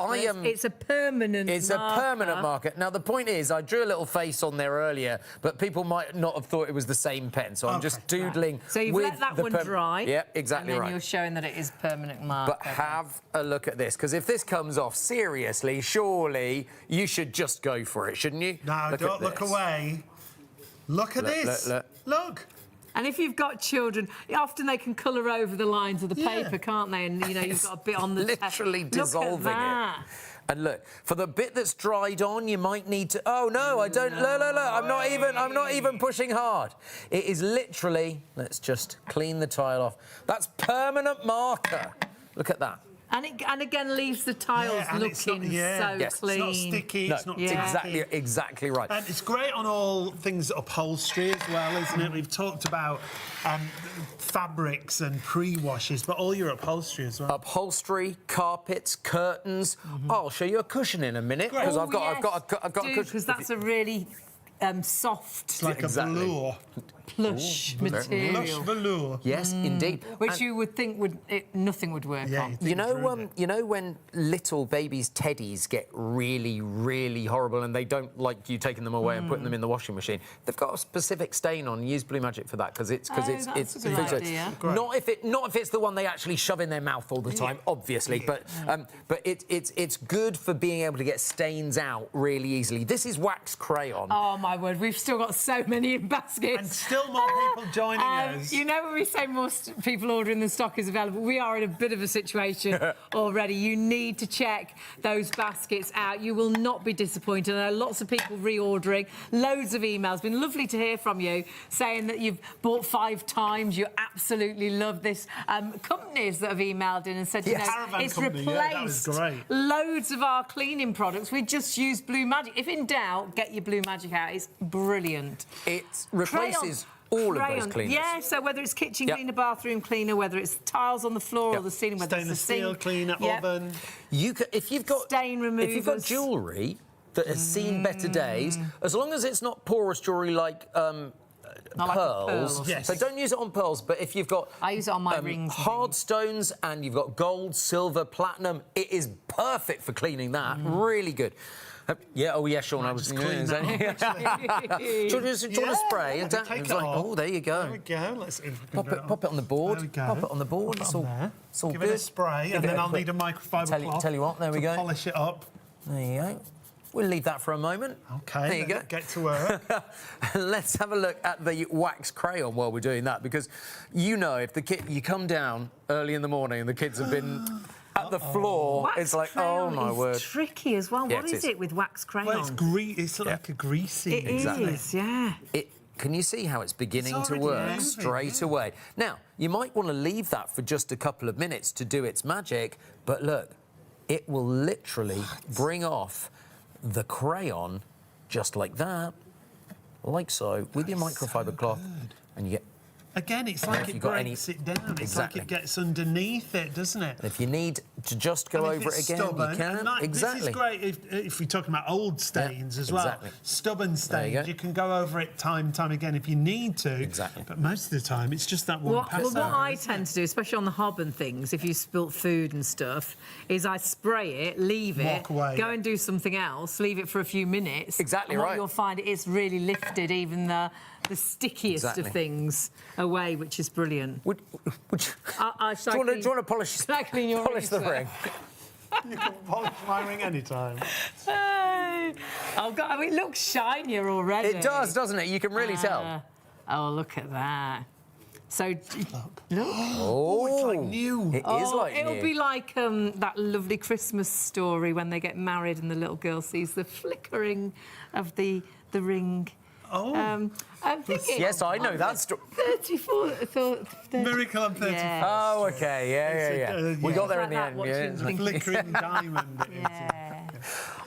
It's a permanent It's marker. a permanent marker. Now, the point is, I drew a little face on there earlier, but people might not have thought it was the same pen, so I'm just doodling. So you've with let that the one dry. Yeah, exactly and then right. you're showing that it is permanent marker. But have a look at this, because if this comes off, seriously, surely you should just go for it, shouldn't you? No, don't look away. Look at this. Look. And if you've got children, often they can colour over the lines of the paper, can't they? And, you know, you've got a bit on the... literally dissolving look at that. And look, for the bit that's dried on, you might need to... Oh, no, I don't... Look, I'm not even pushing hard. It is literally... Let's just clean the tile off. That's permanent marker. Look at that. And again leaves the tiles looking so clean. It's not sticky. No, it's not exactly right. And it's great on all things upholstery as well, isn't it? We've talked about fabrics and pre-washes, but all your upholstery as well. Upholstery, carpets, curtains. I'll show you a cushion in a minute because I've got a cushion. Because that's a really soft, It's like a velour. plush material. Lush velour. Yes, indeed. Which you would think nothing would work on. You know when little babies' teddies get really, really horrible and they don't like you taking them away and putting them in the washing machine? They've got a specific stain on. Use Blue Magic for that because it's that's a good idea. not if it's the one they actually shove in their mouth all the time, obviously. But it's good for being able to get stains out really easily. This is wax crayon. Oh my word, we've still got so many in baskets. And still more people joining us. You know when we say most people ordering the stock is available, we are in a bit of a situation already. You need to check those baskets out. You will not be disappointed. I know lots of people reordering, loads of emails. Been lovely to hear from you saying that you've bought 5 times. You absolutely love this. Companies that have emailed in and said, you know, Caravan it's company, replaced that was great. loads of our cleaning products. We just use Blue Magic. If in doubt, get your Blue Magic out. It's brilliant. It replaces all of those cleaners. Yeah, so whether it's kitchen cleaner, bathroom cleaner, whether it's tiles on the floor or the ceiling, whether Stainless it's the steel sink. cleaner, oven. If you've got Stain removers. If you've got jewellery that has seen better days, as long as it's not porous jewellery like Not like a pearls. pearl or something. So don't use it on pearls, but if you've got I use it on my rings. hard stones and you've got gold, silver, platinum, it is perfect for cleaning that. Really good. Sean, I was... clean that off, do you want to spray? Take it off. Oh, there you go. There we go. Let's see if we can Pop it on the board. There we go. Pop it on the board. Put it It's on all, there. it's all Give good. it a spray, and then I'll need a microfiber cloth. Tell you what, there we to go. polish it up. There you go. We'll leave that for a moment. Okay, there you go. Get to work. Let's have a look at the wax crayon while we're doing that, because you know if you come down early in the morning and the kids have been at the floor, Wax it's like, crayon oh my is word. tricky as well. Yeah, What it is is. it with wax crayon? Well, it's like a greasy. It is, yeah. Can you see how it's beginning It's to already work moving, straight away? Now, you might want to leave that for just a couple of minutes to do its magic, but look, it will literally bring off the crayon just like that, like so, with your microfiber cloth, and you get... Again, it's like it breaks it down. It's Exactly. like it gets underneath it, doesn't it? And if you need to just go And if over it it's again, stubborn, you can. and Exactly. This is great if we're talking about old stains as well. exactly. Stubborn stains, go. you can go over it time and time again if you need to. Exactly. But most of the time, it's just that one pass. What I tend to do, especially on the hob and things, if you spilt food and stuff, is I spray it, leave it, Walk away. go and do something else, leave it for a few minutes. Exactly and right. what you'll find it's really lifted even the stickiest Exactly. of things away, which is brilliant. Would you, do you want to polish the ring? You can polish my ring anytime. Oh, God, it looks shinier already. It does, doesn't it? You can really tell. Oh, look at that. So, look. Oh, it's like new. It is like It'll new. be like that lovely Christmas story when they get married and the little girl sees the flickering of the ring Oh. I'm thinking... Yes, I know that story. 34... 30. Miracle on 34th. Yeah. Oh, OK, yeah. We got there in the Like that, end. watching Yeah. things. Flickering diamond. Yeah.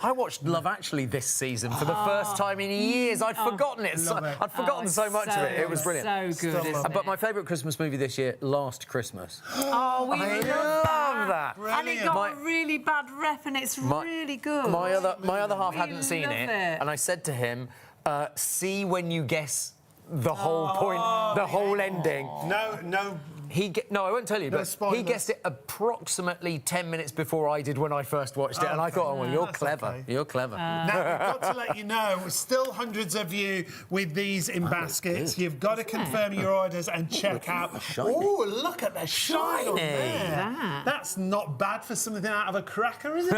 I watched Love Actually this season for the first time in years. I'd forgotten it. Love it. I'd forgotten so much of it. It was brilliant. So good, Still isn't it? But my favourite Christmas movie this year, Last Christmas. Oh, we I love that. love that. And it got a really bad rep, and it's really good. My other half We hadn't seen love it, it. and I said to him, "See when you guess the whole point, the whole ending." No. No, I won't tell you, but spoilers. he guessed it approximately 10 minutes before I did when I first watched it, and I thought, "Oh, well, you're That's clever. okay. You're clever." Now, we've got to let you know, still hundreds of you with these in baskets. You've got to confirm your orders and check out. Oh, look at the shine on there. That's not bad for something out of a cracker, is it?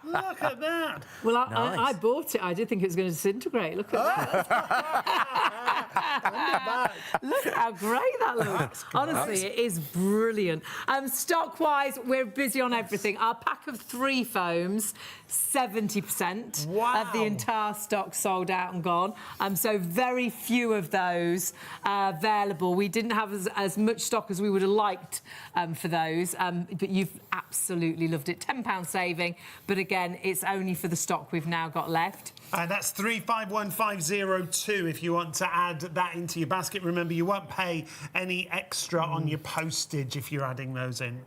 Look at that. Well, Nice. I bought it. I did think it was going to disintegrate. Look at that. Look at how great that looks. Honestly, it is brilliant. Stock-wise, we're busy on everything. Our pack of 3 foams, 70% of the entire stock sold out and gone. So very few of those available. We didn't have as much stock as we would have liked for those, but you've absolutely loved it. £10 saving, but again, it's only for the stock we've now got left. That's 351502 if you want to add that into your basket. Remember, you won't pay any extra on your postage if you're adding those in.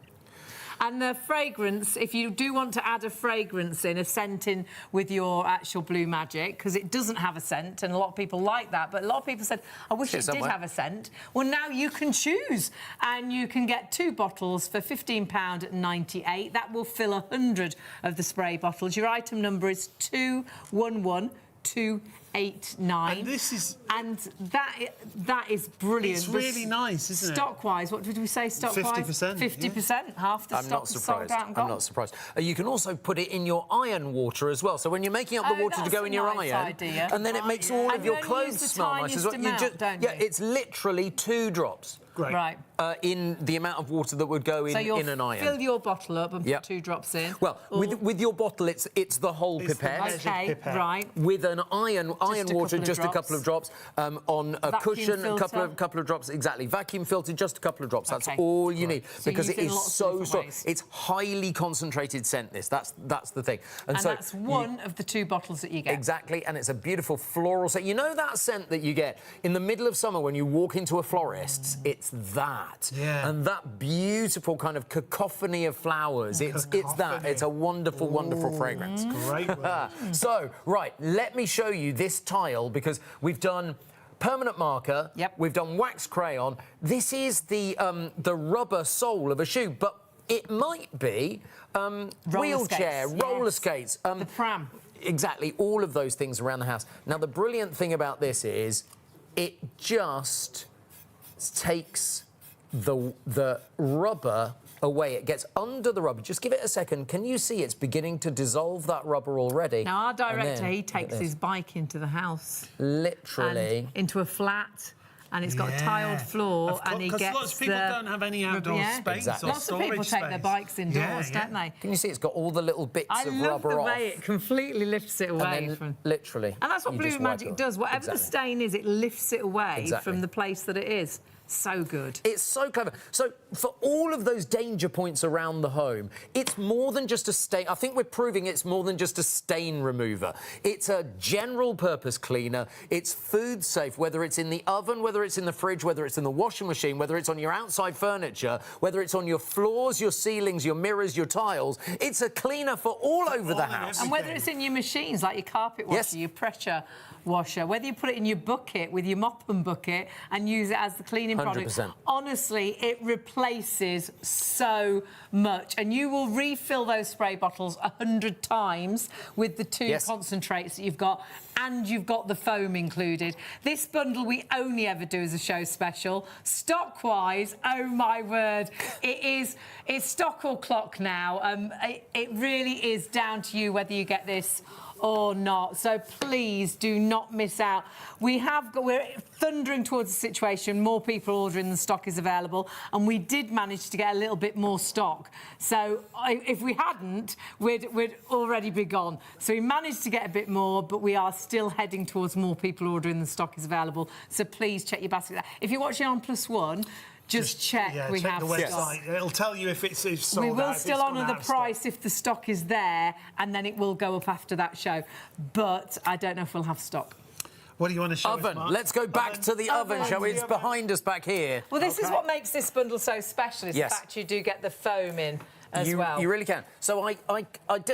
And the fragrance, if you do want to add a fragrance in, a scent in with your actual Blue Magic, because it doesn't have a scent, and a lot of people like that, but a lot of people said, I wish it did have a scent. Well, now you can choose, and you can get 2 bottles for £15.98. That will fill 100 of the spray bottles. Your item number is 211289. And this is... And that is brilliant. It's really nice, isn't it? Stock-wise, what did we say stock-wise? 50%. 50%. Half the stock is sold out and gone. I'm not surprised. You can also put it in your iron water as well. So when you're making up the water to go in your nice iron, idea. and then it makes all of your And you clothes use the smell nice as well. tiniest amount, don't you? It's literally 2 drops. Great. Right. In the amount of water that would go in, So you'll in an iron. fill your bottle up and put 2 drops in. Well, with your bottle, it's the whole pipette. Okay, pipette. right. With an iron water, just a drops. couple of drops. On a Vacuum cushion, a filter. couple of drops. Exactly. Vacuum filtered, just a couple of drops. That's Okay. all you need, So because you it use it in is lots of so different strong. ways. It's highly concentrated scent. That's the thing. And so that's one of the 2 bottles that you get. Exactly, and it's a beautiful floral scent. You know that scent that you get in the middle of summer when you walk into a florist's? It's that. Yeah. And that beautiful kind of cacophony of flowers. It's that. It's a wonderful, wonderful fragrance. Great word. So, right, let me show you this tile, because we've done permanent marker. Yep. We've done wax crayon. This is the rubber sole of a shoe, but it might be wheelchair, skates, roller yes. skates. The pram. Exactly, all of those things around the house. Now, the brilliant thing about this is it just takes the rubber away. It gets under the rubber. Just give it a second. Can you see it's beginning to dissolve that rubber already? Now, our And director, then, he takes his bike into the house. literally. And into a flat. And it's got a tiled floor, and he gets because lots of people don't have any outdoor space Exactly. or Lots of storage people take their space. bikes indoors, don't they? Can you see it's got all the little bits I of love rubber the off? way it completely lifts it away And then from... literally. And that's what you Blue just wipe Magic it off. does. Whatever the Exactly. stain is, it lifts it away Exactly. from the place that it is. So good. It's so clever. So for all of those danger points around the home, it's more than just a stain. I think we're proving it's more than just a stain remover. It's a general purpose cleaner. It's food safe, whether it's in the oven, whether it's in the fridge, whether it's in the washing machine, whether it's on your outside furniture, whether it's on your floors, your ceilings, your mirrors, your tiles. It's a cleaner for all over the house. And whether it's in your machines, like your carpet washer, Yes. your pressure washer, whether you put it in your bucket with your mop and bucket and use it as the cleaning product, 100%. honestly, it replaces so much. And you will refill those spray bottles 100 times with the 2 concentrates that you've got, and you've got the foam included. This bundle we only ever do as a show special. Stock-wise, oh my word, it's stock or clock now. It really is down to you whether you get this or not. So please do not miss out. We're thundering towards a situation, more people ordering than stock is available, and we did manage to get a little bit more stock. So if we hadn't, we'd already be gone. So we managed to get a bit more, but we are still heading towards more people ordering than stock is available. So please check your basket. If you're watching on +1, just check we check have the website. stock. It'll tell you if it's sold We will out, if still it's gone honour the out of stock. price if the stock is there, and then it will go up after that show. But I don't know if we'll have stock. What do you want to show us, Oven. Mark? Let's go back to the oven, shall we? It's behind us back here. Well, this is what makes this bundle so special, is Yes. the fact you do get the foam in as well. You really can. So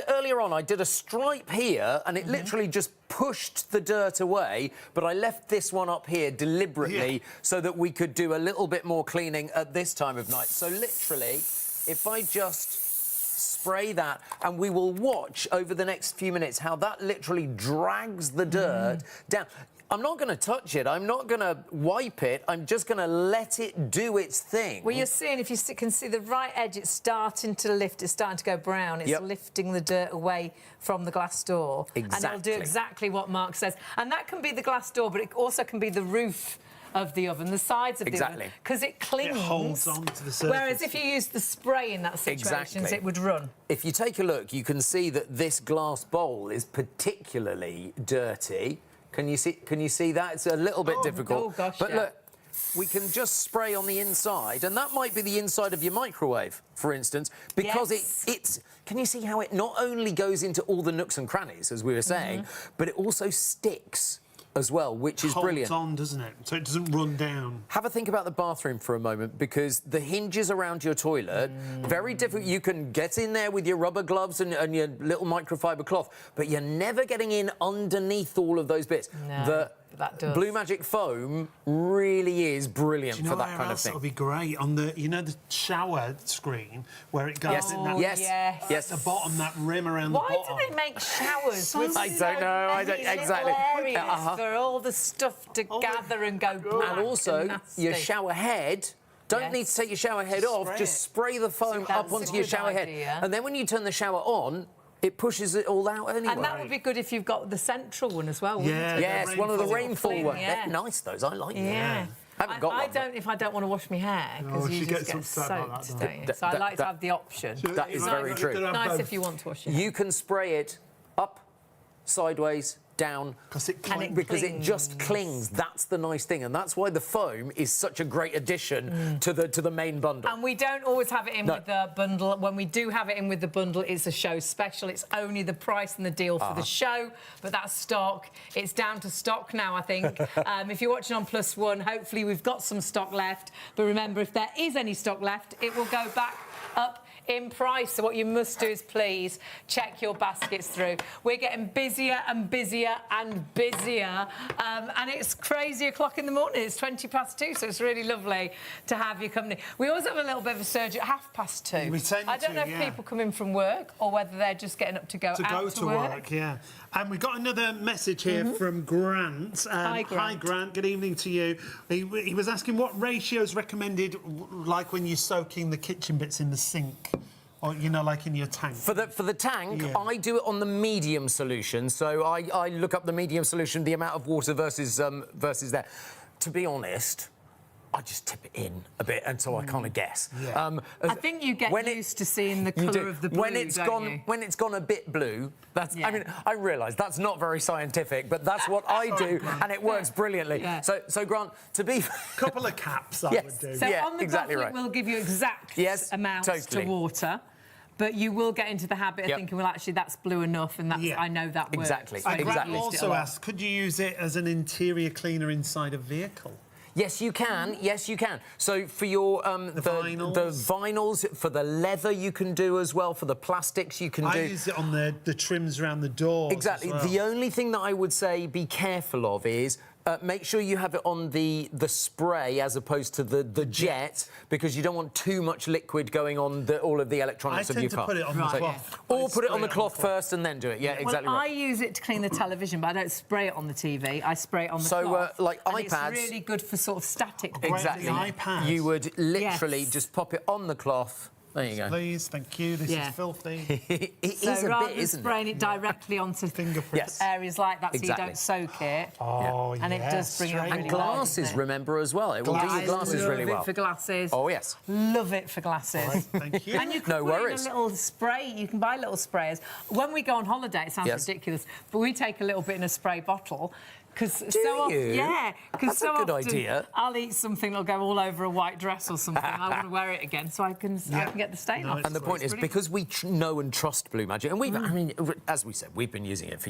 earlier on, I did a stripe here, and it literally just pushed the dirt away, but I left this one up here deliberately so that we could do a little bit more cleaning at this time of night. So literally, if I just spray that, and we will watch over the next few minutes how that literally drags the dirt down. I'm not going to touch it. I'm not going to wipe it. I'm just going to let it do its thing. Well, you're seeing, if you can see the right edge, it's starting to lift. It's starting to go brown. It's lifting the dirt away from the glass door. Exactly. And it'll do exactly what Mark says. And that can be the glass door, but it also can be the roof of the oven, the sides of the oven, because it clings. It holds on to the surface. Whereas if you use the spray in that situation, it would run. If you take a look, you can see that this glass bowl is particularly dirty. Can you see that? It's a little bit difficult. Oh, gosh, but look, we can just spray on the inside, and that might be the inside of your microwave, for instance, because it's... Can you see how it not only goes into all the nooks and crannies, as we were saying, but it also sticks as well, which is brilliant. Holds on, doesn't it? So it doesn't run down. Have a think about the bathroom for a moment, because the hinges around your toilet, very difficult. You can get in there with your rubber gloves and your little microfiber cloth, but you're never getting in underneath all of those bits. No, that does. Blue Magic foam really is brilliant for that kind of thing. It'll be great on the, the shower screen where it goes in that. Yes. At the bottom, that rim around the bottom. Why do they make showers with I don't know. I don't exactly. areas for all the stuff to gather and go black And also, nasty? your shower head. Don't need to take your shower head off. Just spray the foam up onto your shower head, and then when you turn the shower on, it pushes it all out anyway. And that would be good if you've got the central one as well, wouldn't it? Yes, one of the rainfall ones. Yeah. They're nice, those. I like them. Yeah. I haven't got one. don't if I don't want to wash my hair, because you just get soaked, don't you? So I like to have the option. That is very true. Nice if you want to wash your hair. You can spray it up, sideways, down, because it just clings. That's the nice thing, and that's why the foam is such a great addition to the main bundle. And we don't always have it in with the bundle. When we do have it in with the bundle, it's a show special. It's only the price and the deal for the show, but that's stock. It's down to stock now, I think. If you're watching on +1, hopefully we've got some stock left. But remember, if there is any stock left, it will go back up in price. So what you must do is please check your baskets through. We're getting busier and busier and busier, and it's crazy o'clock in the morning. It's 2:20, so it's really lovely to have your company. We always have a little bit of a surge at 2:30. I don't know if people come in from work or whether they're just getting up to go out to work. Yeah. And we've got another message here from Grant. Hi, Grant. Hi, Grant. Good evening to you. He was asking what ratios recommended, like when you're soaking the kitchen bits in the sink, or like in your tank. For the tank, I do it on the medium solution. So I look up the medium solution, the amount of water versus there. To be honest, I just tip it in a bit, and so I kind of guess. I think you get used to seeing the colour of the blue, when it's gone a bit blue. I mean, I realise that's not very scientific, but that's what I do, and it works brilliantly. So Grant, to be couple of caps, I would do. So on the bottle, it will give you exact amounts to water. But you will get into the habit of thinking, well, actually, that's blue enough, and I know that works. Exactly. And Grant also asked, could you use it as an interior cleaner inside a vehicle? Yes, you can. Yes, you can. So for your the vinyls, for the leather, you can do as well. For the plastics, you can do. I use it on the trims around the doors. Exactly. As well. The only thing that I would say be careful of is make sure you have it on the spray as opposed to the jet, because you don't want too much liquid going on all of the electronics of your car. I tend to put it on the cloth. Or put it on the cloth first and then do it. Yeah, exactly right. I use it to clean the television, but I don't spray it on the TV. I spray it on the cloth. So, like and iPads... it's really good for sort of static. Exactly. iPads. You would literally just pop it on the cloth There you go. Please, thank you. This is filthy. It is So a rather bit, than isn't spraying it? it directly onto Fingerprints. areas like that, so Exactly. you don't soak it. Oh, And it does bring it straight really And well, glasses, doesn't it? remember, as well. It will do your I glasses love really it well. for glasses. Oh, yes. Love it for glasses. Right, thank you. And you can No put worries. in a little spray. You can buy little sprayers. When we go on holiday, it sounds Yes. ridiculous, but we take a little bit in a spray bottle. Because Do so often, you? yeah, because That's so a good often idea. I'll eat something that'll go all over a white dress or something. I want to wear it again, so I can get the stain off. And the point is, Brilliant. because we know and trust Blue Magic, and we've, I mean, as we said, we've been using it for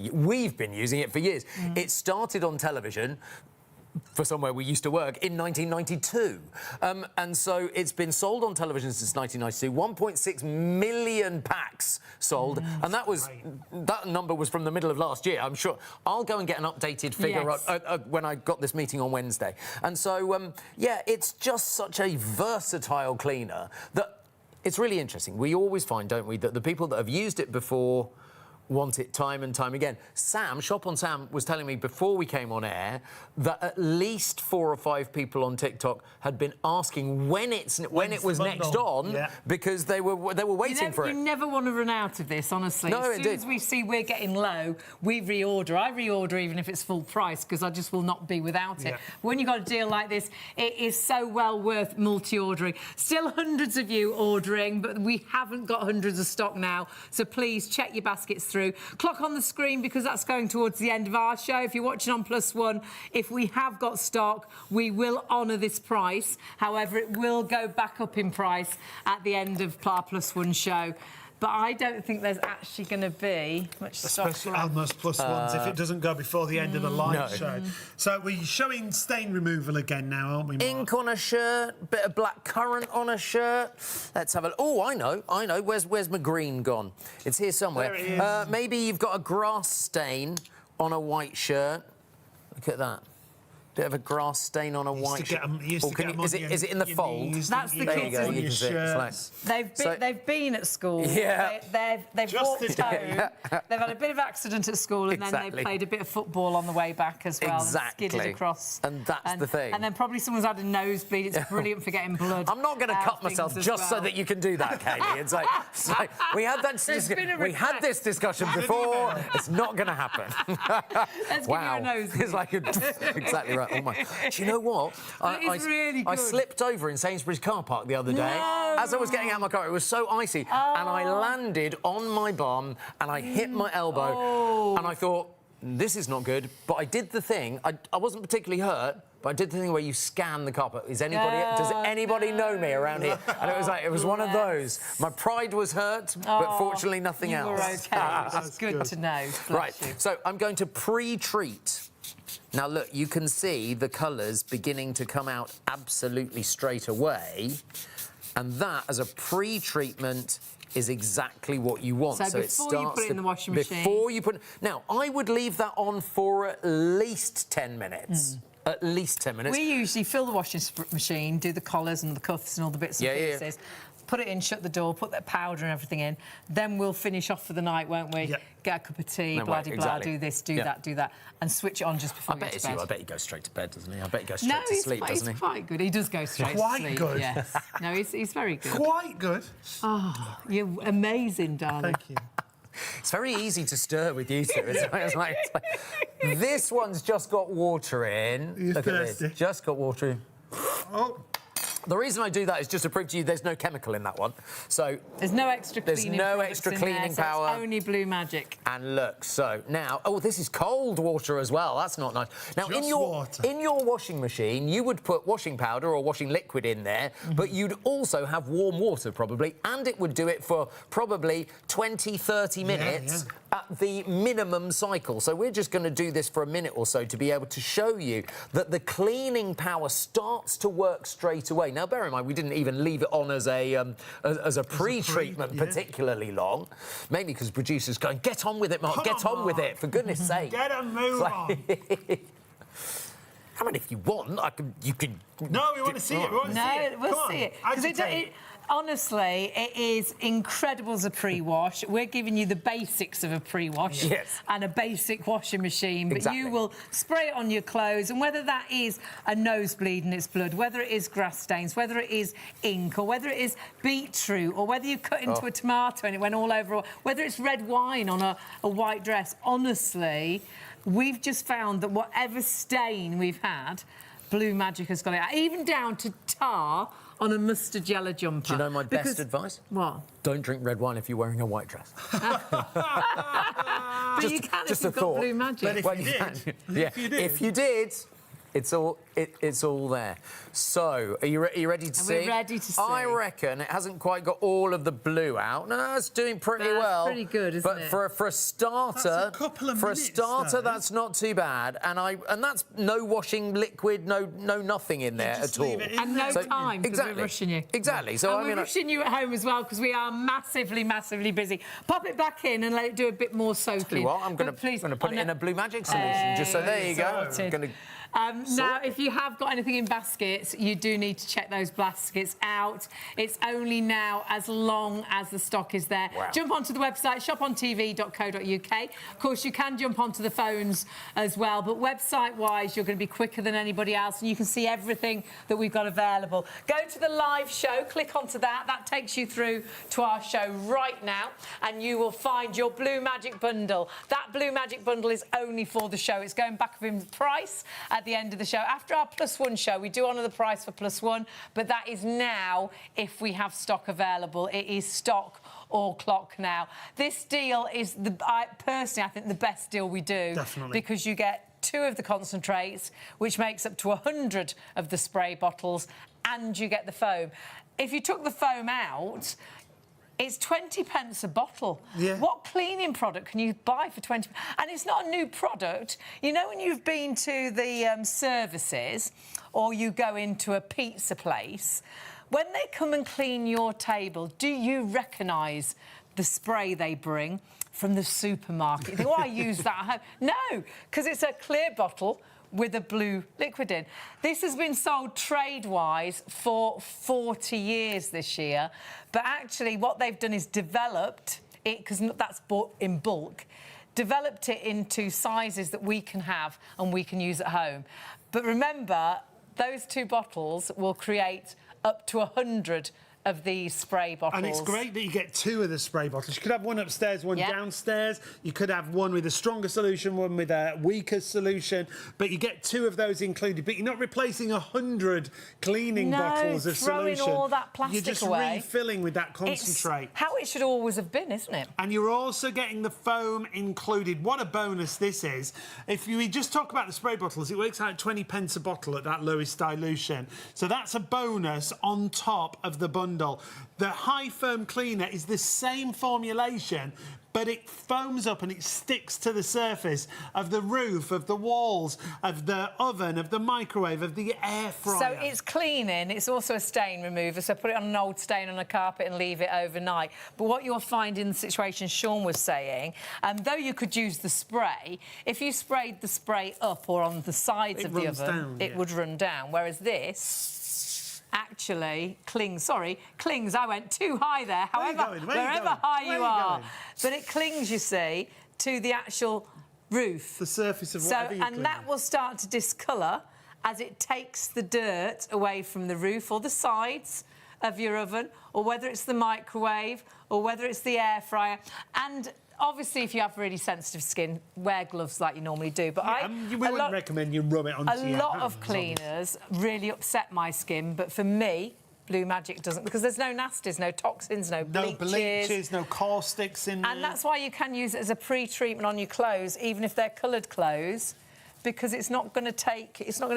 years. It started on television for somewhere we used to work in 1992. And so it's been sold on television since 1992, 1.6 million packs sold, and that number was from the middle of last year, I'm sure. I'll go and get an updated figure Yes. when I got this meeting on Wednesday. And so, yeah, it's just such a versatile cleaner that it's really interesting. We always find, don't we, that the people that have used it before want it time and time again. Sam, Shop on Sam, was telling me before we came on air that at least 4 or 5 people on TikTok had been asking when it was next on, because they were waiting for it. You never want to run out of this, honestly. No, as soon indeed. as we see we're getting low, we reorder. I reorder even if it's full price, because I just will not be without it. Yeah. When you've got a deal like this, it is so well worth multi-ordering. Still hundreds of you ordering, but we haven't got hundreds of stock now, so please check your baskets through. Clock on the screen, because that's going towards the end of our show. If you're watching on +1, if we have got stock, we will honour this price. However, it will go back up in price at the end of our +1 show. But I don't think there's actually going to be much stock Especially left. Alma's +1s if it doesn't go before the end of the live show. So we're showing stain removal again now, aren't we, Mark? Ink on a shirt, bit of black currant on a shirt. Let's have a... Oh, I know. Where's my green gone? It's here somewhere. There it is. Maybe you've got a grass stain on a white shirt. Look at that. Bit of a grass stain on a white shirt. Is it in the fold? That's the There you kids go, in you your can see it. It's like- They've been at school. Yeah. They've Just walked today. home. They've had a bit of accident at school, and then Exactly. they played a bit of football on the way back as well. Exactly. And skidded across. And that's the thing. And then probably someone's had a nosebleed. It's brilliant for getting blood. I'm not going to out cut of myself things as just so well. that you can do that, Katie. It's like we had that. There's been a We had this discussion before. It's not going to happen. Let's Wow. give you a nosebleed. It's like exactly right. Oh my! Do you know what? It is really I good. slipped over in Sainsbury's car park the other day. As I was getting out of my car, it was so icy, and I landed on my bum and I hit my elbow, and I thought, this is not good. But I did the thing. I wasn't particularly hurt, but I did the thing where you scan the car park. Does anybody know me around here? And it was one of those. My pride was hurt, but fortunately nothing You else. were okay. That's good to know. Bless Right, you. so I'm going to pre-treat. Now, look, you can see the colours beginning to come out absolutely straight away. And that, as a pre-treatment, is exactly what you want. So before you put it in the washing machine. Before you put... Now, I would leave that on for at least 10 minutes. At least 10 minutes. We usually fill the washing machine, do the collars and the cuffs and all the bits and pieces. Put it in, shut the door, put that powder and everything in. Then we'll finish off for the night, won't we? Yep. Get a cup of tea, No, blah, wait, blah, exactly. do this, do that, and switch it on just before I we bet go it's to you. bed. I bet he goes straight to bed, doesn't he? I bet he goes straight No, to sleep, he's doesn't he? quite good. He does go straight Quite to sleep. good. Yes. No, he's very good. Quite good. Oh, you're amazing, darling. Thank you. It's very easy to stir with you two. It's like, this one's just got water in. You're Look thirsty. at this. Just got water in. Oh, The reason I do that is just to prove to you there's no chemical in that one. So, There's no extra There's cleaning no products extra in cleaning there, so power. it's only Blue Magic. and look, so now, oh, this is cold water as well. That's not nice. Now, Just water. in your washing machine, you would put washing powder or washing liquid in there, but you'd also have warm water probably, and it would do it for probably 20, 30 minutes at the minimum cycle. So we're just going to do this for a minute or so to be able to show you that the cleaning power starts to work straight away. Now, bear in mind, we didn't even leave it on as a pre-treatment particularly long, mainly because producers going, get on with it, Mark, get on with it, for goodness sake. get a move on. I mean, if you want, you can... No, we want to see it. We want to see it. No, we'll Come on, see it. 'Cause agitate. Honestly, it is incredible as a pre-wash. We're giving you the basics of a pre-wash and a basic washing machine, but you will spray it on your clothes, and whether that is a nosebleed and it's blood, whether it is grass stains, whether it is ink, or whether it is beetroot, or whether you cut into a tomato and it went all over, or whether it's red wine on a white dress, honestly, we've just found that whatever stain we've had, Blue Magic has got it out, even down to tar on a mustard yellow jumper. Do you know my best advice? What? Don't drink red wine if you're wearing a white dress. But you can if you've got Blue Magic. But if you did, it's all there. So, are you ready to see? We're ready to see. I reckon it hasn't quite got all of the blue out. No, it's doing pretty well. Pretty good, isn't it? But for a starter, that's a couple of minutes, though. That's not too bad. And that's no washing liquid, no nothing in there at all. And no time, because we're rushing you. Exactly. So we're rushing you at home as well, because we are massively, massively busy. Pop it back in and let it do a bit more soaking. Tell you what, I'm going to put it in a Blue Magic solution. Just so there you go. Now, if you have got anything in baskets, you do need to check those baskets out. It's only now as long as the stock is there. Wow. Jump onto the website, shopontv.co.uk. Of course, you can jump onto the phones as well, but website-wise, you're going to be quicker than anybody else, and you can see everything that we've got available. Go to the live show, click onto that. That takes you through to our show right now, and you will find your Blue Magic bundle. That Blue Magic bundle is only for the show. It's going back in price at the end of the show. After our +1 show, we do honour the price for +1, but that is now if we have stock available. It is stock or clock now. This deal is, personally, I think the best deal we do. Definitely. Because you get 2 of the concentrates, which makes up to 100 of the spray bottles, and you get the foam. If you took the foam out, it's 20p a bottle. Yeah. What cleaning product can you buy for 20p? And it's not a new product. You know, when you've been to the services or you go into a pizza place, when they come and clean your table, do you recognise the spray they bring from the supermarket? You think, oh, I use that at home. No, because it's a clear bottle with a blue liquid in. This has been sold trade-wise for 40 years this year, but actually what they've done is developed it, because that's bought in bulk, developed it into sizes that we can have and we can use at home. But remember, those 2 bottles will create up to 100 of these spray bottles. And it's great that you get 2 of the spray bottles. You could have one upstairs, one downstairs. You could have one with a stronger solution, one with a weaker solution. But you get 2 of those included. But you're not replacing 100 cleaning bottles of solution. Throwing all that plastic You're just away. refilling with that concentrate. It's how it should always have been, isn't it? And you're also getting the foam included. What a bonus this is. If we just talk about the spray bottles, it works out at 20p a bottle at that lowest dilution. So that's a bonus on top of the bundle. The high foam cleaner is the same formulation, but it foams up and it sticks to the surface of the roof, of the walls, of the oven, of the microwave, of the air fryer. So it's cleaning, it's also a stain remover, so put it on an old stain on a carpet and leave it overnight. But what you'll find in the situation Sean was saying, though you could use the spray, if you sprayed the spray up or on the sides of the oven, it would run down, whereas this actually clings. I went too high there. However, wherever high you are. But it clings, you see, to the actual roof. The surface of whatever you're cleaning. And that will start to discolour as it takes the dirt away from the roof or the sides of your oven, or whether it's the microwave, or whether it's the air fryer. And obviously, if you have really sensitive skin, wear gloves like you normally do. But we wouldn't recommend you rub it onto your hands. A lot of cleaners really upset my skin, but for me, Blue Magic doesn't, because there's no nasties, no toxins, no bleaches. No caustics in there. And that's why you can use it as a pre-treatment on your clothes, even if they're coloured clothes, because it's not going to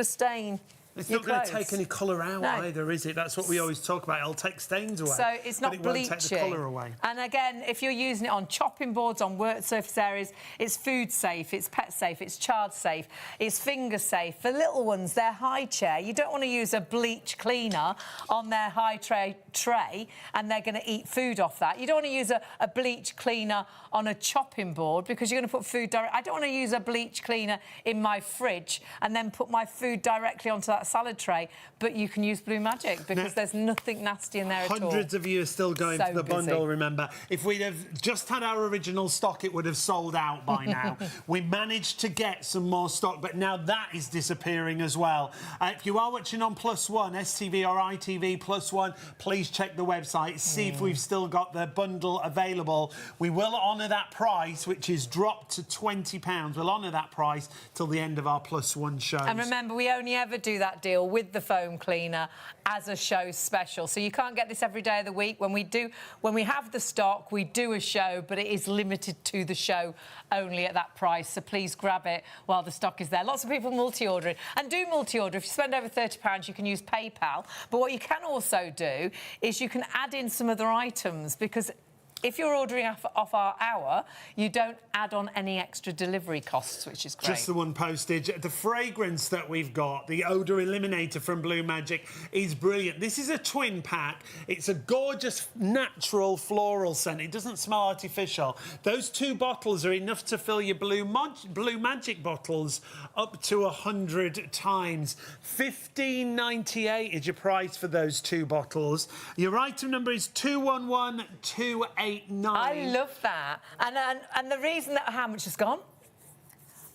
stain. It's not going to take any colour out either, is it? That's what we always talk about. It'll take stains away. So it's not bleaching. Won't take the colour away. And again, if you're using it on chopping boards, on work surface areas, it's food safe, it's pet safe, it's child safe, it's finger safe. For little ones, their high chair, you don't want to use a bleach cleaner on their high tray and they're going to eat food off that. You don't want to use a bleach cleaner on a chopping board because you're going to put food direct. I don't want to use a bleach cleaner in my fridge and then put my food directly onto that that salad tray, but you can use Blue Magic because there's nothing nasty in there at all. Hundreds of you are still going So for the bundle, busy. remember. If we'd have just had our original stock, it would have sold out by now. We managed to get some more stock, but now that is disappearing as well. If you are watching on +1, STV or ITV +1, please check the website, see if we've still got the bundle available. We will honour that price, which is dropped to £20. We'll honour that price till the end of our +1 shows. And remember, we only ever do that deal with the foam cleaner as a show special. So you can't get this every day of the week. When we have the stock, we do a show, but it is limited to the show only at that price. So please grab it while the stock is there. Lots of people multi-ordering. And do multi-order. If you spend over £30, you can use PayPal. But what you can also do is you can add in some other items, because if you're ordering off our hour, you don't add on any extra delivery costs, which is great. Just the one postage. The fragrance that we've got, the odour eliminator from Blue Magic, is brilliant. This is a twin pack. It's a gorgeous, natural floral scent. It doesn't smell artificial. Those 2 bottles are enough to fill your Blue Magic bottles up to 100 times. $15.98 is your price for those 2 bottles. Your item number is 211289. I love that. And the reason that how much has gone?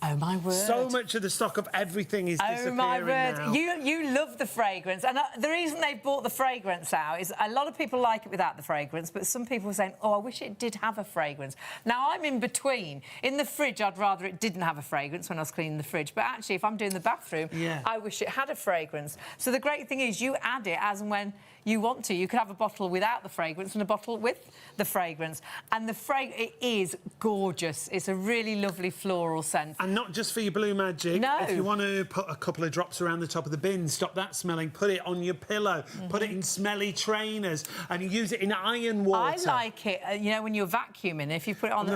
Oh, my word. So much of the stock of everything is disappearing. Oh, my word. Now. You love the fragrance. And the reason they've brought the fragrance out is a lot of people like it without the fragrance, but some people are saying, oh, I wish it did have a fragrance. Now, I'm in between. In the fridge, I'd rather it didn't have a fragrance when I was cleaning the fridge. But actually, if I'm doing the bathroom, I wish it had a fragrance. So the great thing is you add it as and when you want to. You could have a bottle without the fragrance and a bottle with the fragrance. And it is gorgeous. It's a really lovely floral scent. And not just for your Blue Magic. No. If you want to put a couple of drops around the top of the bin, stop that smelling, put it on your pillow, put it in smelly trainers, and use it in iron water. I like it, you know, when you're vacuuming, if you put it on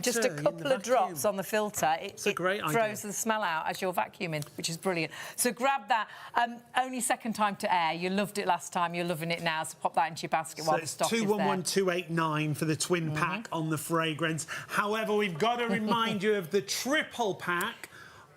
just a couple of drops on the filter, it throws the smell out as you're vacuuming, which is brilliant. So grab that. Only second time to air. You loved it last time, you're loving it now, so pop that into your basket while the stock is there. 211289 for the twin pack on the fragrance. However, we've got to remind you of the triple pack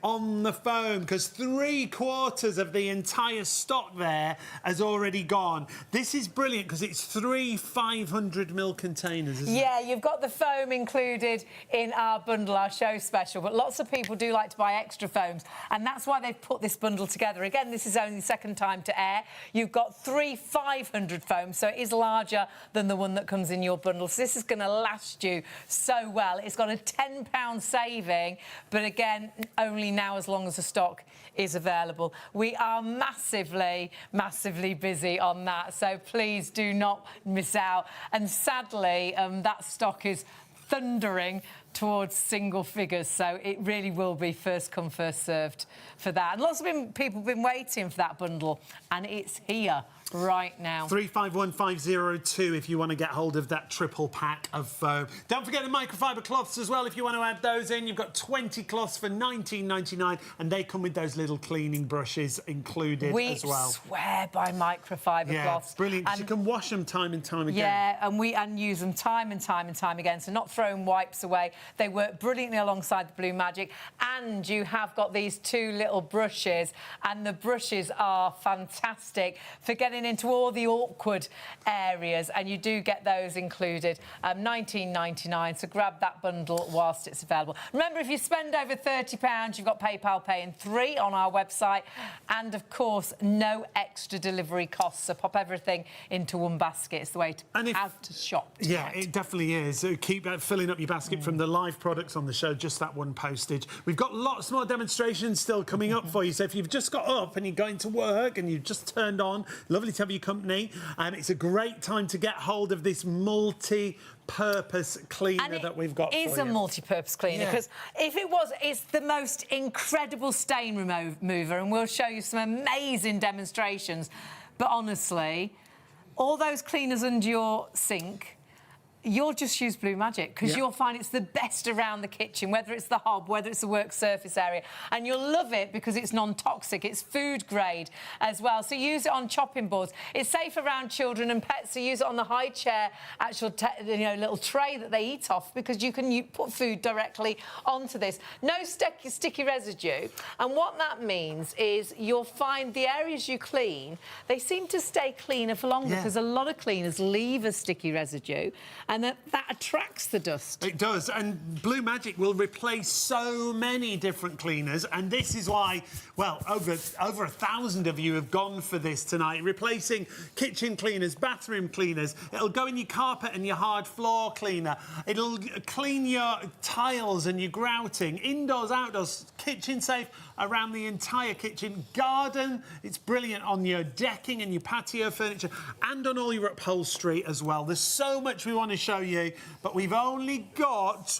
on the foam, because 3/4 of the entire stock there has already gone. This is brilliant because it's 3 500ml containers, isn't it? Yeah, you've got the foam included in our bundle, our show special, but lots of people do like to buy extra foams, and that's why they've put this bundle together. Again, this is only the second time to air. You've got 3 500 foams, so it is larger than the one that comes in your bundle. So this is going to last you so well. It's got a £10 saving, but again, only now as long as the stock is available. We are massively, massively busy on that, so please do not miss out. And sadly, that stock is thundering towards single figures, so it really will be first come, first served for that. And lots of people have been waiting for that bundle, and it's here right now. 351502 if you want to get hold of that triple pack of foam. Don't forget the microfiber cloths as well if you want to add those in. You've got 20 cloths for $19.99, and they come with those little cleaning brushes included as well. We swear by microfiber cloths. Brilliant, because you can wash them time and time again. Yeah, and use them time and time and time again, so not throwing wipes away. They work brilliantly alongside the Blue Magic, and you have got these 2 little brushes, and the brushes are fantastic for getting into all the awkward areas, and you do get those included. $19.99, so grab that bundle whilst it's available. Remember, if you spend over £30, you've got PayPal Pay in 3 on our website, and of course, no extra delivery costs. So pop everything into one basket. It's the way to shop. Yeah, it definitely is. So keep filling up your basket from the live products on the show, just that one postage. We've got lots more demonstrations still coming up for you. So if you've just got up and you're going to work and you've just turned on, lovely to have your company. It's a great time to get hold of this multi-purpose cleaner that we've got for you. It is a multi-purpose cleaner, because if it was, it's the most incredible stain remover, and we'll show you some amazing demonstrations. But honestly, all those cleaners under your sink you'll just use Blue Magic because you'll find it's the best around the kitchen, whether it's the hob, whether it's the work surface area. And you'll love it because it's non-toxic. It's food grade as well. So use it on chopping boards. It's safe around children and pets. So use it on the high chair, actual little tray that they eat off, because you can put food directly onto this. No sticky residue. And what that means is you'll find the areas you clean, they seem to stay cleaner for longer because a lot of cleaners leave a sticky residue, and that attracts the dust. It does, and Blue Magic will replace so many different cleaners, and this is why, well, over 1,000 of you have gone for this tonight, replacing kitchen cleaners, bathroom cleaners. It'll go in your carpet and your hard floor cleaner. It'll clean your tiles and your grouting, indoors, outdoors, kitchen safe around the entire kitchen, garden. It's brilliant on your decking and your patio furniture and on all your upholstery as well. There's so much we want to show you, but we've only got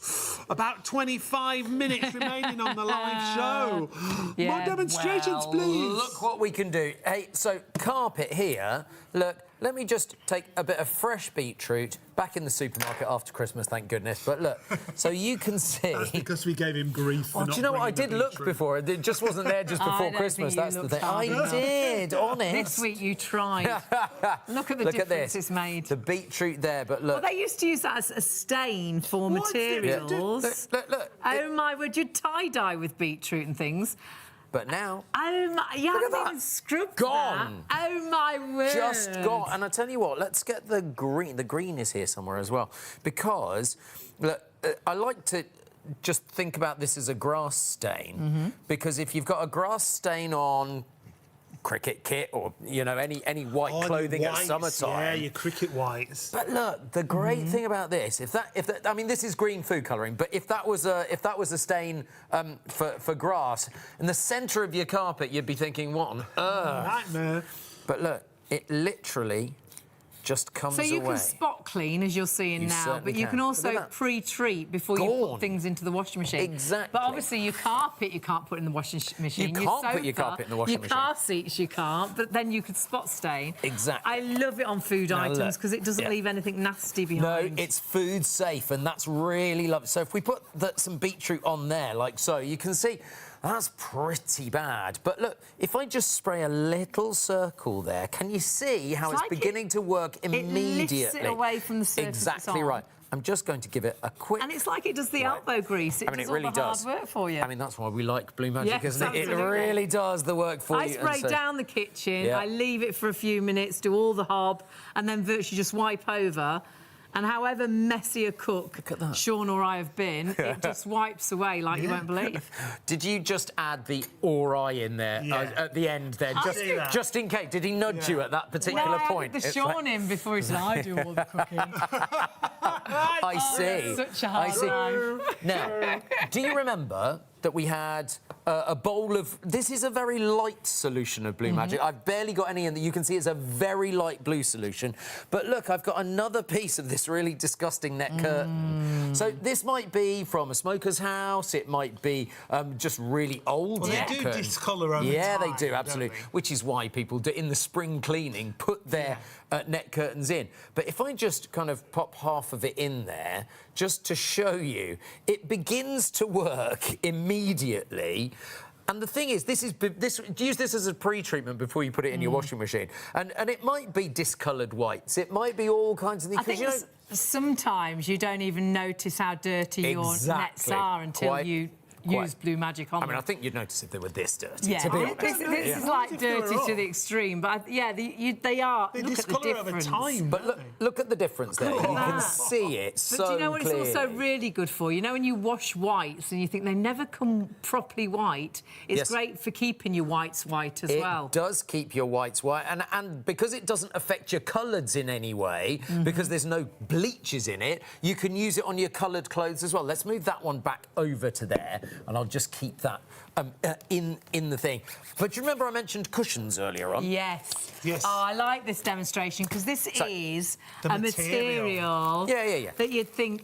about 25 minutes remaining on the live show. More demonstrations, please. Look what we can do. Hey, so carpet here, look, let me just take a bit of fresh beetroot, back in the supermarket after Christmas, thank goodness. But look, so you can see... That's because we gave him grief for do you know what? I did look before. It just wasn't there just before Christmas. That's the thing. I did, honest. This week you tried. Look at the difference it's made. The beetroot there, but look... Well, they used to use that as a stain for materials. Look. Oh, my word, you'd tie-dye with beetroot and things. But now... Oh, my... You haven't even scrubbed gone. That. Oh, my word. Just gone. And I tell you what, let's get the green. The green is here somewhere as well. Because, look, I like to just think about this as a grass stain. Because if you've got a grass stain on cricket kit or, you know, any white clothing at summertime... Yeah, your cricket whites. But look, the great thing about this, if that, I mean, this is green food colouring, but if that was a stain for grass in the centre of your carpet, you'd be thinking, what on earth? Nightmare. But look, it literally just comes away. So you can spot clean, as you're seeing now, but you can also pre-treat before you put things into the washing machine. Exactly. But obviously your carpet you can't put in the washing machine. You can't put your carpet in the washing machine. Your car seats you can't, but then you could spot stain. Exactly. I love it on food items because it doesn't leave anything nasty behind. No, it's food safe, and that's really lovely. So if we put some beetroot on there, like so, you can see that's pretty bad. But look, if I just spray a little circle there, can you see how it's beginning to work immediately? It lifts it away from the surface. Exactly right. I'm just going to give it a quick... And it's like it does the elbow grease. It does all the hard work for you. I mean, that's why we like Blue Magic, Yes, isn't it? absolutely. It really does the work for you. I spray down the kitchen, I leave it for a few minutes, do all the hob, and then virtually just wipe over. And however messy a cook Sean or I have been, it just wipes away like you won't believe. Did you just add the "or I" in there at the end there, just in case? Did he nudge you at that particular point? I added the Sean in before he said, I do all the cooking. I see. Such a hard life. Now, do you remember that we had a bowl of... This is a very light solution of Blue Magic. I've barely got any in that. You can see it's a very light blue solution. But look, I've got another piece of this really disgusting net curtain. So this might be from a smoker's house. It might be just really old net curtains. They do discolour over time. Yeah, they do, absolutely. Which is why people do, in the spring cleaning, put their net curtains in. But if I just kind of pop half of it in there, just to show you, it begins to work immediately. And the thing is, use this as a pre-treatment before you put it in your washing machine. And it might be discoloured whites. It might be all kinds of things. I think sometimes you don't even notice how dirty your nets are until you use Blue Magic on them. I mean, I think you'd notice if they were this dirty, Yeah, to be honest. this is like dirty to the extreme, but they are. They look at the discolour over difference. time. But look at the difference there. You can see it so But do you know what clearly. it's also really good for? You know when you wash whites and you think they never come properly white, it's great for keeping your whites white as well. It does keep your whites white, and because it doesn't affect your colours in any way, because there's no bleaches in it, you can use it on your coloured clothes as well. Let's move that one back over to there, and I'll just keep that in the thing. But do you remember I mentioned cushions earlier on? Yes. Yes. Oh, I like this demonstration because this is the a material that you'd think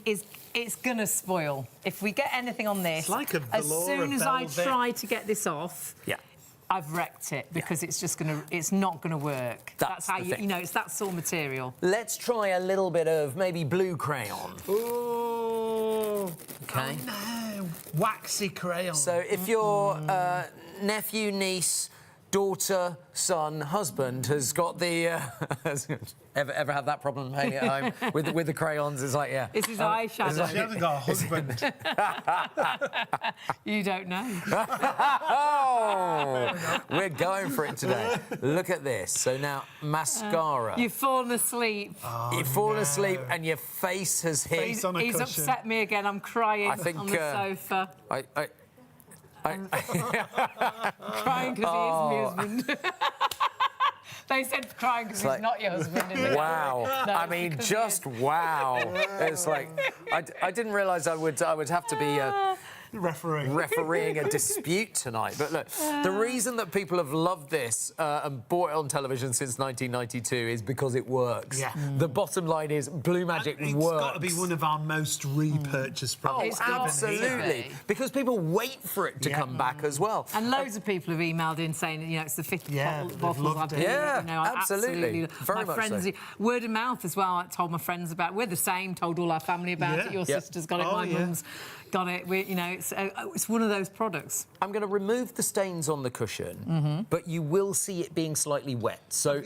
it's going to spoil. If we get anything on this, It's like a as velour soon of as I velvet. try to get this off, I've wrecked it because it's not gonna work. That's how the thing. you know, it's that sort of material. Let's try a little bit of maybe blue crayon. Ooh. Okay. Oh, no. Waxy crayon. So if your nephew, niece, daughter, son, husband has got the... ever have that problem, Hayley, at home with the crayons? It's like, yeah. It's his eyeshadow. She hasn't got a husband. You don't know. Oh, we're going for it today. Look at this. So now, mascara. You've fallen asleep. You've fallen asleep and your face has hit... Face on a He's cushion. upset me again. I'm crying I think, on the sofa. Crying because he is my husband. They said crying because he's not your husband. Isn't Wow. No, I mean, because just wow. It's like, I didn't realise I would have to be refereeing a dispute tonight. But look, the reason that people have loved this and bought it on television since 1992 is because it works. Yeah. The bottom line is Blue Magic It's works. got to be one of our most repurchased products. It's got to Absolutely. be. Because people wait for it to come back as well. And loads of people have emailed in saying, you know, it's the fifth Yeah, bottle they've I've loved been. it. Yeah, you know, I absolutely. Very my much friends, so. word of mouth as well. I told my friends about. We're the same. Told all our family about it. Your Yep. sister's got it. Oh, My yeah. mum's got it. You know, it's one of those products. I'm going to remove the stains on the cushion, but you will see it being slightly wet. So,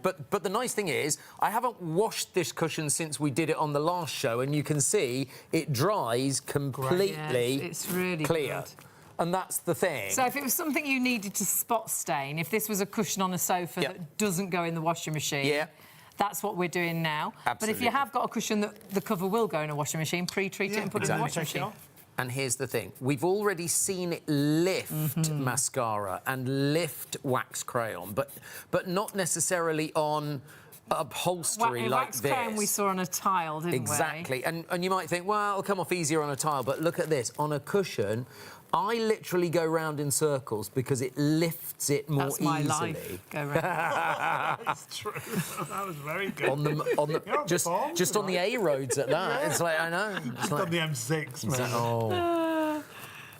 but the nice thing is, I haven't washed this cushion since we did it on the last show, and you can see it dries completely Yeah, it's really clear. good. And that's the thing. So if it was something you needed to spot stain, if this was a cushion on a sofa that doesn't go in the washing machine, that's what we're doing now. But if Absolutely. you have got a cushion that the cover will go in a washing machine, pre-treat it and put it in the washing machine. And here's the thing. We've already seen it lift mascara and lift wax crayon, but not necessarily on upholstery like wax this. crayon we saw on a tile, didn't we? Exactly. And you might think, well, it'll come off easier on a tile, but look at this. On a cushion, I literally go round in circles because it lifts it more That's my easily. life. Go round. That's true. That was very good. On the just on the A roads at that. It's like, I know. It's Just like, on the M6, man. oh.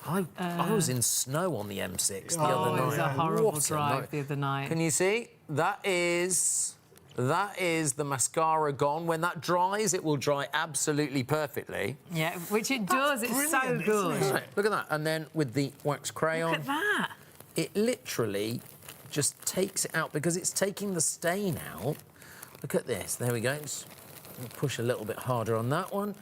I was in snow on the M6 the other night. It was a horrible What a drive night. the other night. Can you see? That is the mascara gone. When that dries, it will dry absolutely perfectly. Yeah, which it does. It's so brilliant, good. isn't it? Look at that. And then with the wax crayon, Look at that. it literally just takes it out because it's taking the stain out. Look at this. There we go. Just push a little bit harder on that one.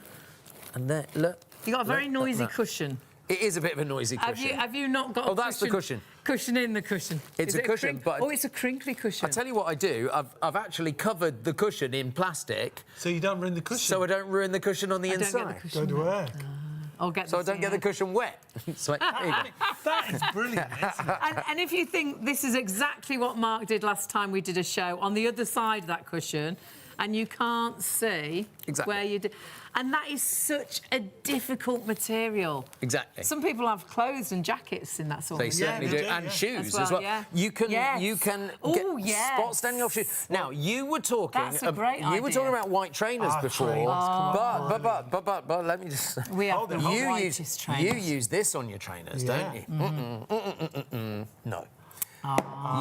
And there, look. You got a very Look, noisy look at that. cushion. It is a bit of a noisy cushion. Have you not got? Oh, that's the cushion. Cushion in the cushion. It's Is a it cushion, but- oh, it's a crinkly cushion. I tell you what I do. I've actually covered the cushion in plastic, So you don't ruin the cushion. so I don't ruin the cushion on the I don't inside. get the cushion. Go to work. I'll get So I don't get the cushion wet. So there you go. That is brilliant, isn't it? And if you think this is exactly what Mark did last time we did a show, on the other side of that cushion, and you can't see Exactly. where you did. And that is such a difficult material. Exactly. Some people have clothes and jackets in that sort They of certainly they do, do, and yeah. shoes As well, yeah. You can Yes. get Ooh, yes. spot standing off shoes. Now you were talking. That's a great you were idea. talking about white trainers before, trainers, but let me just. We have the you whitest use trainers. use this on your trainers, Yeah. don't you? No.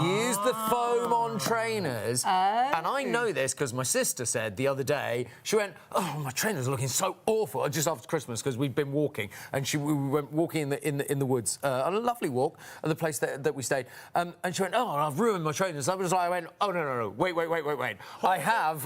Use the foam on trainers. And I know this because my sister said the other day, she went, oh, my trainers are looking so awful, just after Christmas, because we'd been walking, and we went walking in the woods, on a lovely walk at the place that we stayed. And she went, oh, I've ruined my trainers. I was like, I went, oh, no, wait. I have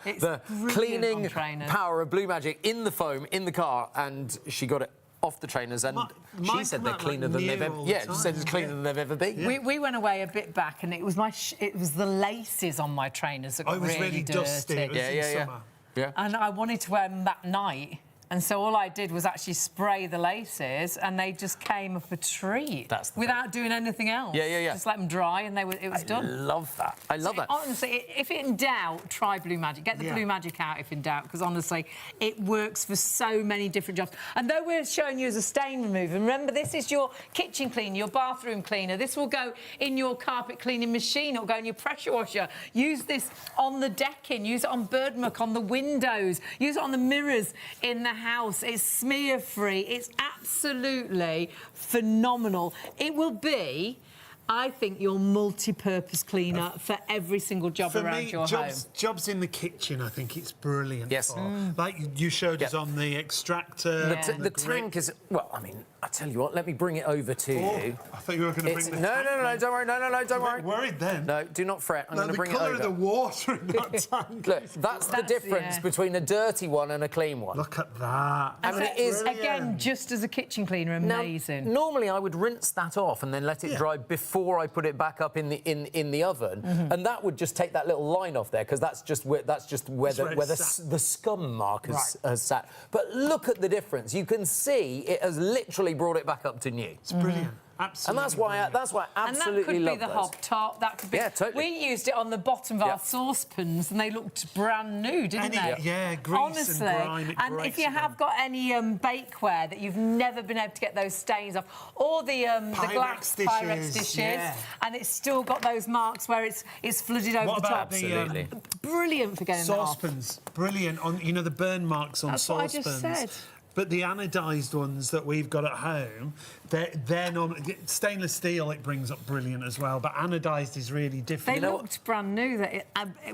It's the brilliant cleaning on trainers. power of Blue Magic in the foam, in the car, and she got it off the trainers, and she mine said come they're out, cleaner like, than they've new ever. all the Yeah, she said time. it's cleaner than they've ever been. We went away a bit back, and it was it was the laces on my trainers that got Oh, it was really dirty. dusty. It was in summer. Yeah. And I wanted to wear them that night. And so all I did was actually spray the laces, and they just came up a treat. That's the without doing anything else. Yeah. Just let them dry, and it was done. Love that. I love that. Honestly, if in doubt, try Blue Magic. Get the Blue Magic out if in doubt, because honestly, it works for so many different jobs. And though we're showing you as a stain remover, remember, this is your kitchen cleaner, your bathroom cleaner. This will go in your carpet cleaning machine. It'll go in your pressure washer. Use this on the decking. Use it on bird muck, on the windows. Use it on the mirrors in the house. It's smear-free. It's absolutely phenomenal. It will be, I think, your multi-purpose cleaner for every single job around your home. Jobs in the kitchen, I think it's brilliant. Yes. For. Like you showed us on the extractor. Yeah. The tank is... Well, I mean, I tell you what, let me bring it over to you. I thought you were going to bring the No, tank. no, don't worry. No, don't worry. Worried then. No, do not fret. I'm going to bring it The over. colour of the water in that tank. Look, that's the difference between a dirty one and a clean one. Look at that. I mean, it is... Again, just as a kitchen cleaner, amazing. Now, normally, I would rinse that off and then let it dry before I put it back up in the oven, and that would just take that little line off there because that's just where the scum mark has sat. But look at the difference. You can see it has literally brought it back up to new. It's brilliant. Absolutely. And that's why I absolutely love And that could be the hob top. That could be. Yeah, totally. We used it on the bottom of our saucepans, and they looked brand new, didn't they? Yeah, grease Honestly. and grime. And if you have got any bakeware that you've never been able to get those stains off, or the glass Pyrex dishes, and it's still got those marks where it's flooded over the top. Absolutely. Brilliant for getting that off. Saucepans, brilliant. On the burn marks on saucepans. That's what I just said. But the anodised ones that we've got at home, they're normally... Stainless steel, it brings up brilliant as well, but anodised is really different. They looked brand new.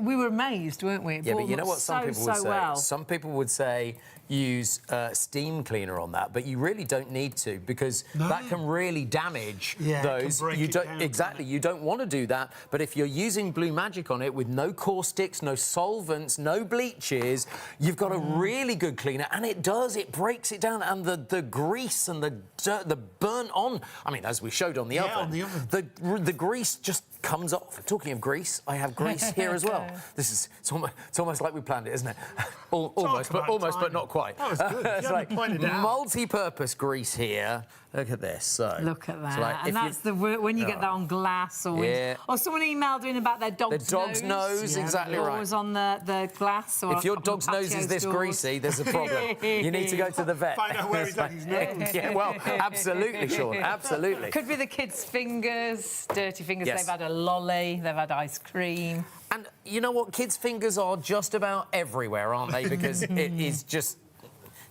We were amazed, weren't we? Yeah, but you know what some people would say? Well. Some people would say use steam cleaner on that, but you really don't need to because that can really damage those. You don't exactly. You don't want to do that. But if you're using Blue Magic on it with no caustics, no solvents, no bleaches, you've got a really good cleaner, and it does. It breaks it down, and the grease and the dirt, the burnt on. I mean, as we showed on the oven, the grease just comes off. Talking of grease, I have grease here as well. It's almost like we planned it, isn't it? Almost, but not quite. That was good. It's like pointed out. multi-purpose grease here. Look at this. So look at that. like and that's when you get that on glass or someone emailed in about their dog's nose. Exactly right. Or was on the glass. Or if your dog's nose is this greasy, there's a problem. You need to go to the vet. Find out where he's at his nose. Yeah, well, absolutely, Sean. Absolutely. Could be the kids' fingers, dirty fingers. They've had a lolly. They've had ice cream. And you know what? Kids' fingers are just about everywhere, aren't they? Because it is just...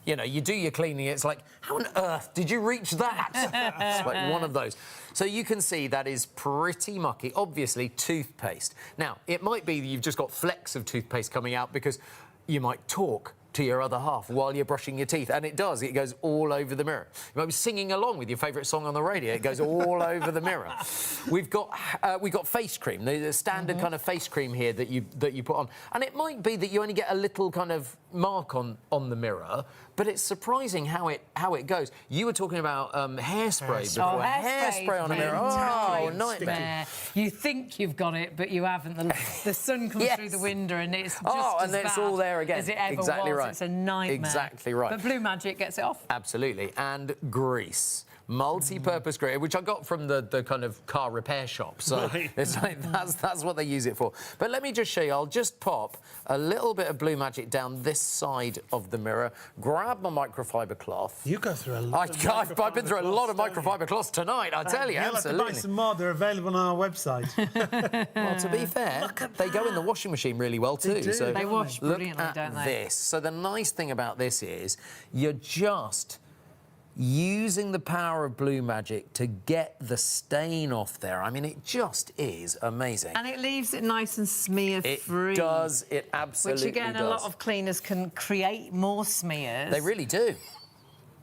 You know, you do your cleaning, it's like, how on earth did you reach that? It's like one of those. So you can see that is pretty mucky. Obviously, toothpaste. Now, it might be that you've just got flecks of toothpaste coming out because you might talk to your other half while you're brushing your teeth, and it does. It goes all over the mirror. You might be singing along with your favourite song on the radio. It goes all over the mirror. We've got face cream, the standard kind of face cream here that you put on, and it might be that you only get a little kind of mark on the mirror, but it's surprising how it goes. You were talking about hairspray before. Hairspray on a mirror. Oh, nightmare. You think you've got it, but you haven't. The sun comes through the window, and it's just and then it's all there again. As it ever exactly was. right. It's a nightmare. Exactly right. But Blue Magic gets it off. Absolutely. And grease. Multi-purpose grease, which I got from the kind of car repair shop. So it's like that's what they use it for. But let me just show you. I'll just pop a little bit of Blue Magic down this side of the mirror, grab my microfiber cloth. You go through a lot. I've been through a lot of microfiber cloths tonight, I tell you. You'll Absolutely. have to buy some more. They're available on our website. Well, to be fair, they go in the washing machine really well too. They do. So they wash brilliantly, look don't at they? this. So the nice thing about this is you're just using the power of Blue Magic to get the stain off there. I mean, it just is amazing. And it leaves it nice and smear-free. It does. It absolutely Which, again, does. a lot of cleaners can create more smears. They really do.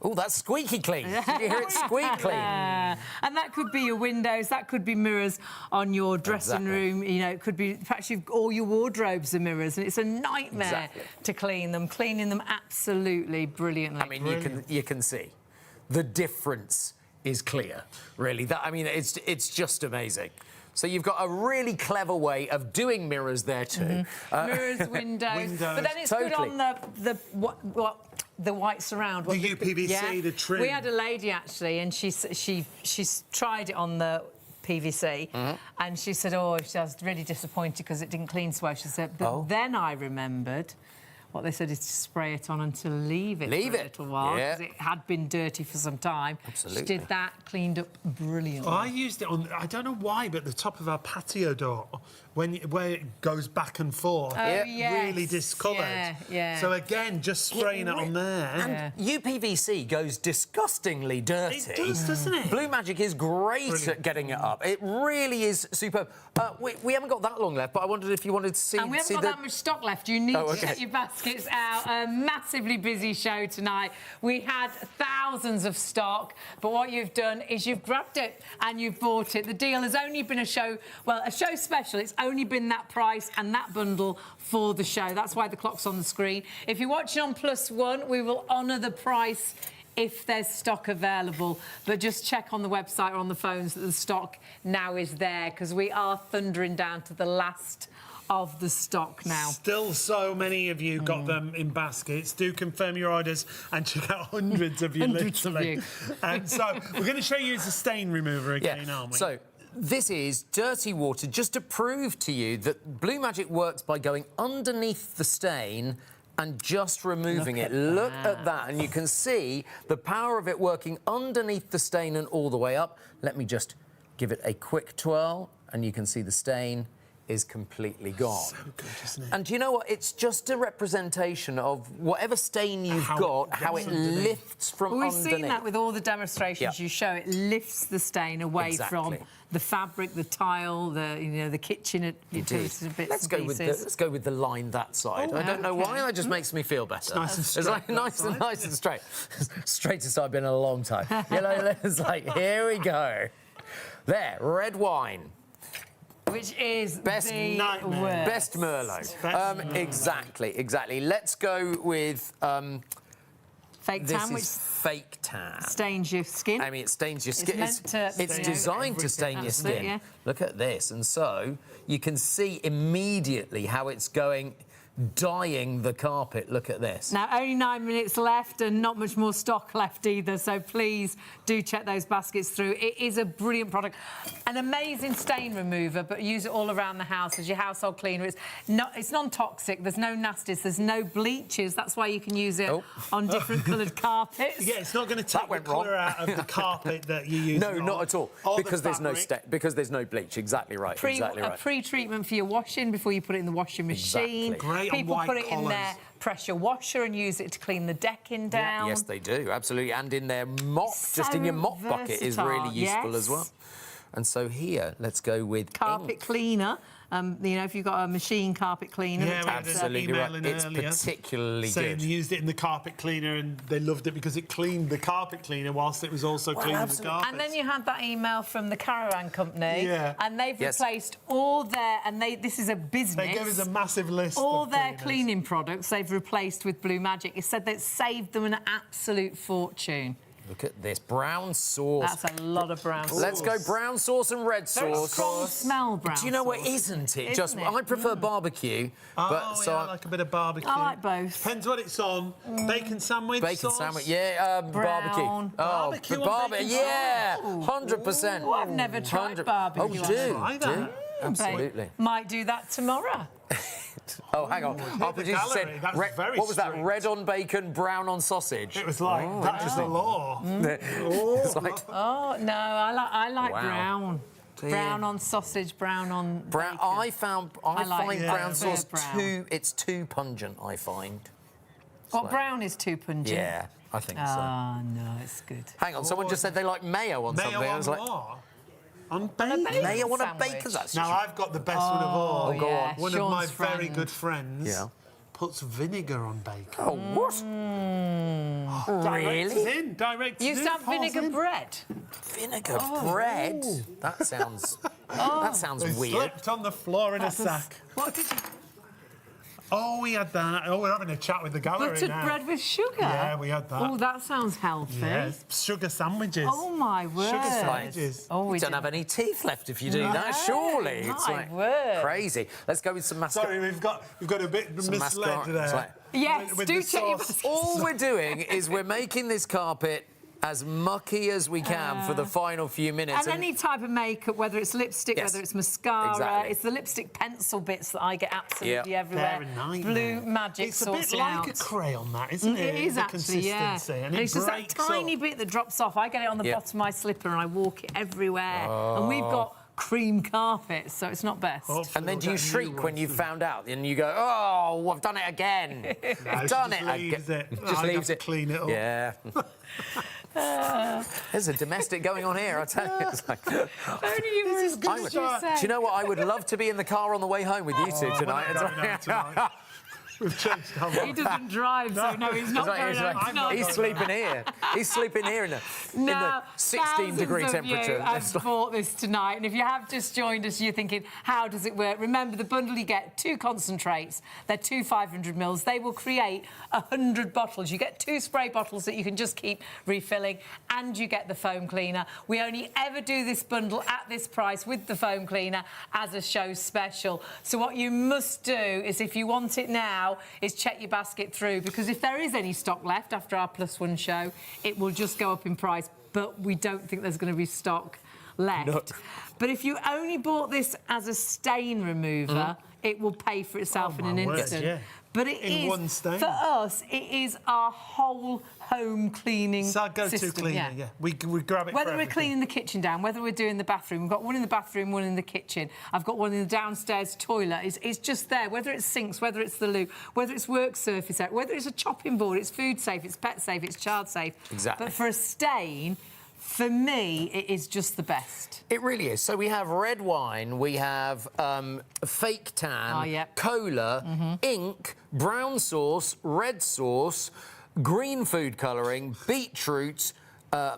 Oh, that's squeaky clean. Did you hear it squeak clean? And that could be your windows, that could be mirrors on your dressing room. You know, it could be, perhaps all your wardrobes are mirrors, and it's a nightmare to clean them. Cleaning them absolutely brilliantly. I mean, you can see. The difference is clear, really. It's just amazing. So you've got a really clever way of doing mirrors there too. Mirrors, windows. But then it's good on the white surround. The UPVC, the trim. We had a lady actually, and she's tried it on the PVC, and she said, she was really disappointed because it didn't clean so well. She said, but then I remembered what they said is to spray it on and to leave it for a little while, because it had been dirty for some time. Absolutely. She did that, cleaned up brilliantly. I used it on, I don't know why, but the top of our patio door, where it goes back and forth, really discoloured. Yeah. So again, just spraying it on there. And UPVC goes disgustingly dirty. It does, doesn't it? Blue Magic is great at getting it up. It really is superb. We haven't got that long left, but I wondered if you wanted to see... And we haven't got that much stock left. You need to get your baskets out. A massively busy show tonight. We had thousands of stock, but what you've done is you've grabbed it and you've bought it. The deal has only been a show special. It's only been that price and that bundle for the show. That's why the clock's on the screen. If you're watching on +1, we will honour the price if there's stock available, but just check on the website or on the phones that the stock now is there, because we are thundering down to the last of the stock now. Still so many of you got them in baskets. Do confirm your orders and check out hundreds of you, Hundreds of literally. you. And so we're going to show you as a stain remover again, aren't we? So this is dirty water, just to prove to you that Blue Magic works by going underneath the stain and just removing it. Look at that, and you can see the power of it working underneath the stain and all the way up. Let me just give it a quick twirl, and you can see the stain is completely gone. So good, isn't it? And do you know what? It's just a representation of whatever stain you've got, how it lifts from We've underneath. seen that with all the demonstrations you show. It lifts the stain away from the fabric, the tile, the kitchen utilities and bits Let's go with the line that side. I don't know why. That just makes me feel better. It's nice and straight. It's like nice and straight. Straightest I've been in a long time. It's like, here we go. There, red wine. Which is Best the nightmare. worst. Best Merlot. Exactly. Let's go with Fake this tan, which is fake tan. stains your skin. I mean, it stains your skin. It's designed to stain your skin. Yeah. Look at this, and so you can see immediately how it's going, dyeing the carpet. Look at this. Now, only 9 minutes left and not much more stock left either, so please do check those baskets through. It is a brilliant product. An amazing stain remover, but use it all around the house as your household cleaner. It's non-toxic, there's no nasties, there's no bleaches. That's why you can use it on different coloured carpets. Yeah, it's not going to take the colour out of the carpet that you use. No, not at all. Because there's no bleach. Exactly right. A pre-treatment for your washing before you put it in the washing machine. Great. People put it in their pressure washer and use it to clean the decking down. Yes, they do, absolutely. And in their mop, just in your mop bucket is really useful as well. And so here, let's go with carpet cleaner. If you've got a machine carpet cleaner, absolutely right. It's particularly saying good. They used it in the carpet cleaner and they loved it because it cleaned the carpet cleaner whilst it was also cleaning the carpet. And then you had that email from the caravan company, and they've replaced all their this is a business. They gave us a massive list. All their cleaning products they've replaced with Blue Magic. It said that it saved them an absolute fortune. Look at this, brown sauce. That's a lot of brown sauce. Let's go brown sauce and red sauce. Very strong smell, brown sauce. Do you know what, isn't it? I prefer barbecue. I like a bit of barbecue. I like both. Depends what it's on. Bacon sandwich Barbecue. Barbecue, yeah, 100%. Oh, I've never tried barbecue. Do. Absolutely. Might do that tomorrow. Oh, hang on. Our producer said, what was that? Red on bacon, brown on sausage. It was like, that is the law. It's like, oh, no, I like brown. Brown on sausage, brown on bacon. I find brown sauce it's too pungent, I find. Brown is too pungent? Yeah, I think so. Oh, no, it's good. Hang on, someone just said they like mayo on something. Mayo I was on like, what? On bacon? Mayo on a bacon sandwich. Now, I've got the best one of all. Go on. One of my very good friends puts vinegar on bacon. Oh, what? Really? Direct You used to have vinegar bread? Vinegar bread? That sounds weird. Slipped on the floor in a sack. What did you... Oh, we had that. Oh, we're having a chat with the gallery Buttered now. bread with sugar? Yeah, we had that. Oh, that sounds healthy. Yes, sugar sandwiches. Oh, my word. Sugar sandwiches. Oh, you don't have any teeth left if you do that, surely. It's like crazy. Let's go with some mascara. Sorry, we've got a bit misled there. Yes, do check your... All we're doing is we're making this carpet as mucky as we can for the final few minutes. And any type of makeup, whether it's lipstick, Yes. whether it's mascara, Exactly. it's the lipstick pencil bits that I get absolutely Yeah. everywhere. They're a nightmare. Blue Magic It's a sorts bit it like out. a crayon, that, isn't it? It is the actually, yeah. consistency, and it's just that breaks tiny up. bit that drops off. I get it on the Yeah. bottom of my slipper and I walk it everywhere. And we've got cream carpet, so it's not best. And then do you shriek when you've found out and you go, oh, I've done it again. I've done it again. Just leaves it. Clean it up. Yeah. There's a domestic going on here, I tell you. It's like, Only you were as good as you do say. you know what? I would love to be in the car on the way home with you two tonight. We're not going home tonight. We've changed our He doesn't drive, so no, he's not going He's home like- tonight. he's sleeping here. He's sleeping here in the 16-degree temperature. I've bought this tonight, and if you have just joined us, you're thinking, how does it work? Remember, the bundle you get 2 concentrates. They're 2 500 mils. They will create 100 bottles. You get 2 spray bottles that you can just keep refilling, and you get the foam cleaner. We only ever do this bundle at this price with the foam cleaner as a show special. So what you must do is, if you want it now, is check your basket through, because if there is any stock left after our +1 show, it will just go up in price, but we don't think there's going to be stock left. No. But if you only bought this as a stain remover, it will pay for itself in an my word, instant. yeah. But it In is, one stain. for us, it is our whole home cleaning It's our go-to system, cleaner, yeah. We grab it Whether for we're everything. cleaning the kitchen down, whether we're doing the bathroom, we've got one in the bathroom, one in the kitchen. I've got one in the downstairs toilet. It's just there. Whether it's sinks, whether it's the loo, whether it's work surface, whether it's a chopping board, it's food safe, it's pet safe, it's child safe. Exactly. But for a stain, for me, it is just the best. It really is. So we have red wine, we have fake tan, Oh, yep. cola, ink, brown sauce, red sauce, green food colouring, beetroot,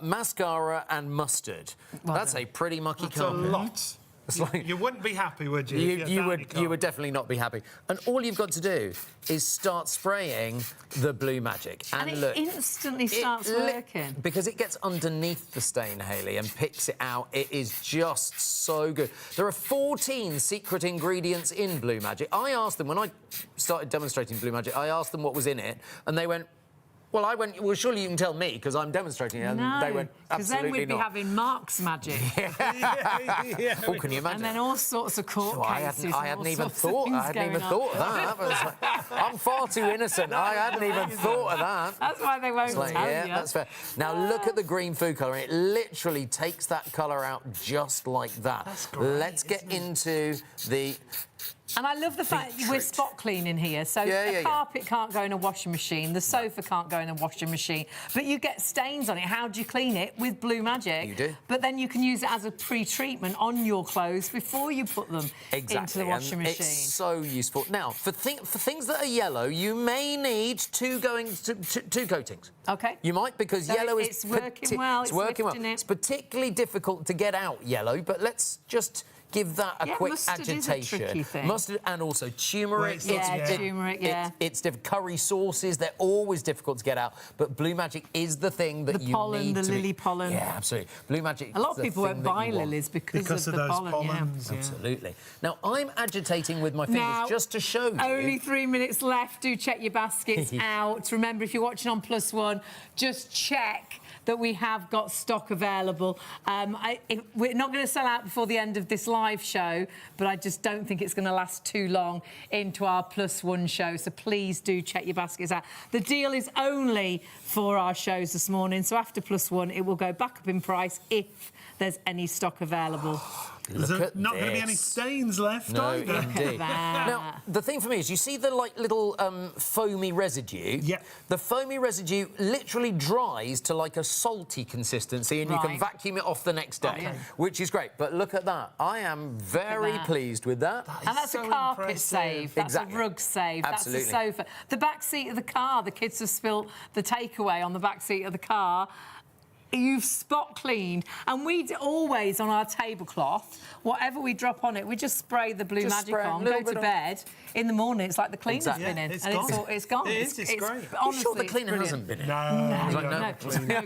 mascara and mustard. That's a pretty mucky It's a carpet. lot. It's like- You wouldn't be happy, would you? if You had would that in your definitely not be happy. And all you've got to do is start spraying the Blue Magic. And it look, instantly it starts working. because it gets underneath the stain, Hayley, and picks it out. It is just so good. There are 14 secret ingredients in Blue Magic. I asked them, when I started demonstrating Blue Magic, I asked them what was in it, and they went, well, I went, well, surely you can tell me, because I'm demonstrating it. And they went, because then absolutely we'd be not. having Mark's magic. yeah. Oh, can you imagine? And then all sorts of court Oh, I cases. hadn't even thought. I hadn't even thought of that. That was like, I'm far too innocent. I hadn't even thought of that. That's why they won't It's like, tell yeah, you. that's fair. Now look at the green food colouring. It literally takes that colour out just like that. That's great, Let's get into the. And I love the fact that we're Beetroot. spot cleaning here. So Yeah. the carpet can't go in a washing machine, the sofa can't go in a washing machine, but you get stains on it. How do you clean it? With Blue Magic. You do. But then you can use it as a pre-treatment on your clothes before you put them into the washing and machine. It's so useful. Now, for things that are yellow, you may need two coatings. OK. You might, because So yellow it's is... working well, It's it's working well. lifting it. It's particularly difficult to get out yellow, but let's just give that a Yeah, quick mustard is a agitation. tricky thing. Mustard and also turmeric. Yeah, turmeric, yeah. It's different. Curry sauces, they're always difficult to get out, but Blue Magic is the thing that The you pollen, need the to lily be... pollen. Yeah, absolutely. Blue Magic A lot is of the people thing won't that buy you want. lilies because of the those pollen. pollens. Yeah. Absolutely. Now, I'm agitating with my fingers Now, just to show you. Only 3 minutes left. Do check your baskets out. Remember, if you're watching on +1, just check that we have got stock available. We're not going to sell out before the end of this live show, but I just don't think it's going to last too long into our +1 show. So please do check your baskets out. The deal is only for our shows this morning. So after +1, it will go back up in price if there's any stock available. There's Look at not going to be any this. stains left, No, either. indeed. Now, the thing for me is, you see the little foamy residue? Yeah. The foamy residue literally dries to like a salty consistency, and you can Right. vacuum it off the next day, Okay. which is great. But look at that. I am very that. pleased with that. And that's so a carpet impressive. save. That's Exactly. a rug save. Absolutely. That's a sofa. The back seat of the car, the kids have spilt the takeaway on the back seat of the car. You've spot cleaned, and we always on our tablecloth, whatever we drop on it, we just spray the Blue Just Magic spray a on, little go to bit on. bed. In the morning, it's like the cleaner's Exactly. been in, Yeah, it's and gone. it's gone. It is, it's great. You sure the Honestly, cleaner it's hasn't been in? No. It's like, no, no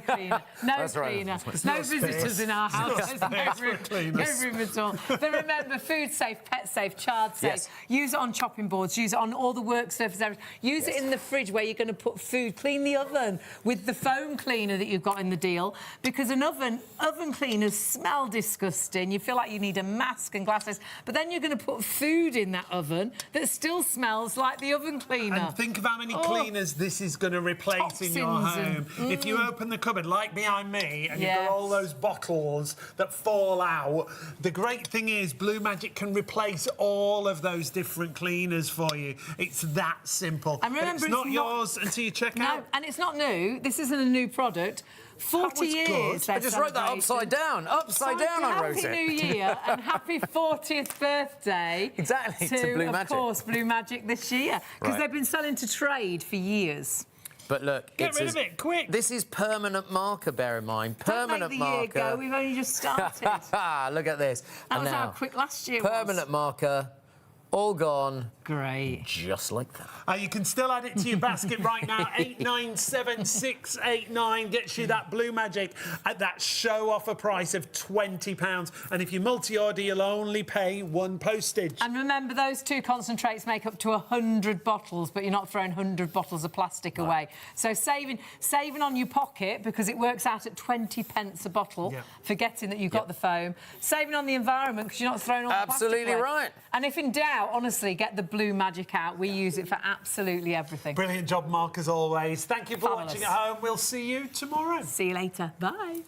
cleaner. No That's right. cleaner. It's No not visitors space. in our house. It's There's not no space for room, cleaners. no room at all. But remember, food safe, pet safe, child safe. Yes. Use it on chopping boards. Use it on all the work surface areas. Use it in the fridge where you're going to put food. Clean the oven with the foam cleaner that you've got in the deal. special because an oven cleaners smell disgusting. You feel like you need a mask and glasses, but then you're going to put food in that oven that still smells like the oven cleaner. And think of how many cleaners this is going to replace in your home. If you open the cupboard, like behind me, and you've got all those bottles that fall out, the great thing is Blue Magic can replace all of those different cleaners for you. It's that simple. And remember, it's not yours until you check out. No, and it's not new. This isn't a new product. 40 years. I just wrote that upside down. Upside down, I wrote it. Happy New Year and happy 40th birthday. Exactly, to Blue Magic. Of course, Blue Magic this year. Because they've been selling to trade for years. But look, get rid of it, quick. This is permanent marker, bear in mind. Permanent Don't make the marker. year go, we've only just started. Look at this. That and was now, how quick last year permanent marker, all gone. Great. Just like that. You can still add it to your basket right now. 897689 gets you that Blue Magic at that show offer price of £20. And if you multi-order, you'll only pay one postage. And remember, those 2 concentrates make up to 100 bottles, but you're not throwing 100 bottles of plastic away. So saving on your pocket, because it works out at 20 pence a bottle, forgetting that you've got the foam. Saving on the environment, because you're not throwing all the plastic away. Absolutely right. And if in doubt, honestly, get the Blue Magic out. We use it for absolutely everything. Brilliant job, Mark, as always. Thank you for watching at home. We'll see you tomorrow. See you later. Bye.